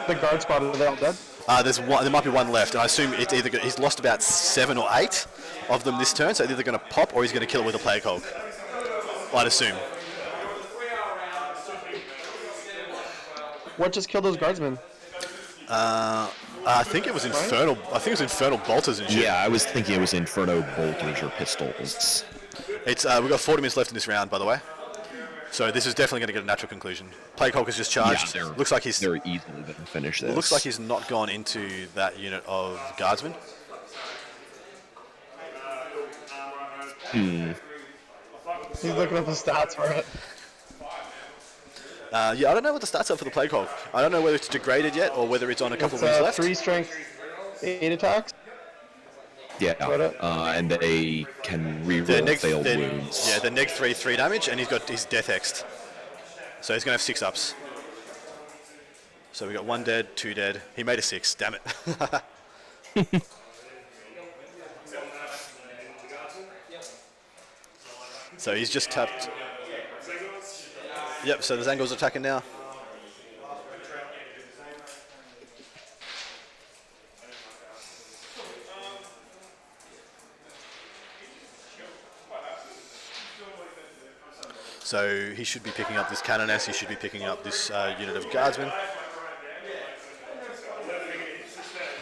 The guard squad, are they all dead? There's one. There might be one left, and I assume it's either he's lost about 7 or 8 of them this turn. So it's either going to pop or he's going to kill it with a Plague Hulk. I'd assume. What just killed those guardsmen? I think it was Infernal. I think it was Infernal Bolters and shit. Yeah, I was thinking it was Inferno Bolters or Pistols. It's we've got 40 minutes left in this round, by the way. So this is definitely going to get a natural conclusion. Plague Hulk has just charged. Yeah, looks like he's very easily going to finish this. looks like he's not gone into that unit of Guardsmen. He's looking up the stats for it. Yeah, I don't know what the stats are for the Plague Hulk. I don't know whether it's degraded yet or whether it's on a couple of wins left. 3 strength, 8 attacks. Yeah, and they can reroll failed wounds. Yeah, the neg 3 damage, and he's Death Hexed. So he's going to have 6 ups. So we got 1 dead, 2 dead. He made a 6, damn it. So he's just tapped. Yep, so the Zangor's attacking now. So he should be picking up this Canoness, he should be picking up this unit of Guardsmen.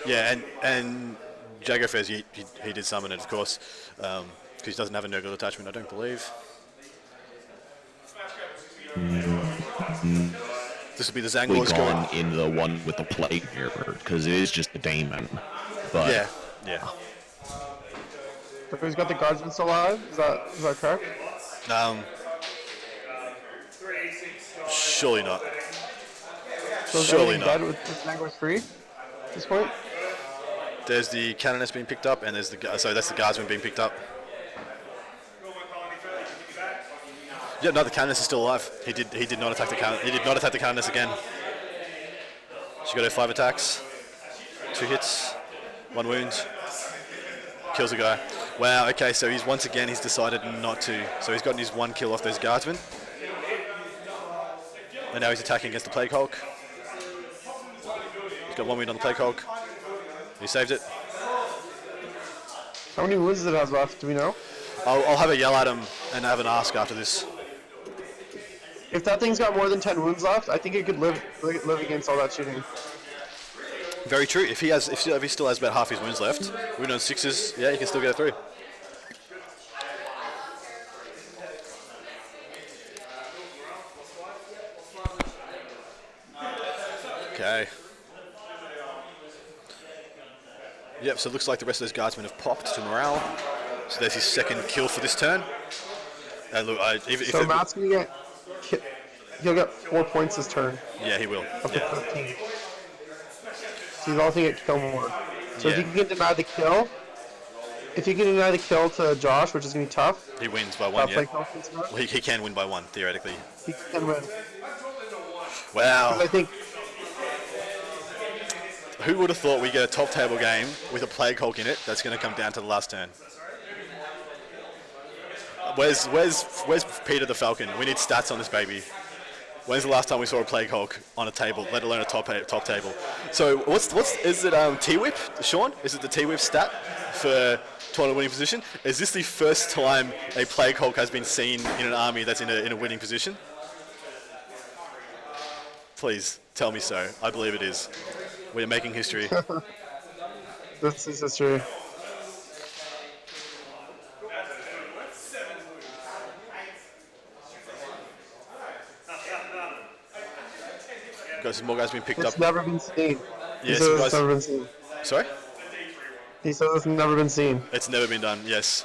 Yeah, and Jagofez, he did summon it, of course, because he doesn't have a no-good attachment, I don't believe. This will be the Zangors gone going in the one with the plague here, because it is just the Daemon. But yeah. Who's got the guardsmen still alive? Is that correct? Surely not. So is Surely everything not. dead with this Nagor's free at this point? There's the Canoness being picked up, and there's so that's the Guardsman being picked up. Yeah, no, the Canoness is still alive. He did not attack the Canoness. He did not attack the Canoness again. She got her 5 attacks, 2 hits, 1 wound, kills a guy. Wow. Okay, so he's decided not to. So he's gotten his 1 kill off those guardsmen, and now he's attacking against the Plague Hulk. He's got 1 wound on the Plague Hulk. He saved it. How many wounds does it have left? Do we know? I'll have a yell at him and have an ask after this. If that thing's got more than 10 wounds left, I think it could live against all that shooting. Very true. If he still has about half his wounds left, wound on 6s, yeah, he can still get through. Okay. Yep, so it looks like the rest of those guardsmen have popped to morale. So there's his 2nd kill for this turn. And look, So Matt's going to he'll get 4 points this turn. Yeah, he will. Up to Yeah. 15. So he's also going to kill more. So if Yeah. he can deny the kill, to Josh, which is going to be tough. He wins by 1, yeah. Well, Well, he can win by 1, theoretically. he can win. Wow. I think Who would have thought we get a top table game with a Plague Hulk in it that's going to come down to the last turn? Where's Peter the Falcon? We need stats on this baby. When's the last time we saw a Plague Hulk on a table, let alone a top table? So is it T-Whip, Sean? Is it the T-Whip stat for tournament winning position? Is this the first time a Plague Hulk has been seen in an army that's in a winning position? Please tell me so. I believe it is. We are making history. this is history. Got some more guys being picked It's up. never been seen. Yes, He says guys. it's never been seen. Sorry? He says it's never been seen. It's never been done, yes.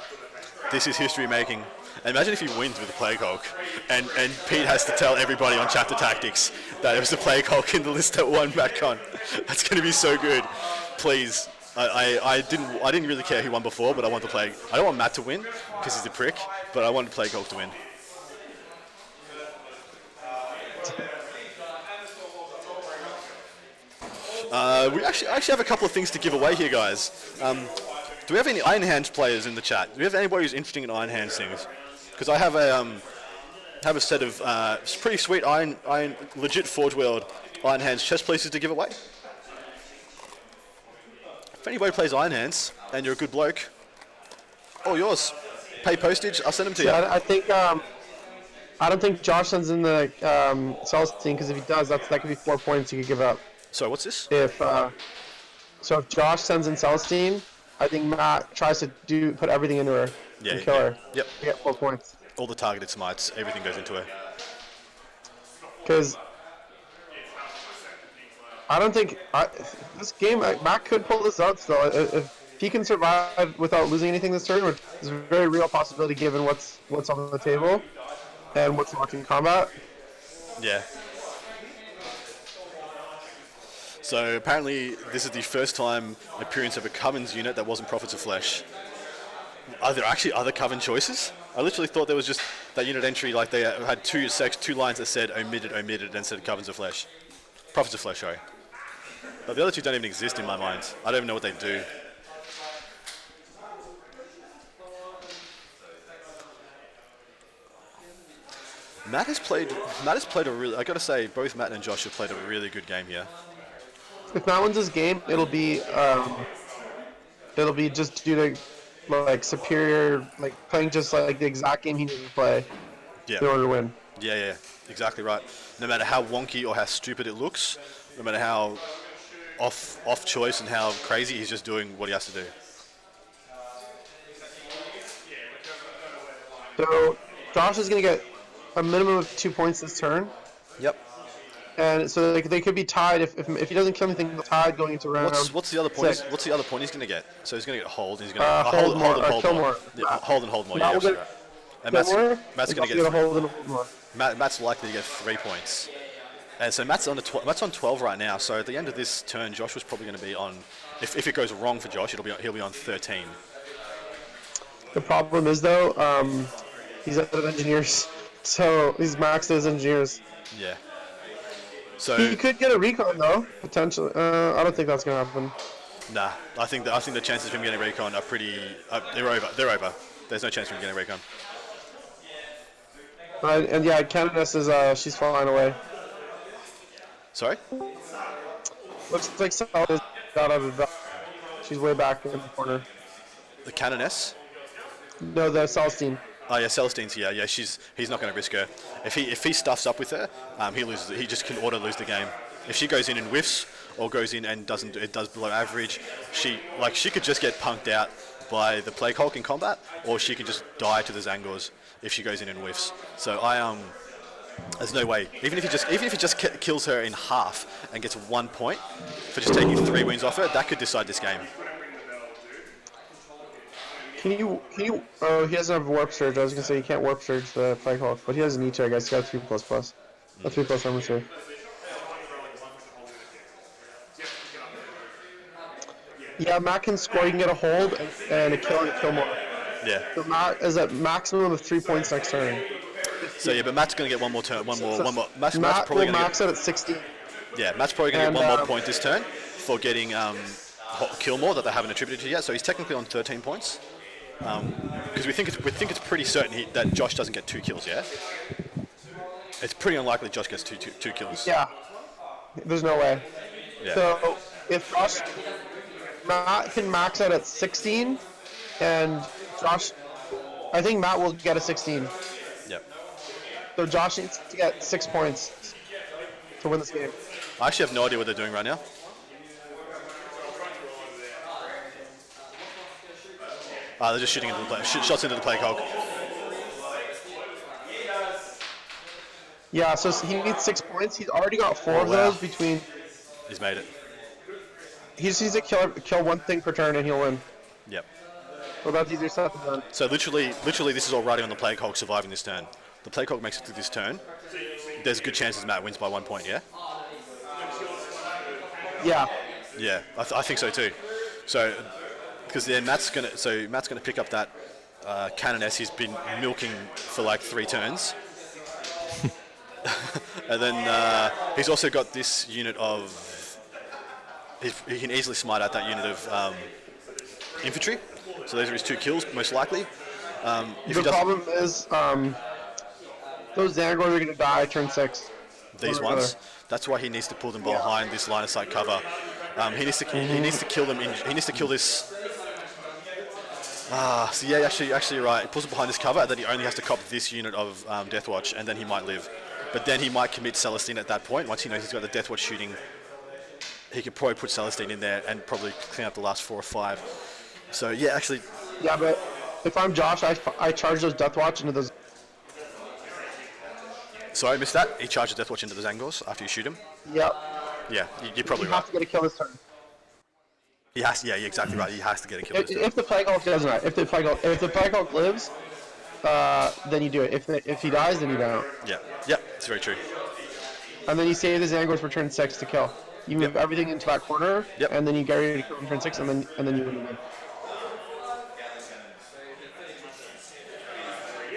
This is history making. And imagine if he wins with the Plague Hulk and Pete has to tell everybody on Chapter Tactics that it was the Plague Hulk in the list that won Ratcon. That's going to be so good. Please. I didn't really care who won before, but I want the Plague. I don't want Matt to win because he's a prick, but I want the Plague Hulk to win. We actually have a couple of things to give away here, guys. Do we have any Iron Hands players in the chat? Do we have anybody who's interested in Iron Hands things? Because I have a set of pretty sweet legit Forge World Iron Hands chess pieces to give away. If anybody plays Iron Hands and you're a good bloke, all yours. Pay postage, I'll send them to you. I think I don't think Josh sends in the Celestine, because if he does, that could be 4 points you could give up. So what's this? If Josh sends in Celestine, I think Matt tries to put everything into her and kill her. Yep. To get 4 points. All the targeted smites, everything goes into her. Because I don't think this game Matt could pull this out still. If he can survive without losing anything this turn, which is a very real possibility given what's on the table and what's locked in combat. Yeah. So apparently this is the first time appearance of a Coven's unit that wasn't Prophets of Flesh. Are there actually other Coven choices? I literally thought there was just that unit entry, like they had two lines that said omitted, and said Covens of Flesh. Prophets of Flesh, sorry. But the other two don't even exist in my mind. I don't even know what they do. Matt has played a really, I gotta say, both Matt and Josh have played a really good game here. If Matt wins this game, it'll be just due to like superior, like playing just like the exact game he needed to play in order to win. Yeah, exactly right. No matter how wonky or how stupid it looks, no matter how off choice and how crazy, he's just doing what he has to do. So Josh is gonna get a minimum of 2 points this turn. Yep. And so they could be tied if he doesn't kill anything. They're tied going into round. What's the other point? 6. What's the other point he's going to get? So he's going to get hold. He's going to hold more. Hold more. Yeah, hold more. Yeah, absolutely right. And Matt's going to get hold and hold more. Matt's likely to get 3 points. And so Matt's on 12 right now. So at the end of this turn, Josh was probably going to be on. If it goes wrong for Josh, he'll be on 13. The problem is though, he's out of engineers So he's maxed his engineers. Yeah. So He could get a recon though, potentially. I don't think that's gonna happen. nah, I think the chances of him getting recon are pretty. They're over. They're over. There's no chance of him getting recon. And yeah, Candace is she's flying away. Sorry. Looks like Sal is got out of the. She's way back in the corner. The Canoness. No, the Celestine. Oh yeah, Celestine's here. Yeah, he's not going to risk her. If he stuffs up with her, he loses. He just can auto lose the game. If she goes in and whiffs or goes in and does below average, she could just get punked out by the Plague Hulk in combat, or she could just die to the Zangors if she goes in and whiffs. So there's no way. Even if he just kills her in half and gets 1 point for just taking 3 wounds off her, that could decide this game. Can you? Oh, he doesn't have warp surge. I was gonna say you can't warp surge the Plague Hulk, but he doesn't need to. I guess he got 3++. A 3+ armor save. Yeah, Matt can score. You can get a hold and a kill more. Yeah. So Matt is at maximum of 3 points next turn. So yeah, but Matt's going to get one more turn. One more. Matt's Matt probably will going to max out at 16. Yeah, Matt's probably going to get And, one more point this turn for getting kill more that they haven't attributed to yet. So he's technically on 13 points. Because we think it's pretty certain that Josh doesn't get 2 kills. Yeah. It's pretty unlikely Josh gets two kills. Yeah. There's no way. Yeah. So if Matt can max out at 16, and Josh, I think Matt will get a 16. Yep. So Josh needs to get 6 points to win this game. I actually have no idea what they're doing right now. They're just shooting into the shots into the Plague Hulk. Yeah, so he needs 6 points. He's already got 4 of wow. those between. He's made it. He just needs to kill one thing per turn and he'll win. Yep. Well, that's easier said than done. So literally, this is all riding on the Plague Hulk surviving this turn. The Plague Hulk makes it through this turn. There's a good chances Matt wins by 1 point. Yeah. Yeah. Yeah, I think so too. So, because then Matt's gonna pick up that Canoness he's been milking for like 3 turns, and then he's also got this unit of. He can easily smite out that unit of infantry. So those are his 2 kills, most likely. The problem is, those Zangors are going to die turn 6. These ones. That's why he needs to pull them behind this line of sight cover. He needs to kill them. He needs to kill this. So yeah, actually, you're right. He pulls it behind this cover, and then he only has to cop this unit of Deathwatch, and then he might live. But then he might commit Celestine at that point. Once he knows he's got the Deathwatch shooting, he could probably put Celestine in there and probably clean up the last 4 or 5. So yeah, actually. Yeah, but if I'm Josh, I charge those Deathwatch into those. Sorry, I missed that. He charges Deathwatch into the Zangors after you shoot him. Yep. Yeah, you're probably You right. have to get a kill this turn. He has. Yeah, you're exactly right. He has to get a kill. If the Plague Hulk doesn't, if the Plague Hulk lives, then you do it. If he dies, then you don't. Yeah, it's very true. And then you save the Zangors for turn 6 to kill. You move everything into that corner, and then you get ready to kill in turn 6, and then you win the game.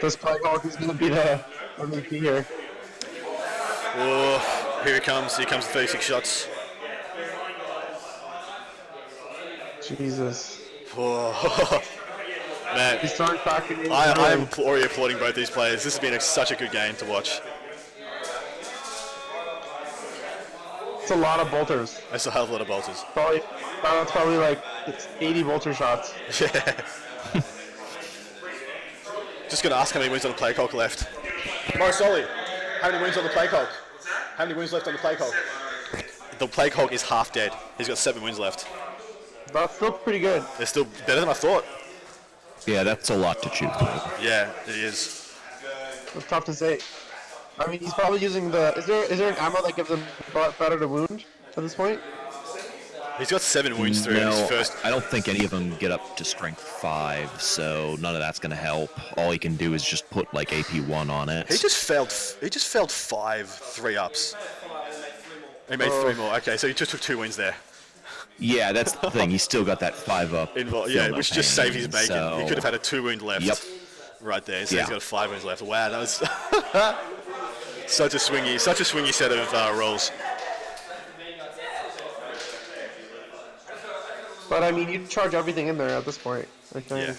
This Plague Hulk is going to be the MVP here. Oh, here he comes. Here comes the 36 shots. Jesus. Oh, man. He's starting cracking. I am already applauding both these players. This has been such a good game to watch. It's a lot of bolters. That's a hell of a lot of bolters. That's probably like 80 bolter shots. Yeah. Just going to ask how many wins on the Plague Hulk left. Morosoli, how many wins on the Plague Hulk? How many wins left on the Plague Hulk? The Plague Hulk is half dead. He's got 7 wins left. That's still pretty good. They're still better than I thought. Yeah, that's a lot to chew through. Yeah, it is. It's tough to say. I mean, he's probably using the. Is there an ammo that gives him better to wound at this point? He's got 7 wounds through his first. I don't think any of them get up to strength 5, so none of that's going to help. All he can do is just put like AP 1 on it. He just failed 5 3-ups. He made 3 more. Okay, so he just took 2 wins there. Yeah, that's the thing. He's still got that 5-up. Yeah, which just saved his bacon. So... He could have had a 2 wound left. Yep. right there. So Yeah. he's got 5 wounds left. Wow, that was such a swingy set of rolls. But I mean, you charge everything in there at this point. I think. Yeah.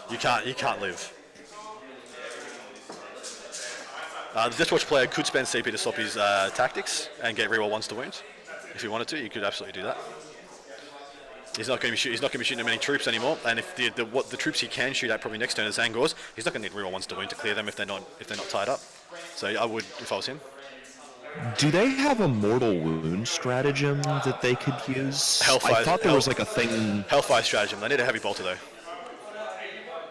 You can't live. The Death Watch player could spend CP to stop his tactics and get reroll 1s to wound. If he wanted to, you could absolutely do that. He's not going to be shooting that many troops anymore, and if the troops he can shoot at probably next turn is Zangors, he's not going to need reroll 1s to wound to clear them if they're not tied up. So I would if I was him. Do they have a mortal wound stratagem that they could use? Hellfire- I thought there was like a thing. Hellfire stratagem. They need a heavy bolter though.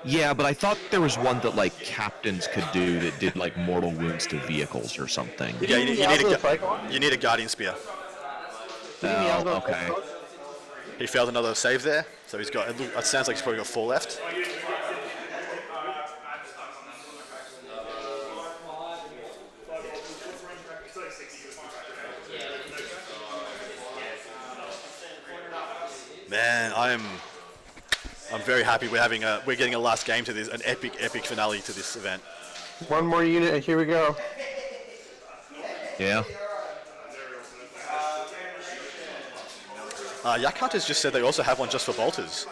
Yeah, but I thought there was one that like captains could do that did like mortal wounds to vehicles or something. Yeah, Miasma you need a Guardian Spear. Miasma okay. He failed another save there, so he's got. It sounds like he's probably got 4 left. Man, I'm very happy we're getting a last game to this, an epic finale to this event. One more unit, and here we go. Yeah. Yak Hunters just said they also have one just for bolters.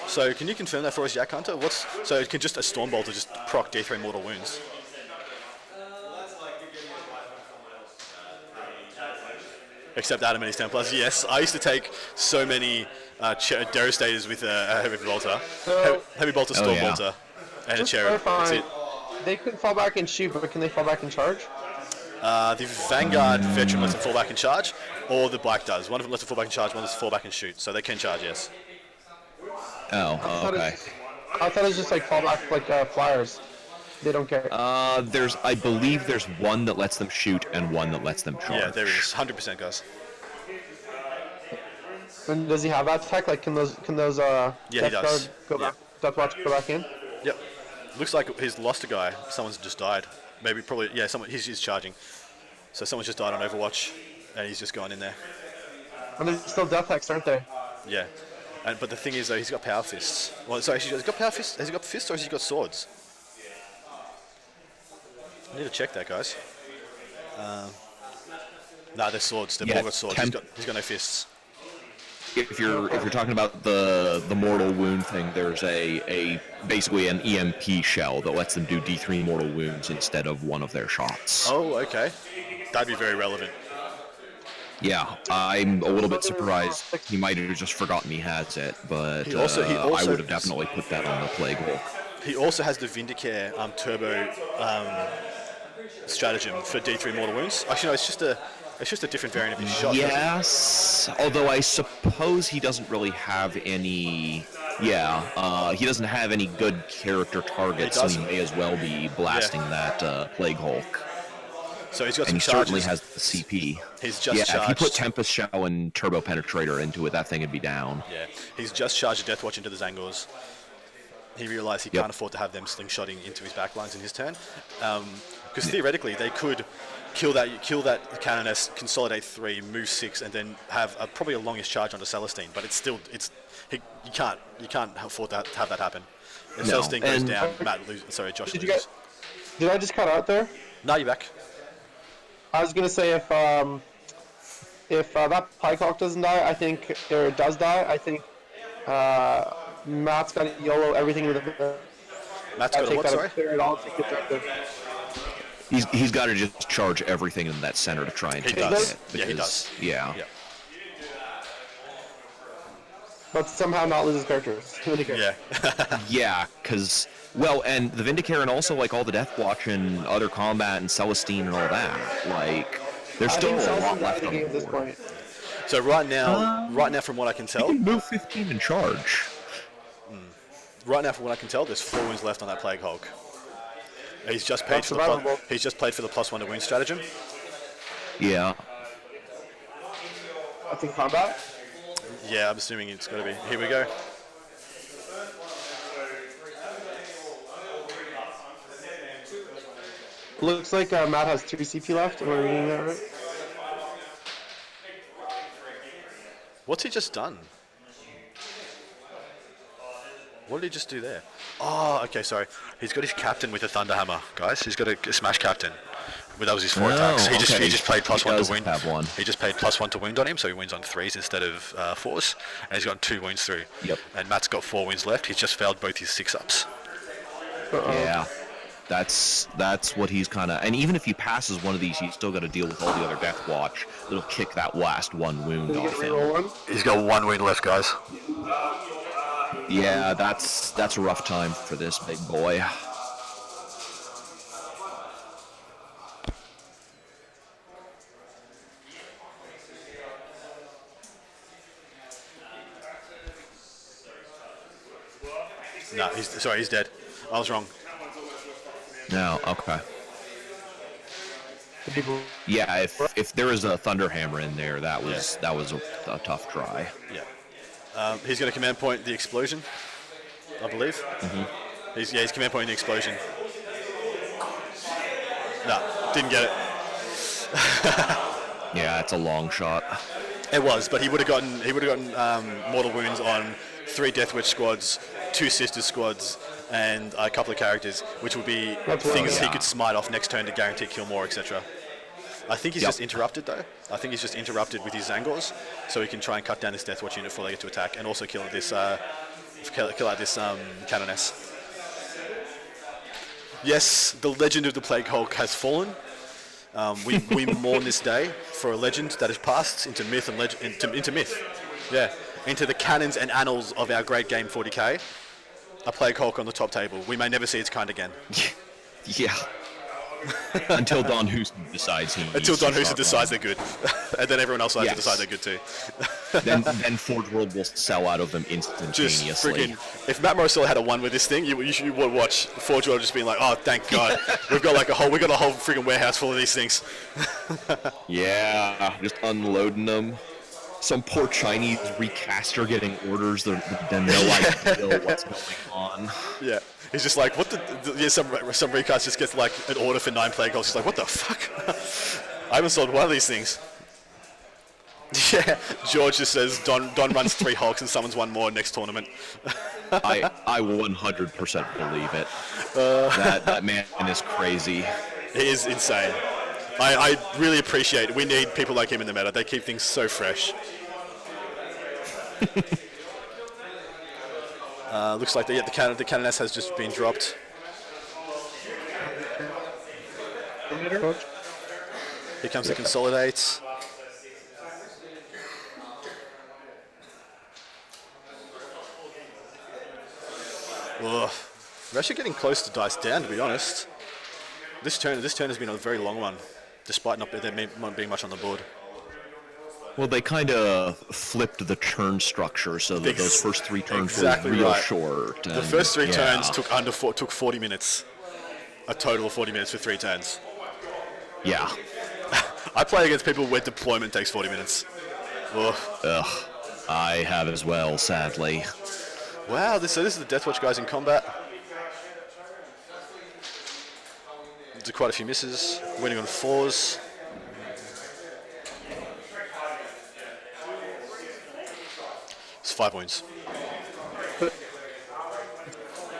So can you confirm that for us, Yak Hunter? So it can just a Storm Bolter just proc D3 mortal wounds? Except Adam and his Templars. Yes, I used to take so many Devastators with a Heavy Bolter. So, Heavy Bolter, Storm yeah. Bolter, and a just Chariot. That's clarifying, it. they can fall back and shoot, but can they fall back and charge? The Vanguard Veteran lets them fall back and charge, or the Black does. One of them lets them fall back and charge, one lets them fall back and shoot. So they can charge, yes. Oh, okay. I thought it was just like fall back like flyers. They don't care. I believe there's one that lets them shoot and one that lets them charge. Yeah, there is. 100% guys. And does he have that tech? Like, can those Yeah, he Death does. Guard go back? Death Watch go back in? Yep. Looks like he's lost a guy. Someone's just died. Maybe, probably, yeah, he's charging. So someone's just died on Overwatch, and he's just gone in there. And there's still Death Hex, aren't they? Yeah. But the thing is, though, he's got Power Fists. Well, sorry, has he got Power Fists? Has he got Fists or has he got Swords? I need to check that, guys. Nah, they're Swords. They've all got Swords. He's got no Fists. If you're talking about the mortal wound thing, there's a basically an EMP shell that lets them do D3 mortal wounds instead of one of their shots. Oh, okay. That'd be very relevant. Yeah, I'm a little bit surprised. He might have just forgotten he has it, but He also I would have definitely put that on the Plague Hulk. He also has the Vindicare Turbo stratagem for D3 mortal wounds. Actually, no, it's just a different variant of his shot. Yes, although I suppose he doesn't really have any. Yeah, he doesn't have any good character targets, so he may as well be blasting that Plague Hulk. So he's got And some he certainly charges. has the CP. He's just If you put charged. Tempest Shell and Turbo Penetrator into it, that thing would be down. Yeah, he's just charged a Death Watch into the Zangors. He realised he can't afford to have them slingshotting into his backlines in his turn. Because theoretically, they could kill that Canoness, consolidate 3, move 6, and then have probably a longest charge onto Celestine. But you can't afford to have that happen. If No, Celestine goes and- down, Josh Did you loses. Did I just cut out there? No, you're back. I was gonna say if that Pycalc doesn't die, I think, or it does die, I think Matt's got to YOLO everything with the. Matt's got a what, sorry? Clear it all, take the objective. He's got to just charge everything in that center to try and He take does. it. Yeah, he because- does. Yeah. Yeah. But somehow not lose his characters. Yeah. Yeah, because, well, and the Vindicare and also, like, all the Death Watch and other combat and Celestine and all that, like, there's I still think a lot Celestine's out left of the on game the at this board. point. So right now, from what I can He tell, can move 15 and charge. right now from what I can tell, there's 4 wounds left on that Plague Hulk. He's just paid That's for the survivable. he's just played for the +1 to wound stratagem. Yeah. I think combat. Yeah, I'm assuming it's got to be. Here we go. Looks like Matt has 2 CP left. Am I reading that right? What's he just done? What did he just do there? Oh, okay, sorry. He's got his captain with a thunder hammer, guys. He's got a smash captain. Well, that was his 4 attacks. He okay. just played +1 does to wound. have one. He just paid +1 to wound on him, so he wins on 3s instead of 4s, and he's got 2 wounds through. Yep. And Matt's got 4 wounds left. He's just failed both his 6-ups. Yeah. That's what he's kind of... And even if he passes one of these, he's still got to deal with all the other Death Watch that'll kick that last 1 wound Did he off get him. reroll one? He's got 1 wound left, guys. Yeah, that's a rough time for this big boy. No, he's dead. I was wrong. No, okay. Did he go- Yeah, if there was a Thunderhammer in there, that was a tough try. Yeah. He's going to command point the explosion, I believe. Mm-hmm. He's command pointing the explosion. No, didn't get it. Yeah, it's a long shot. It was, but he would have gotten mortal wounds on 3 Deathwitch squads, 2 Sisters squads, and a couple of characters, which would be That's things right. he Yeah. could smite off next turn to guarantee kill more, etc. I think he's Yep. just interrupted though. I think he's just interrupted with his Zangors, so he can try and cut down this Deathwatch unit before they get to attack, and also kill out this Canoness. Yes, the legend of the Plague Hulk has fallen. We mourn this day for a legend that has passed into myth and into myth. Yeah, into the cannons and annals of our great game 40k. A Plague Hulk on the top table. We may never see its kind again. Yeah. Until Don Houston decides he. Until needs to Don Houston start decides they're good. And then everyone else has to Yes. decide they're good too. then Forge World will sell out of them Just instantaneously. freaking. If Matt Morosoli had a 1 with this thing, you would watch Forge World just being like, oh, thank God. we got a whole freaking warehouse full of these things. Yeah, just unloading them. Some poor Chinese recaster getting orders that no idea what's going on. Yeah. He's just like, what yeah, some recast just gets like an order for 9 Plague Hulks. He's like, what the fuck? I haven't sold one of these things. Yeah, George just says Don runs 3 Hulks and summons 1 more next tournament. I 100% believe it. That man is crazy. He is insane. I really appreciate it. We need people like him in the meta. They keep things so fresh. Looks like the Canoness has just been dropped. Here comes the Consolidate. Ugh. We're actually getting close to dice down, to be honest. This turn has been a very long one, despite not being much on the board. Well, they kind of flipped the turn structure so that those first 3 turns Exactly were real right. short. The and- first 3 yeah. turns took 40 minutes. A total of 40 minutes for 3 turns. Yeah. I play against people where deployment takes 40 minutes. Ugh. Ugh. I have as well, sadly. Wow, this is the Deathwatch guys in combat. Did quite a few misses, winning on 4s. It's 5 wounds.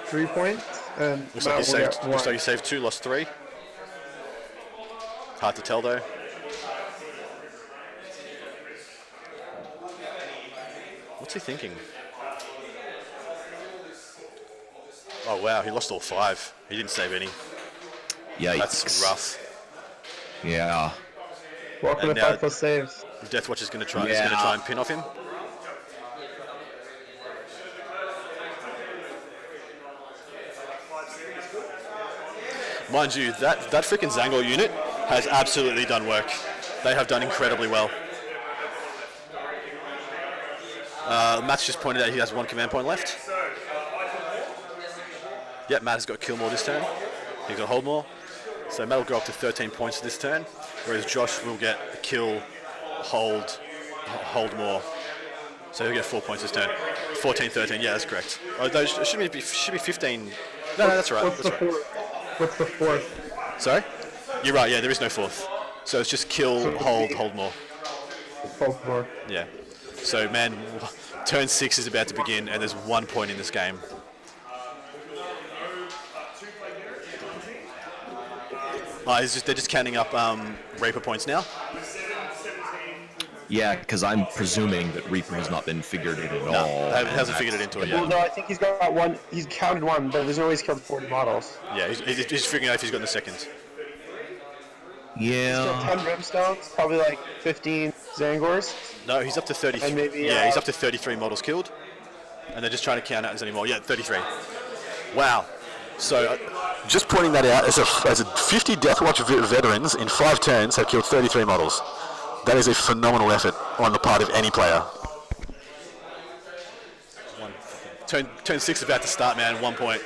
3 points, and Looks Matt like will get you 1. saved 2, lost 3. Hard to tell though. What's he thinking? Oh wow, he lost all 5. He didn't save any. Yikes. That's rough. Yeah. Welcome And to now- 5+ saves. Deathwatch is going to try. Yeah. Is going to try and pin off him. Mind you, that freaking Zangor unit has absolutely done work. They have done incredibly well. Matt's just pointed out he has 1 command point left. Yep, Matt has got kill more this turn. He's got hold more. So Matt will go up to 13 points this turn, whereas Josh will get kill, hold more. So he'll get 4 points this turn. 14, 13, yeah, that's correct. Oh, those should be 15. No, that's right. What's the That's right. fourth? What's the fourth? Sorry? You're right, yeah, there is no 4th. So it's just kill, hold more. Hold more. Yeah. So, man, turn 6 is about to begin, and there's 1 point in this game. They're just counting up Reaper points now. Yeah, because I'm presuming that Reaper has not been figured in at all. No, hasn't figured it into it Well, yet. no, I think he's got one. He's counted one, but there's always killed 40 models. Yeah, he's figuring out if he's got in the second. He's Yeah. got 10 Brimstones, probably like 15 Zangors. No, he's up to 30. And maybe, yeah, he's up to 33 models killed, and they're just trying to count out anymore. Yeah, 33. Wow. So, just pointing that out, as a 50 Deathwatch veterans in 5 turns have killed 33 models. That is a phenomenal effort on the part of any player. Turn 6 is about to start, man. 1 point.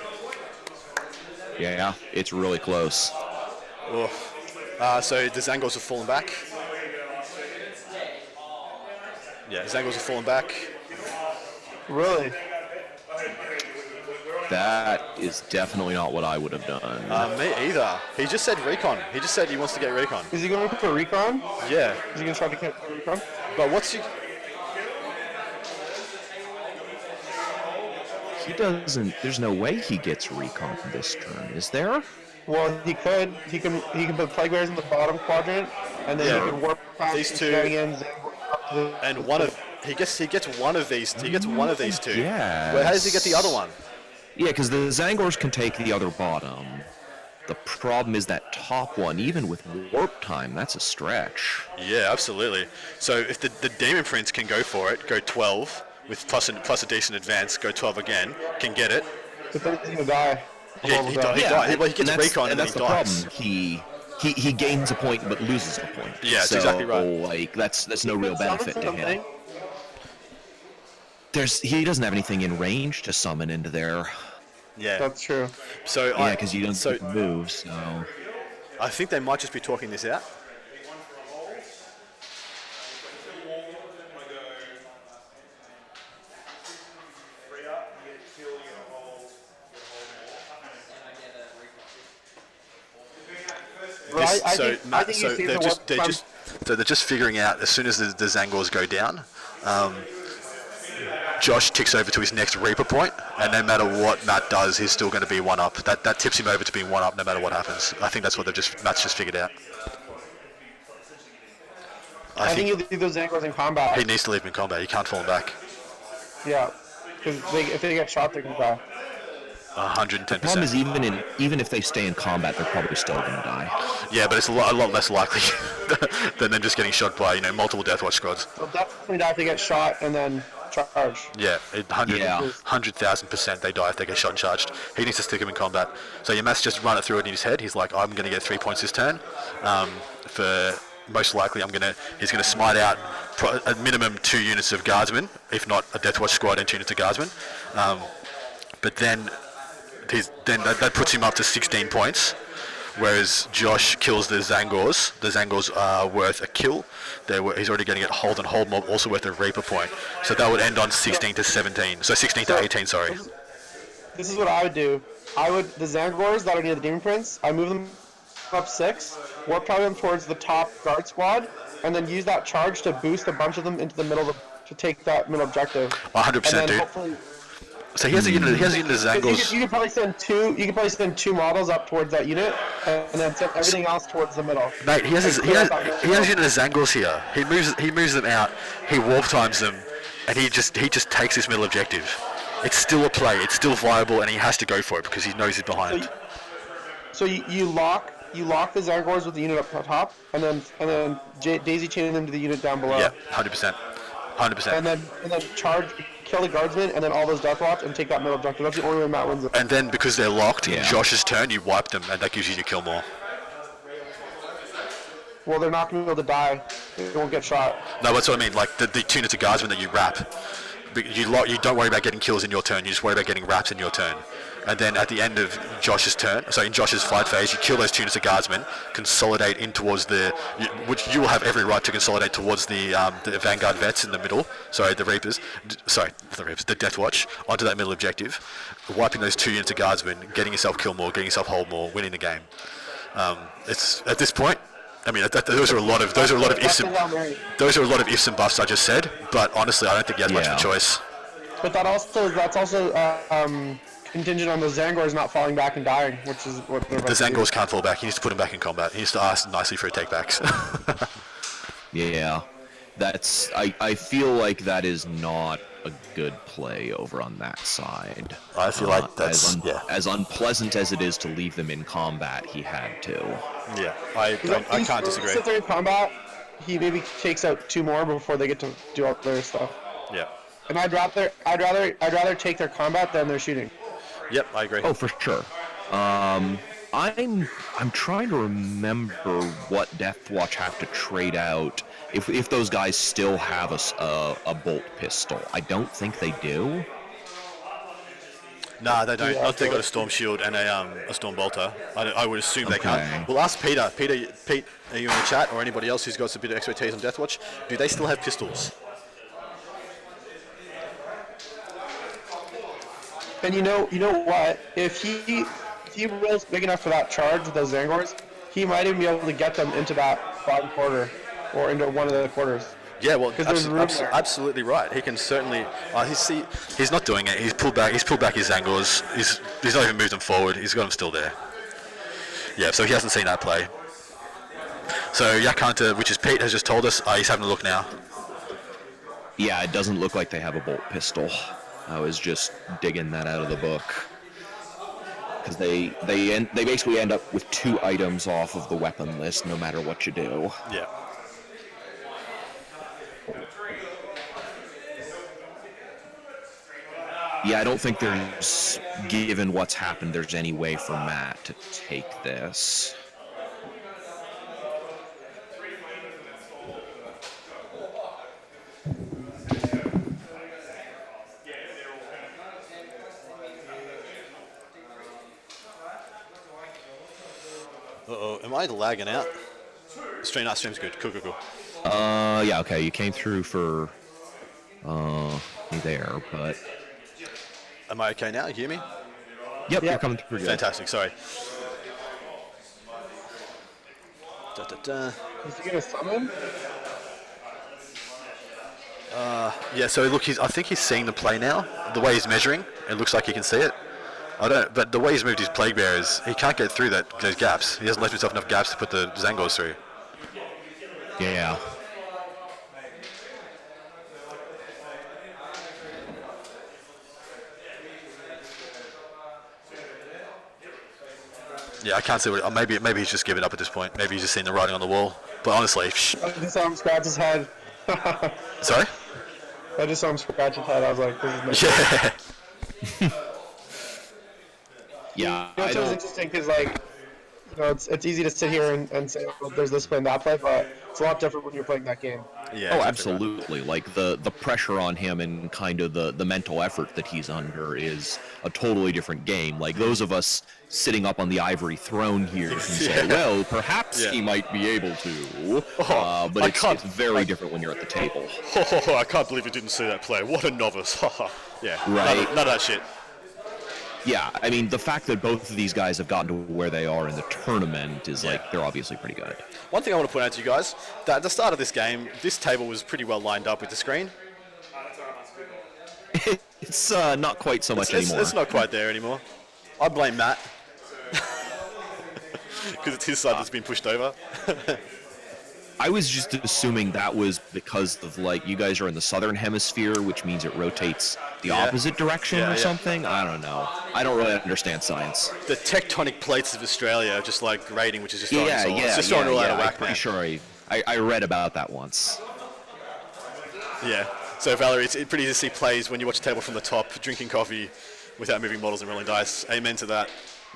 Yeah, it's really close. So the Zangors have fallen back. Yeah, Zangors have fallen back. Really? That is definitely not what I would have done. Me either. He just said recon. He just said he wants to get recon. Is he going to for recon? Yeah. Is he going to try to get recon? But what's he... He doesn't. There's no way he gets recon this turn, is there? Well, he could. He can put Plague Bears in the bottom quadrant, and then Yeah. he can warp past These the two- dragons up to the... And one of... He gets one of these. He gets one of these two. Yes. Well, how does he get the other one? Yeah, because the Zangors can take the other bottom. The problem is that top one, even with warp time, that's a stretch. Yeah, absolutely. So if the Demon Prince can go for it, go 12, with plus a decent advance, go 12 again, can get it. But then he's going to die. Yeah, he dies. Well, he gets and that's, recon and then that's he the dies. problem. He gains a point but loses a point. Yeah, that's so, exactly right. Like that's no real benefit to him. Something. He doesn't have anything in range to summon into there. Yeah. That's true. So Yeah, because you don't So move. So I think they might just be talking this out. But I think so you see they're the just warp they're time- just so they're just figuring out as soon as the Zangors go down. Josh ticks over to his next Reaper point, and no matter what Matt does, he's still going to be one up. That tips him over to being one up no matter what happens. I think that's what Matt's just figured out. I think you leave those Zangors in combat. he needs to leave him in combat. He can't fall back. Yeah. Because if they get shot, they're going to die. 110%. problem is even if they stay in combat, they're probably still gonna die. Yeah, but it's a lot less likely than them just getting shot by multiple Deathwatch squads. They'll definitely die if they get shot and then charge. Yeah, 100,000% they die if they get shot and charged. He needs to stick him in combat. So your Matt's just run it through it in his head. He's like, I'm going to get 3 points this turn. For most likely, he's going to smite out a minimum 2 units of guardsmen, if not a Deathwatch squad and 2 units of guardsmen. But then that puts him up to 16 points. Whereas Josh kills the Zangors. The Zangors are worth a kill. He's already getting it hold and hold mob, also worth a Reaper point. So that would end on 16 to 17. So 16 to 18, sorry. This is what I would do. The Zangors that are near the Demon Prince, I move them up 6, warp power them towards the top guard squad, and then use that charge to boost a bunch of them into the middle to take that middle objective. 100%, dude. Hopefully, So he has a unit of Zangors. you could probably send two. You could probably send 2 models up towards that unit, and then send everything else towards the middle. Mate, he has a unit of Zangors here. He moves them out. He warp times them, and he just takes this middle objective. It's still a play. It's still viable, and he has to go for it because he knows he's behind. So you lock the Zangors with the unit up top, and then daisy chaining them to the unit down below. Yeah, 100%. 100%. And then charge, kill the guardsmen, and then all those death watch and take that middle objective. That's the only way Matt wins it. And then because they're locked, in Yeah. Josh's turn, you wipe them, and that gives you your kill more. Well, they're not going to be able to die. They won't get shot. No, that's what I mean. Like the 2 units of guardsmen that you wrap, you don't worry about getting kills in your turn. You just worry about getting wraps in your turn. And then at the end of Josh's turn, so in Josh's fight phase, you kill those 2 units of guardsmen, consolidate in towards which you will have every right to consolidate towards the Vanguard vets in the middle. Sorry, the Reapers. Sorry, the Reapers. The Death Watch onto that middle objective, wiping those 2 units of guardsmen, getting yourself kill more, getting yourself hold more, winning the game. It's at this point. I mean, those are a lot of ifs and buffs I just said. But honestly, I don't think he has much of a choice. But that's also contingent on those Zangors not falling back and dying, which is what they're The about to do. Zangors can't fall back. He needs to put him back in combat. He needs to ask nicely for a takebacks. Yeah, that's. I feel like that is not a good play over on that side. I feel like that's as unpleasant as it is to leave them in combat. He had to. Yeah, I can't disagree. If they're in combat, he maybe takes out 2 more before they get to do all their stuff. Yeah. And I'd rather take their combat than their shooting. Yep, I agree. Oh, for sure. I'm trying to remember what Deathwatch have to trade out if those guys still have a bolt pistol. I don't think they do. Nah, they don't. Yeah, Not if they got a storm shield and a storm bolter. I would assume they Okay. can't. We'll ask Peter. Pete, are you in the chat or anybody else who's got a bit of expertise on Deathwatch? Do they still have pistols? And you know what? If he rolls big enough for that charge with those Zangors, he might even be able to get them into that bottom quarter or into one of the quarters. Yeah, well, there's room there. absolutely right. He can certainly. He's not doing it. He's pulled back. He's pulled back his Zangors. He's not even moved them forward. He's got them still there. Yeah, so he hasn't seen that play. So Yak Hunter, which is Pete, has just told us he's having a look now. Yeah, it doesn't look like they have a bolt pistol. I was just digging that out of the book. Because they basically end up with 2 items off of the weapon list no matter what you do. Yeah. Yeah, I don't think there's, given what's happened, there's any way for Matt to take this. Uh-oh, am I lagging out? Stream's good. Cool. Yeah, okay, you came through for, me there, but... Am I okay now? You hear me? Yep, you're coming through good. Fantastic, sorry. Is he gonna summon? Yeah, so look, I think he's seeing the play now. The way he's measuring, it looks like he can see it. But the way he's moved his Plague Bearers, he can't get through those gaps. He hasn't left himself enough gaps to put the Zangors through. Yeah. Yeah, I can't see what. Maybe he's just given up at this point. Maybe he's just seen the writing on the wall. But honestly, I just saw him scratch his head. sorry. I just saw him scratch his head. I was like, this is my Yeah. Yeah, You know, I it's always don't... interesting because, like, you know, it's easy to sit here and say, well, there's this play and that play, but it's a lot different when you're playing that game. Yeah. Oh, exactly right. absolutely. Like, the pressure on him and kind of the mental effort that he's under is a totally different game. Like, those of us sitting up on the ivory throne here can say, well, perhaps he might be able to. But it's very different when you're at the table. I can't believe you didn't see that play. What a novice. Yeah. Right. None of that shit. Yeah, I mean, the fact that both of these guys have gotten to where they are in the tournament is like, they're obviously pretty good. One thing I want to point out to you guys, that at the start of this game, this table was pretty well lined up with the screen. It's not quite so much anymore. It's not quite there anymore. I blame Matt. Because it's his side that's been pushed over. I was just assuming that was because of, like, you guys are in the southern hemisphere, which means it rotates the opposite direction or something. I don't know. I don't really understand science. The tectonic plates of Australia are just like grading, which is just throwing us all out of whack, I'm pretty sure I read about that once. Yeah. So Valerie, it's pretty easy to see plays when you watch a table from the top, drinking coffee without moving models and rolling dice. Amen to that.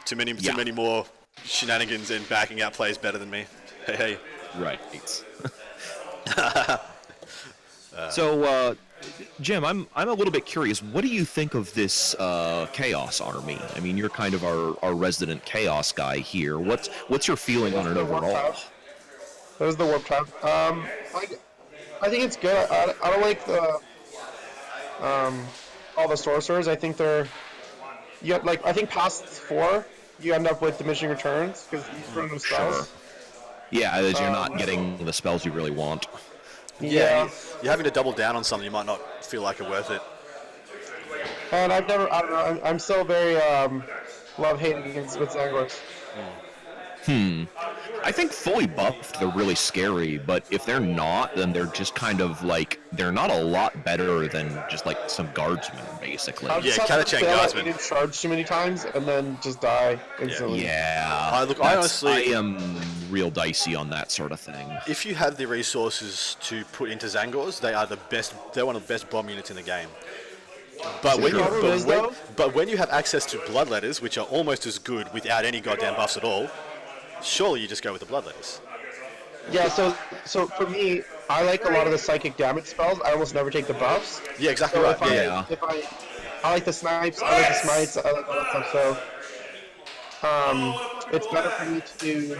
Too many more shenanigans and backing out plays better than me. Hey. Right. So, Jim, I'm a little bit curious. What do you think of this Chaos Army? I mean, you're kind of our resident Chaos guy here. What's your feeling on it overall? That was the Warp Tribe. I think it's good. I don't like the all the sorcerers. I think I think past 4, you end up with diminishing returns because you put them spells. Sure. Yeah, as you're not getting the spells you really want. Yeah. You're having to double down on something you might not feel like are worth it. And I don't know, I'm still very love-hating against with Zangors. I think fully buffed, they're really scary, but if they're not, then they're just kind of like, they're not a lot better than just like some guardsmen, basically. Yeah, Catachan Guardsman. Didn't charge too many times and then just die instantly. Yeah. Look, I honestly... I am real dicey on that sort of thing. If you have the resources to put into Zangors, they are the best. They're one of the best bomb units in the game. But when you have access to Bloodletters, which are almost as good without any goddamn buffs at all, surely you just go with the Bloodletters. Yeah, so for me, I like a lot of the psychic damage spells. I almost never take the buffs. Yeah, exactly So right. if I like the snipes, I like the smites, I like all that stuff. So it's better for me to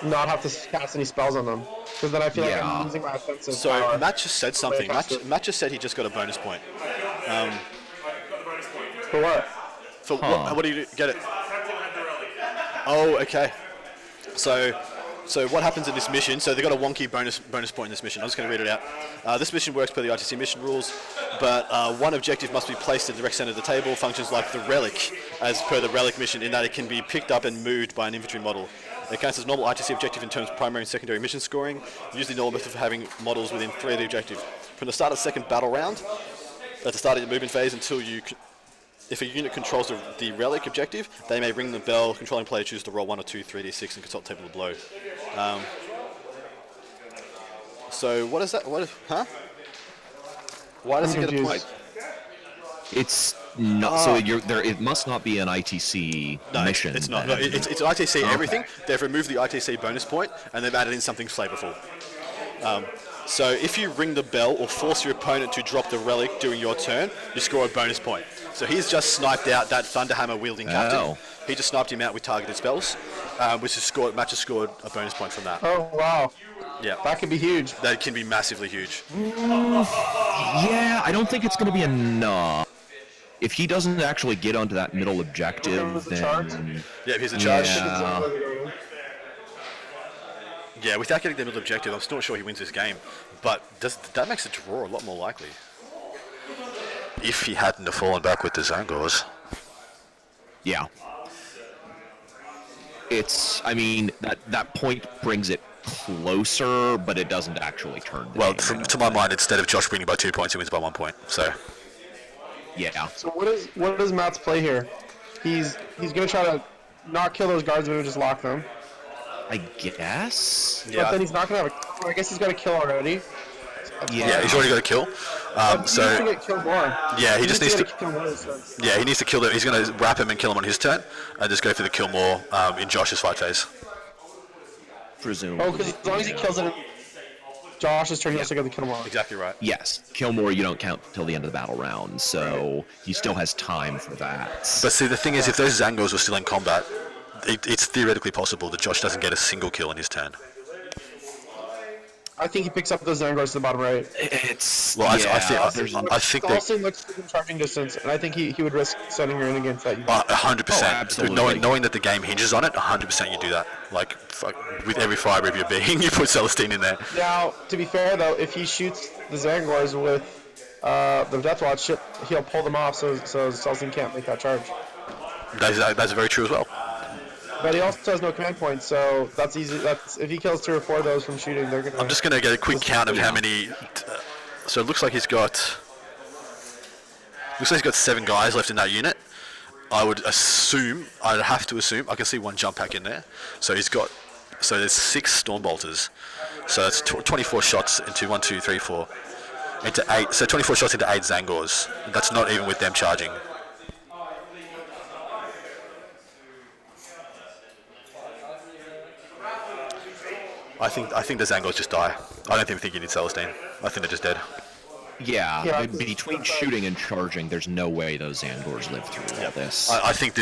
not have to cast any spells on them, because then I feel like I'm losing my offensive So power. Matt just said something. Matt just said he just got a bonus point. For what? For what do you get it? Oh, okay. So what happens in this mission? So they got a wonky bonus point in this mission. I'm just going to read it out. This mission works per the ITC mission rules, but one objective must be placed at the direct center of the table. Functions like the relic, as per the relic mission, in that it can be picked up and moved by an infantry model. It counts as normal ITC objective in terms of primary and secondary mission scoring. Usually normal method for having models within 3 of the objective. From the start of the second battle round, at the start of the movement phase, if a unit controls the relic objective, they may ring the bell. Controlling player chooses to roll 1 or 2 3d6 and consult table of blow. So what is that? Why does it get a point? It's not. So it must not be an ITC mission. It's not. No, it's ITC everything. They've removed the ITC bonus point and they've added in something flavorful. So if you ring the bell or force your opponent to drop the relic during your turn, you score a bonus point. So he's just sniped out that Thunderhammer wielding captain. He just sniped him out with targeted spells, which has scored. Matt just scored a bonus point from that. Oh wow! Yeah, That could be huge. that can be massively huge. Yeah, I don't think it's going to be enough. If he doesn't actually get onto that middle objective, then Yeah, here's a charge. Yeah. Yeah, without getting the middle objective, I'm still not sure he wins this game. But that makes the draw a lot more likely. If he hadn't have fallen back with the Zangors. Yeah. I mean, that point brings it closer, but it doesn't actually turn the Well, game. to my mind, instead of Josh winning by 2 points, he wins by 1 point. So, Yeah. So what is Matt's play here? He's gonna try to not kill those guardsmen and just lock them. I guess? But then he's not gonna have a. I guess he's got a kill already. yeah, he's already got a kill. He needs to get killed more. Yeah, he just needs to. kill more. So. Yeah, he needs to kill them. He's going to wrap him and kill him on his turn, and just go for the kill more in Josh's fight phase. Presumably. Oh, because as long as he kills it in Josh's turn, he also got the kill more. Exactly right. Yes. Kill more you don't count till the end of the battle round, so he still has time for that. But see, the thing is, if those Zangors were still in combat, it's theoretically possible that Josh doesn't get a single kill in his turn. I think he picks up those Zangors to the bottom right. It's... Well, yeah, I think that Dawson looks within charging distance, and I think he would risk sending her in against that. 100%. Oh, absolutely. Knowing that the game hinges on it, 100% you do that. Like, with every fibre of your being, you put Celestine in there. Now, to be fair though, if he shoots the Zangors with the Death Watch, he'll pull them off, so Celestine can't make that charge. That's very true as well. But he also has no command points, so that's easy. That's if he kills 2 or 4 of those from shooting, they're gonna. I'm just going to get a quick count of how many. So it looks like he's got 7 guys left in that unit. I would assume. I'd have to assume. I can see 1 jump pack in there. So he's got. So there's 6 storm bolters. So it's 24 shots into 1, 2, 3, 4 into 8. So 24 shots into 8 Zangors. That's not even with them charging. I think the Zangors just die. I don't even think you need Celestine. I think they're just dead. Yeah, between shooting and charging, there's no way those Zangors live through all this. I think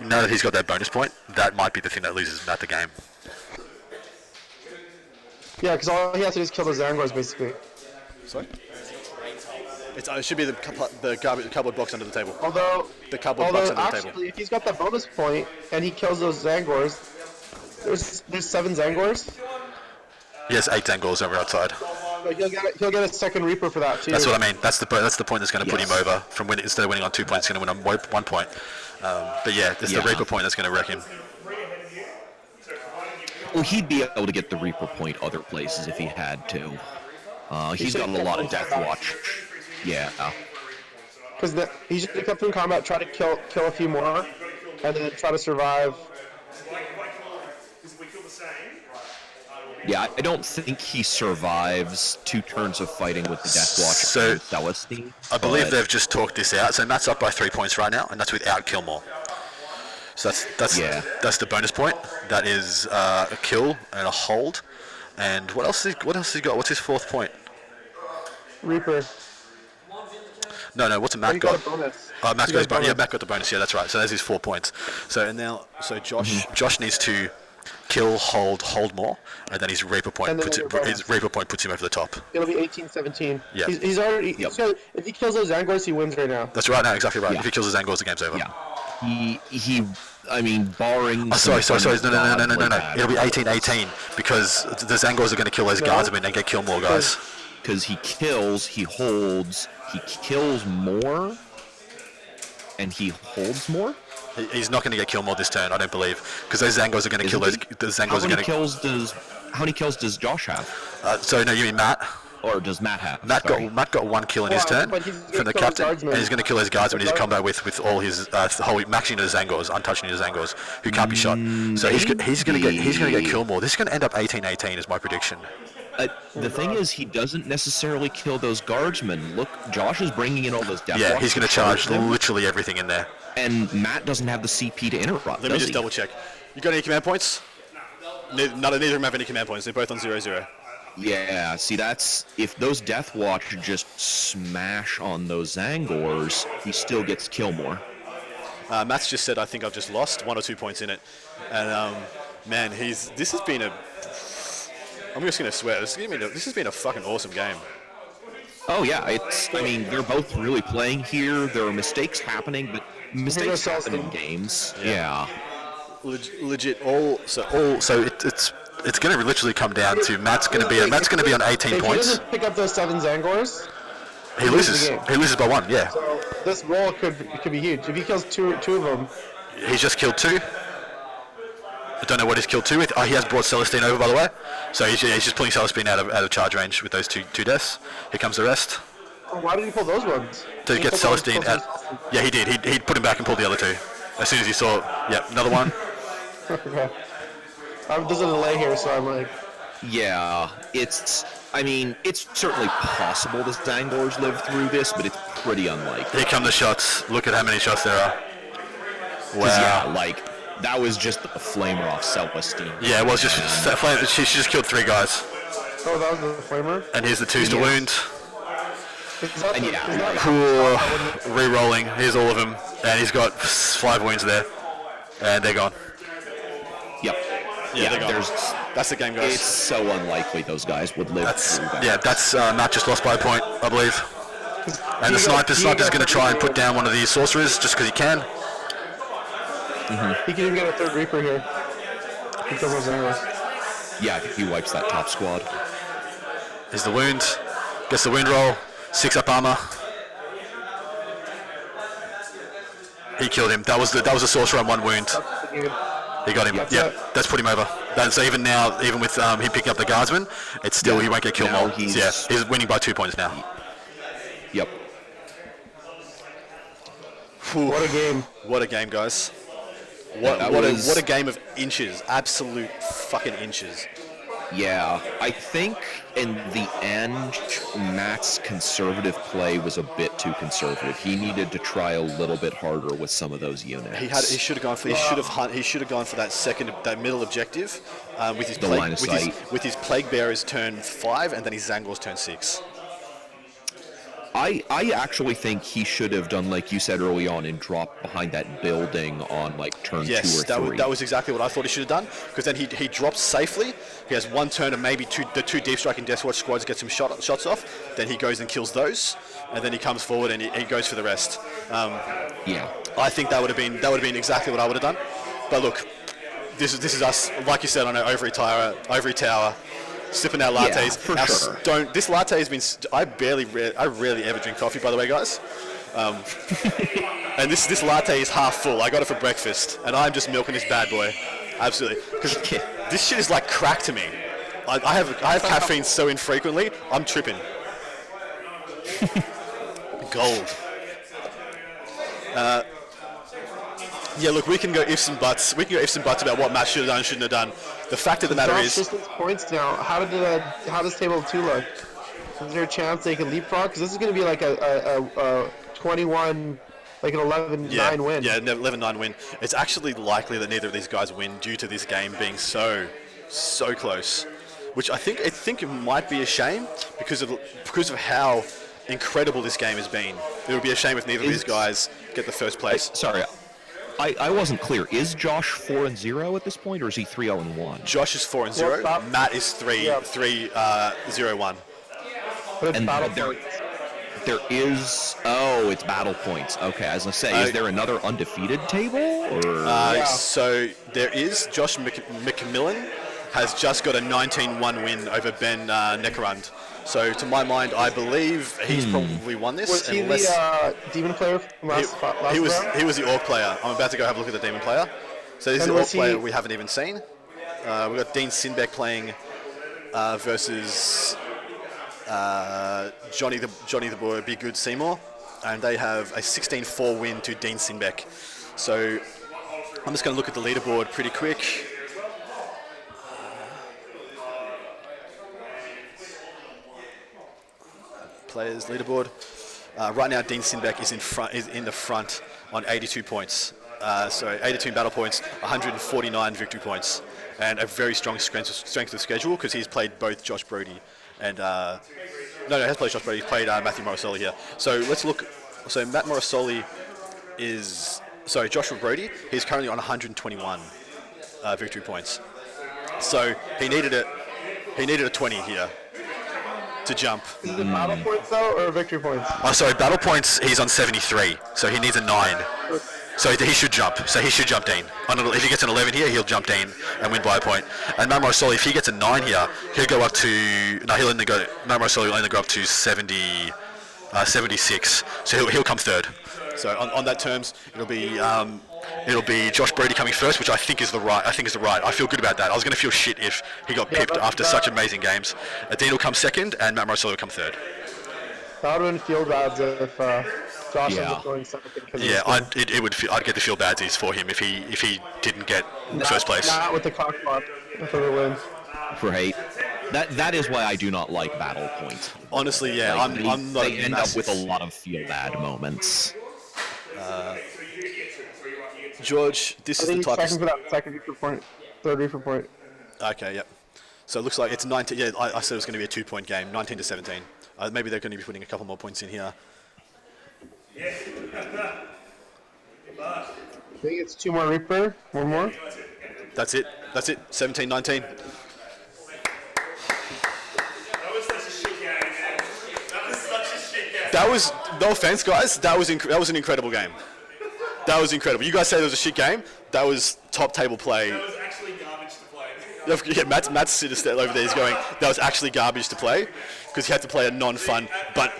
now that he's got that bonus point, that might be the thing that loses Matt the game. Yeah, because all he has to do is kill the Zangors, basically. Sorry? It should be the cardboard box under the table. Although The cardboard box under the actually, table. if he's got that bonus point and he kills those Zangors, there's 7 Zangors. Yes, 8 Zangors over outside. But he'll get a second Reaper for that too. That's what I mean. That's the point that's going to put him Yes. over from winning. Instead of winning on 2 points, he's going to win on 1 point. But yeah, it's the Yeah. Reaper point that's going to wreck him. Well, he'd be able to get the Reaper point other places if he had to. He's got a lot of Death Watch. Yeah. Because he's just gonna come through combat, try to kill a few more, and then try to survive. Yeah, I don't think he survives 2 turns of fighting with the Death Watch So, and Celestine. I believe but- they've just talked this out. So Matt's up by 3 points right now, and that's without Killmore. So that's the bonus point. That is a kill and a hold. And what else has he got? What's his 4th point? Reaper. No. What's Matt He got? got a bonus. Matt He got his got a bonus. Yeah, bonus. Matt got the bonus. Yeah, that's right. So there's his 4 points. So Josh needs to kill, hold more, and then his Reaper point And then another bonus. his Reaper point puts him over the top. It'll be 18-17. Yeah. He's already. Yep. So if he kills those Zangors, he wins right now. That's right. No, exactly right. Yeah. If he kills his Angors, the game's over. Yeah. I mean, barring... Oh, sorry. some No. gods like that, It'll be 18-18 because the Zangors are going to kill those guardsmen and get kill more guys. Because he kills, he holds, he kills more, and he holds more? He's not going to get kill more this turn, I don't believe, because those Zangors are going to kill those. The Zangors are going to. How many kills does Josh have? So no, you mean Matt? Or does Matt have? Matt Sorry. got 1 kill in his Well, turn but he's gonna from the kill his captain, guardsmen. and he's going to kill his guardsmen. He's combat with all his whole maxing his Zangors, untouching his Zangors, who can't be shot. So he's going to get kill more. This is going to end up 18-18 is my prediction. The thing is, he doesn't necessarily kill those guardsmen. Look, Josh is bringing in all those death Yeah, watch he's going to charge literally everything in there. and Matt doesn't have the CP to interrupt. Let me does just he? double check. You got any command points? Neither of them have any command points. They're both on 0-0. Yeah, see, that's if those Death Watch just smash on those Zangors, he still gets kill more. Matt's just said, I think I've just lost 1 or 2 points in it. And, man, this has been a... I'm just going to swear, this has been a fucking awesome game. Oh yeah, I mean, they're both really playing here. There are mistakes happening, but mistakes happen in games. Yeah. Legit, it's going to literally come down to Matt's going to be on 18 If he points. doesn't pick up those 7 Zangors, He loses loses. the game. He loses by 1. Yeah. so this roll could be huge. If he kills two of them, He's just killed 2. I don't know what he's killed 2 with. Oh, he has brought Celestine over, by the way. So he's just pulling Celestine out of charge range with those two deaths. Here comes the rest. why did he pull those ones? To He get pulled Celestine those- out. Yeah, he did. He put him back and pulled the other 2. As soon as he saw, another one. Okay. There's a delay here, so I'm like, Yeah, I mean, it's certainly possible the Zangors live through this, but it's pretty unlikely. Here come the shots. Look at how many shots there are. 'Cause, Wow. yeah, like, that was just a flamer off Celestine. Yeah, it was just she just killed 3 guys. oh, that was the flamer. And here's the 2s to Yes. wound. Is that And the- yeah, is that- Cool. Re-rolling. Here's all of them. And he's got 5 wounds there. And they're gone. Yep. Yeah, they're gone. That's the game, guys. It's so unlikely those guys would live through that. That's Matt just lost by a point, I believe. And the sniper's going to try and put down one of these sorcerers just because he can. He can even get a 3rd Reaper here. He kills those Zangors. Yeah, he wipes that top squad. Here's the wound. Gets the wound roll. 6 up armor. He killed him. That was a sorcerer on 1 wound. He got him. That's put him over. So even now, even with him picking up the guardsman, it's still he won't get killed Now more. he's- He's winning by 2 points now. Yep. What a game. What a game, guys. That What was- a game of inches. Absolute fucking inches. Yeah, I think in the end, Matt's conservative play was a bit too conservative. He needed to try a little bit harder with some of those units. He should have gone for that middle objective with his The line of sight. with his plague bearers turn 5 and then his Zangors turn 6. I actually think he should have done like you said early on and dropped behind that building on like turn 2 or 3. That was exactly what I thought he should have done, because then he drops safely. He has 1 turn and maybe the 2 deep striking Death Watch squads get some shots off. Then he goes and kills those, and then he comes forward and he goes for the rest. Yeah. I think that would have been exactly what I would have done. But look, this is us, like you said, on our Ivory Tower. sipping our lattes. Yeah, for Our sure. This latte has been. I rarely ever drink coffee, by the way, guys. And this latte is half full. I got it for breakfast, and I'm just milking this bad boy. Absolutely, because this shit is like crack to me. I have caffeine so infrequently, I'm tripping. Gold. Yeah, look, we can go ifs and buts. We can go ifs and buts about what Matt should have done, shouldn't have done. The fact of the matter is, Distance points now. How does table 2 look? Is there a chance they can leapfrog? Because this is going to be like a 21, like an 11-9 win. Yeah, 11-9 win. It's actually likely that neither of these guys win due to this game being so close, which I think it might be a shame because of how incredible this game has been. It would be a shame if neither of these guys get the first place. Sorry, I wasn't clear. Is Josh 4-0 at this point, or is he 3-0-1? Josh is 4-0. Matt is 3-0-1. But it's And battle there- points. There is. Oh, it's battle points. Okay, I was gonna say, is there another undefeated table? Or So there is Josh McMillan has just got a 19-1 win over Ben Neckarund. So to my mind, I believe he's probably won this. Was he the demon player from last he was round? he was the Orc player. I'm about to go have a look at the Demon player. So this is And the Orc was he- player we haven't even seen. We've got Dean Sinbeck playing versus Johnny the Boy, Be Good Seymour, and they have a 16-4 win to Dean Sinbeck. So I'm just going to look at the leaderboard pretty quick. Players leaderboard. Right now, Dean Sinbeck is in the front on 82 points. 82 battle points, 149 victory points, and a very strong strength of schedule because he's played both Josh Brodie and he has played Josh Brodie. He's played Matthew Morosoli here. So let's look. So Matt Morosoli Joshua Brodie. He's currently on 121 victory points. So he needed a 20 here to jump. Is it battle points though, or victory points? Oh, sorry, battle points. He's on 73, so he needs a 9. So he should jump. Dean. If he gets an 11 here, he'll jump Dean and win by a point. And Matt Morosoli, if he gets a 9 here, he'll go up to. No, Matt Morosoli will only go up to 76. So he'll come third. So on that terms, it'll be Josh Brodie coming first, which I think is the right. I feel good about that. I was going to feel shit if he got pipped after such amazing games. Dean will come second, and Matt Morosoli will come third. That would have been field ads if Josh Yeah. was going second. Yeah, I'd get the feel badsies for him if he didn't get first place. Not with the cock block for the win. right? That is why I do not like battle points. Honestly, yeah, Like, I'm not. They end up with a massive- lot of feel bad moments. George, this I is the think type second of. for that second victory point, third victory point. Okay, yep. So it looks like it's 19. Yeah, I said it was going to be a 2-point game, 19 to 17. Maybe they're going to be putting a couple more points in here. I think it's 2 more Reaper, 1 more. That's it. 17, 19. That was such a shit game, man. That was such a shit game. That was, no offense, guys. That was an incredible game. That was incredible. You guys say it was a shit game. That was top table play. That was actually garbage to play. Yeah, Matt's sitting over there. He's going, that was actually garbage to play because he had to play a non-fun. But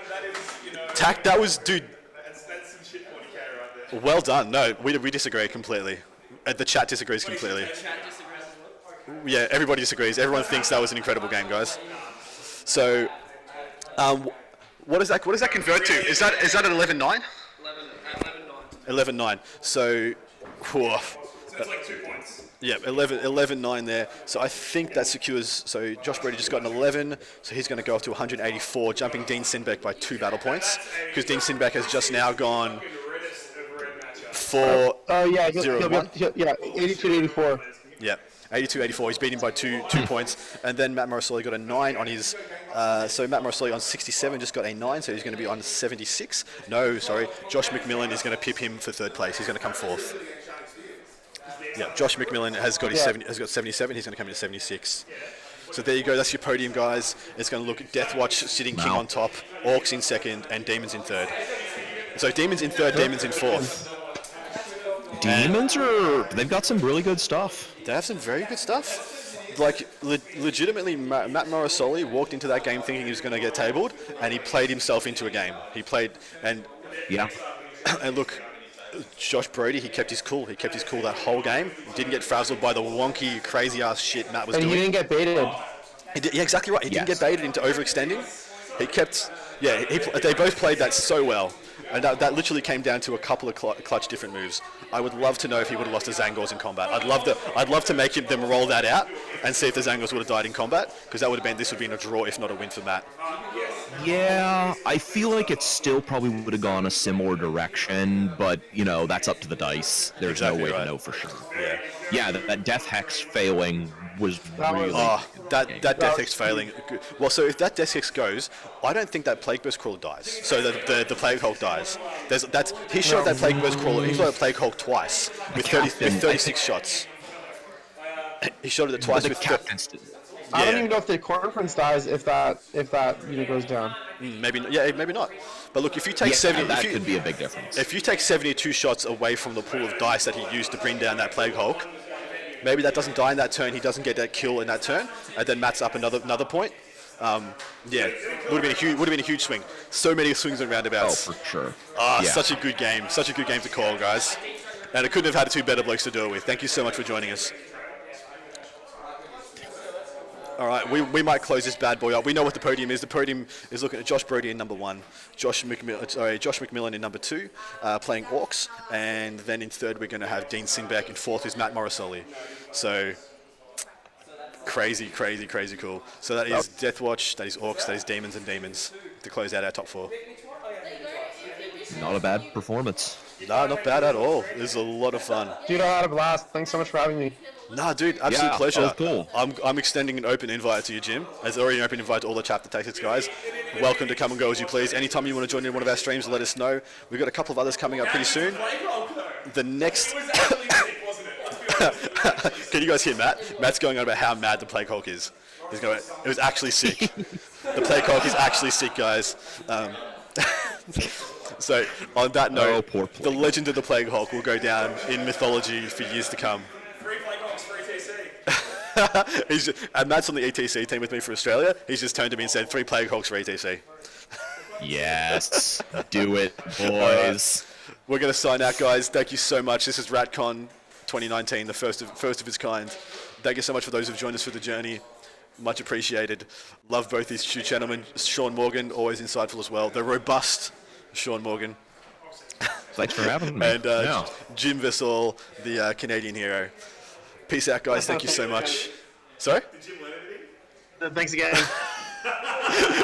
Tack, that was, dude. That's some shit 40k right there. Well done. No, we disagree completely. The chat disagrees completely. Yeah, everybody disagrees. Everyone thinks that was an incredible game, guys. So, what does that convert to? Is that an 11-9? 11-9. So, whew. So it's like 2 points. Yeah, 11-9 there. So I think that secures. So Josh Brodie just got an 11, so he's going to go up to 184, jumping Dean Sinbeck by 2 battle points because Dean Sinbeck has just now gone 4. Oh yeah, he'll 0 be 1. 82 to 84. Yeah, 82-84. He's beaten by two points, and then Matt Morosoli got a 9 on his. So Matt Morosoli on 67 just got a 9, so he's going to be on 76. No, sorry, Josh McMillan is going to pip him for 3rd place. He's going to come 4th. Yeah, Josh McMillan has got 77. He's going to come in at 76. So there you go. That's your podium, guys. It's going to look Deathwatch sitting king on top, Orcs in 2nd, and Demons in 3rd. So Demons in 3rd, Demons in 4th. They've got some really good stuff. They have some very good stuff. like legitimately, Matt Morosoli walked into that game thinking he was going to get tabled, and he played himself into a game. He played, and Yeah. and look, Josh Brodie, he kept his cool. He kept his cool that whole game. He didn't get frazzled by the wonky, crazy ass shit Matt was And doing. he didn't get baited. Yeah, exactly right. He didn't Yes. get baited into overextending. He kept, they both played that so well. And that literally came down to a couple of clutch different moves. I would love to know if he would have lost to Zangors in combat. I'd love to make them roll that out and see if the Zangors would have died in combat, because this would have been a draw, if not a win for Matt. Yeah, I feel like it still probably would have gone a similar direction, but, that's up to the dice. There's Exactly no way right. to know for sure. Yeah. Yeah, that Death Hex failing was That was- really... Oh, that Death Hex failing. Well, so if that Death Hex goes, I don't think that Plague Burst Crawler dies. So the Plague Hulk dies. He shot that Plague Burst Crawler. He shot a Plague Hulk twice with 36 shots. He shot it twice the with. captain's... I don't even know if the conference dies if that goes down. Maybe not. But look, if you take that could be a big difference. If you take 72 shots away from the pool of dice that he used to bring down that Plague Hulk, maybe that doesn't die in that turn. He doesn't get that kill in that turn, and then Matt's up another point. Would have been a huge swing. So many swings and Oh, roundabouts. for sure. Yeah. Such a good game to call, guys. And it couldn't have had two better blokes to do it with. Thank you so much for joining us. All right, we might close this bad boy up. We know what the podium is. The podium is looking at Josh Brodie in number 1, Josh McMillan in number 2, playing Orcs, and then in third we're going to have Dean Sinbeck, in fourth is Matt Morosoli. So crazy cool. So that is Deathwatch, that is Orcs, that is Demons and Demons to close out our top 4. Not a bad performance. Nah, not bad at all. It was a lot of fun. Dude, I had a blast. Thanks so much for having me. Nah, dude, absolute pleasure. that was cool. I'm extending an open invite to you, Jim. There's already an open invite to all the Chapter Tactics guys. Welcome to come and go as you please. Anytime you want to join in one of our streams, let us know. We've got a couple of others coming up pretty soon. The next... Can you guys hear Matt? Matt's going on about how mad the Plague Hulk is. He's going, it was actually sick. The Plague Hulk is actually sick, guys. So, on that note, poor the legend of the Plague Hulk will go down in mythology for years to come. Free Plague Hulks for ETC. And Matt's on the ETC team with me for Australia. He's just turned to me and said, 3 Plague Hulks for ETC. Yes. Do it, boys. We're going to sign out, guys. Thank you so much. This is Ratcon 2019, the first of its kind. Thank you so much for those who've joined us for the journey. Much appreciated. Love both these two gentlemen. Sean Morgan, always insightful as well. The robust Sean Morgan. Thanks for having me. And Jim Vissel, the Canadian hero. Peace out, guys. Thank you so much. Sorry? Thanks again.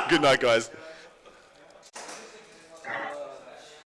Good night, guys.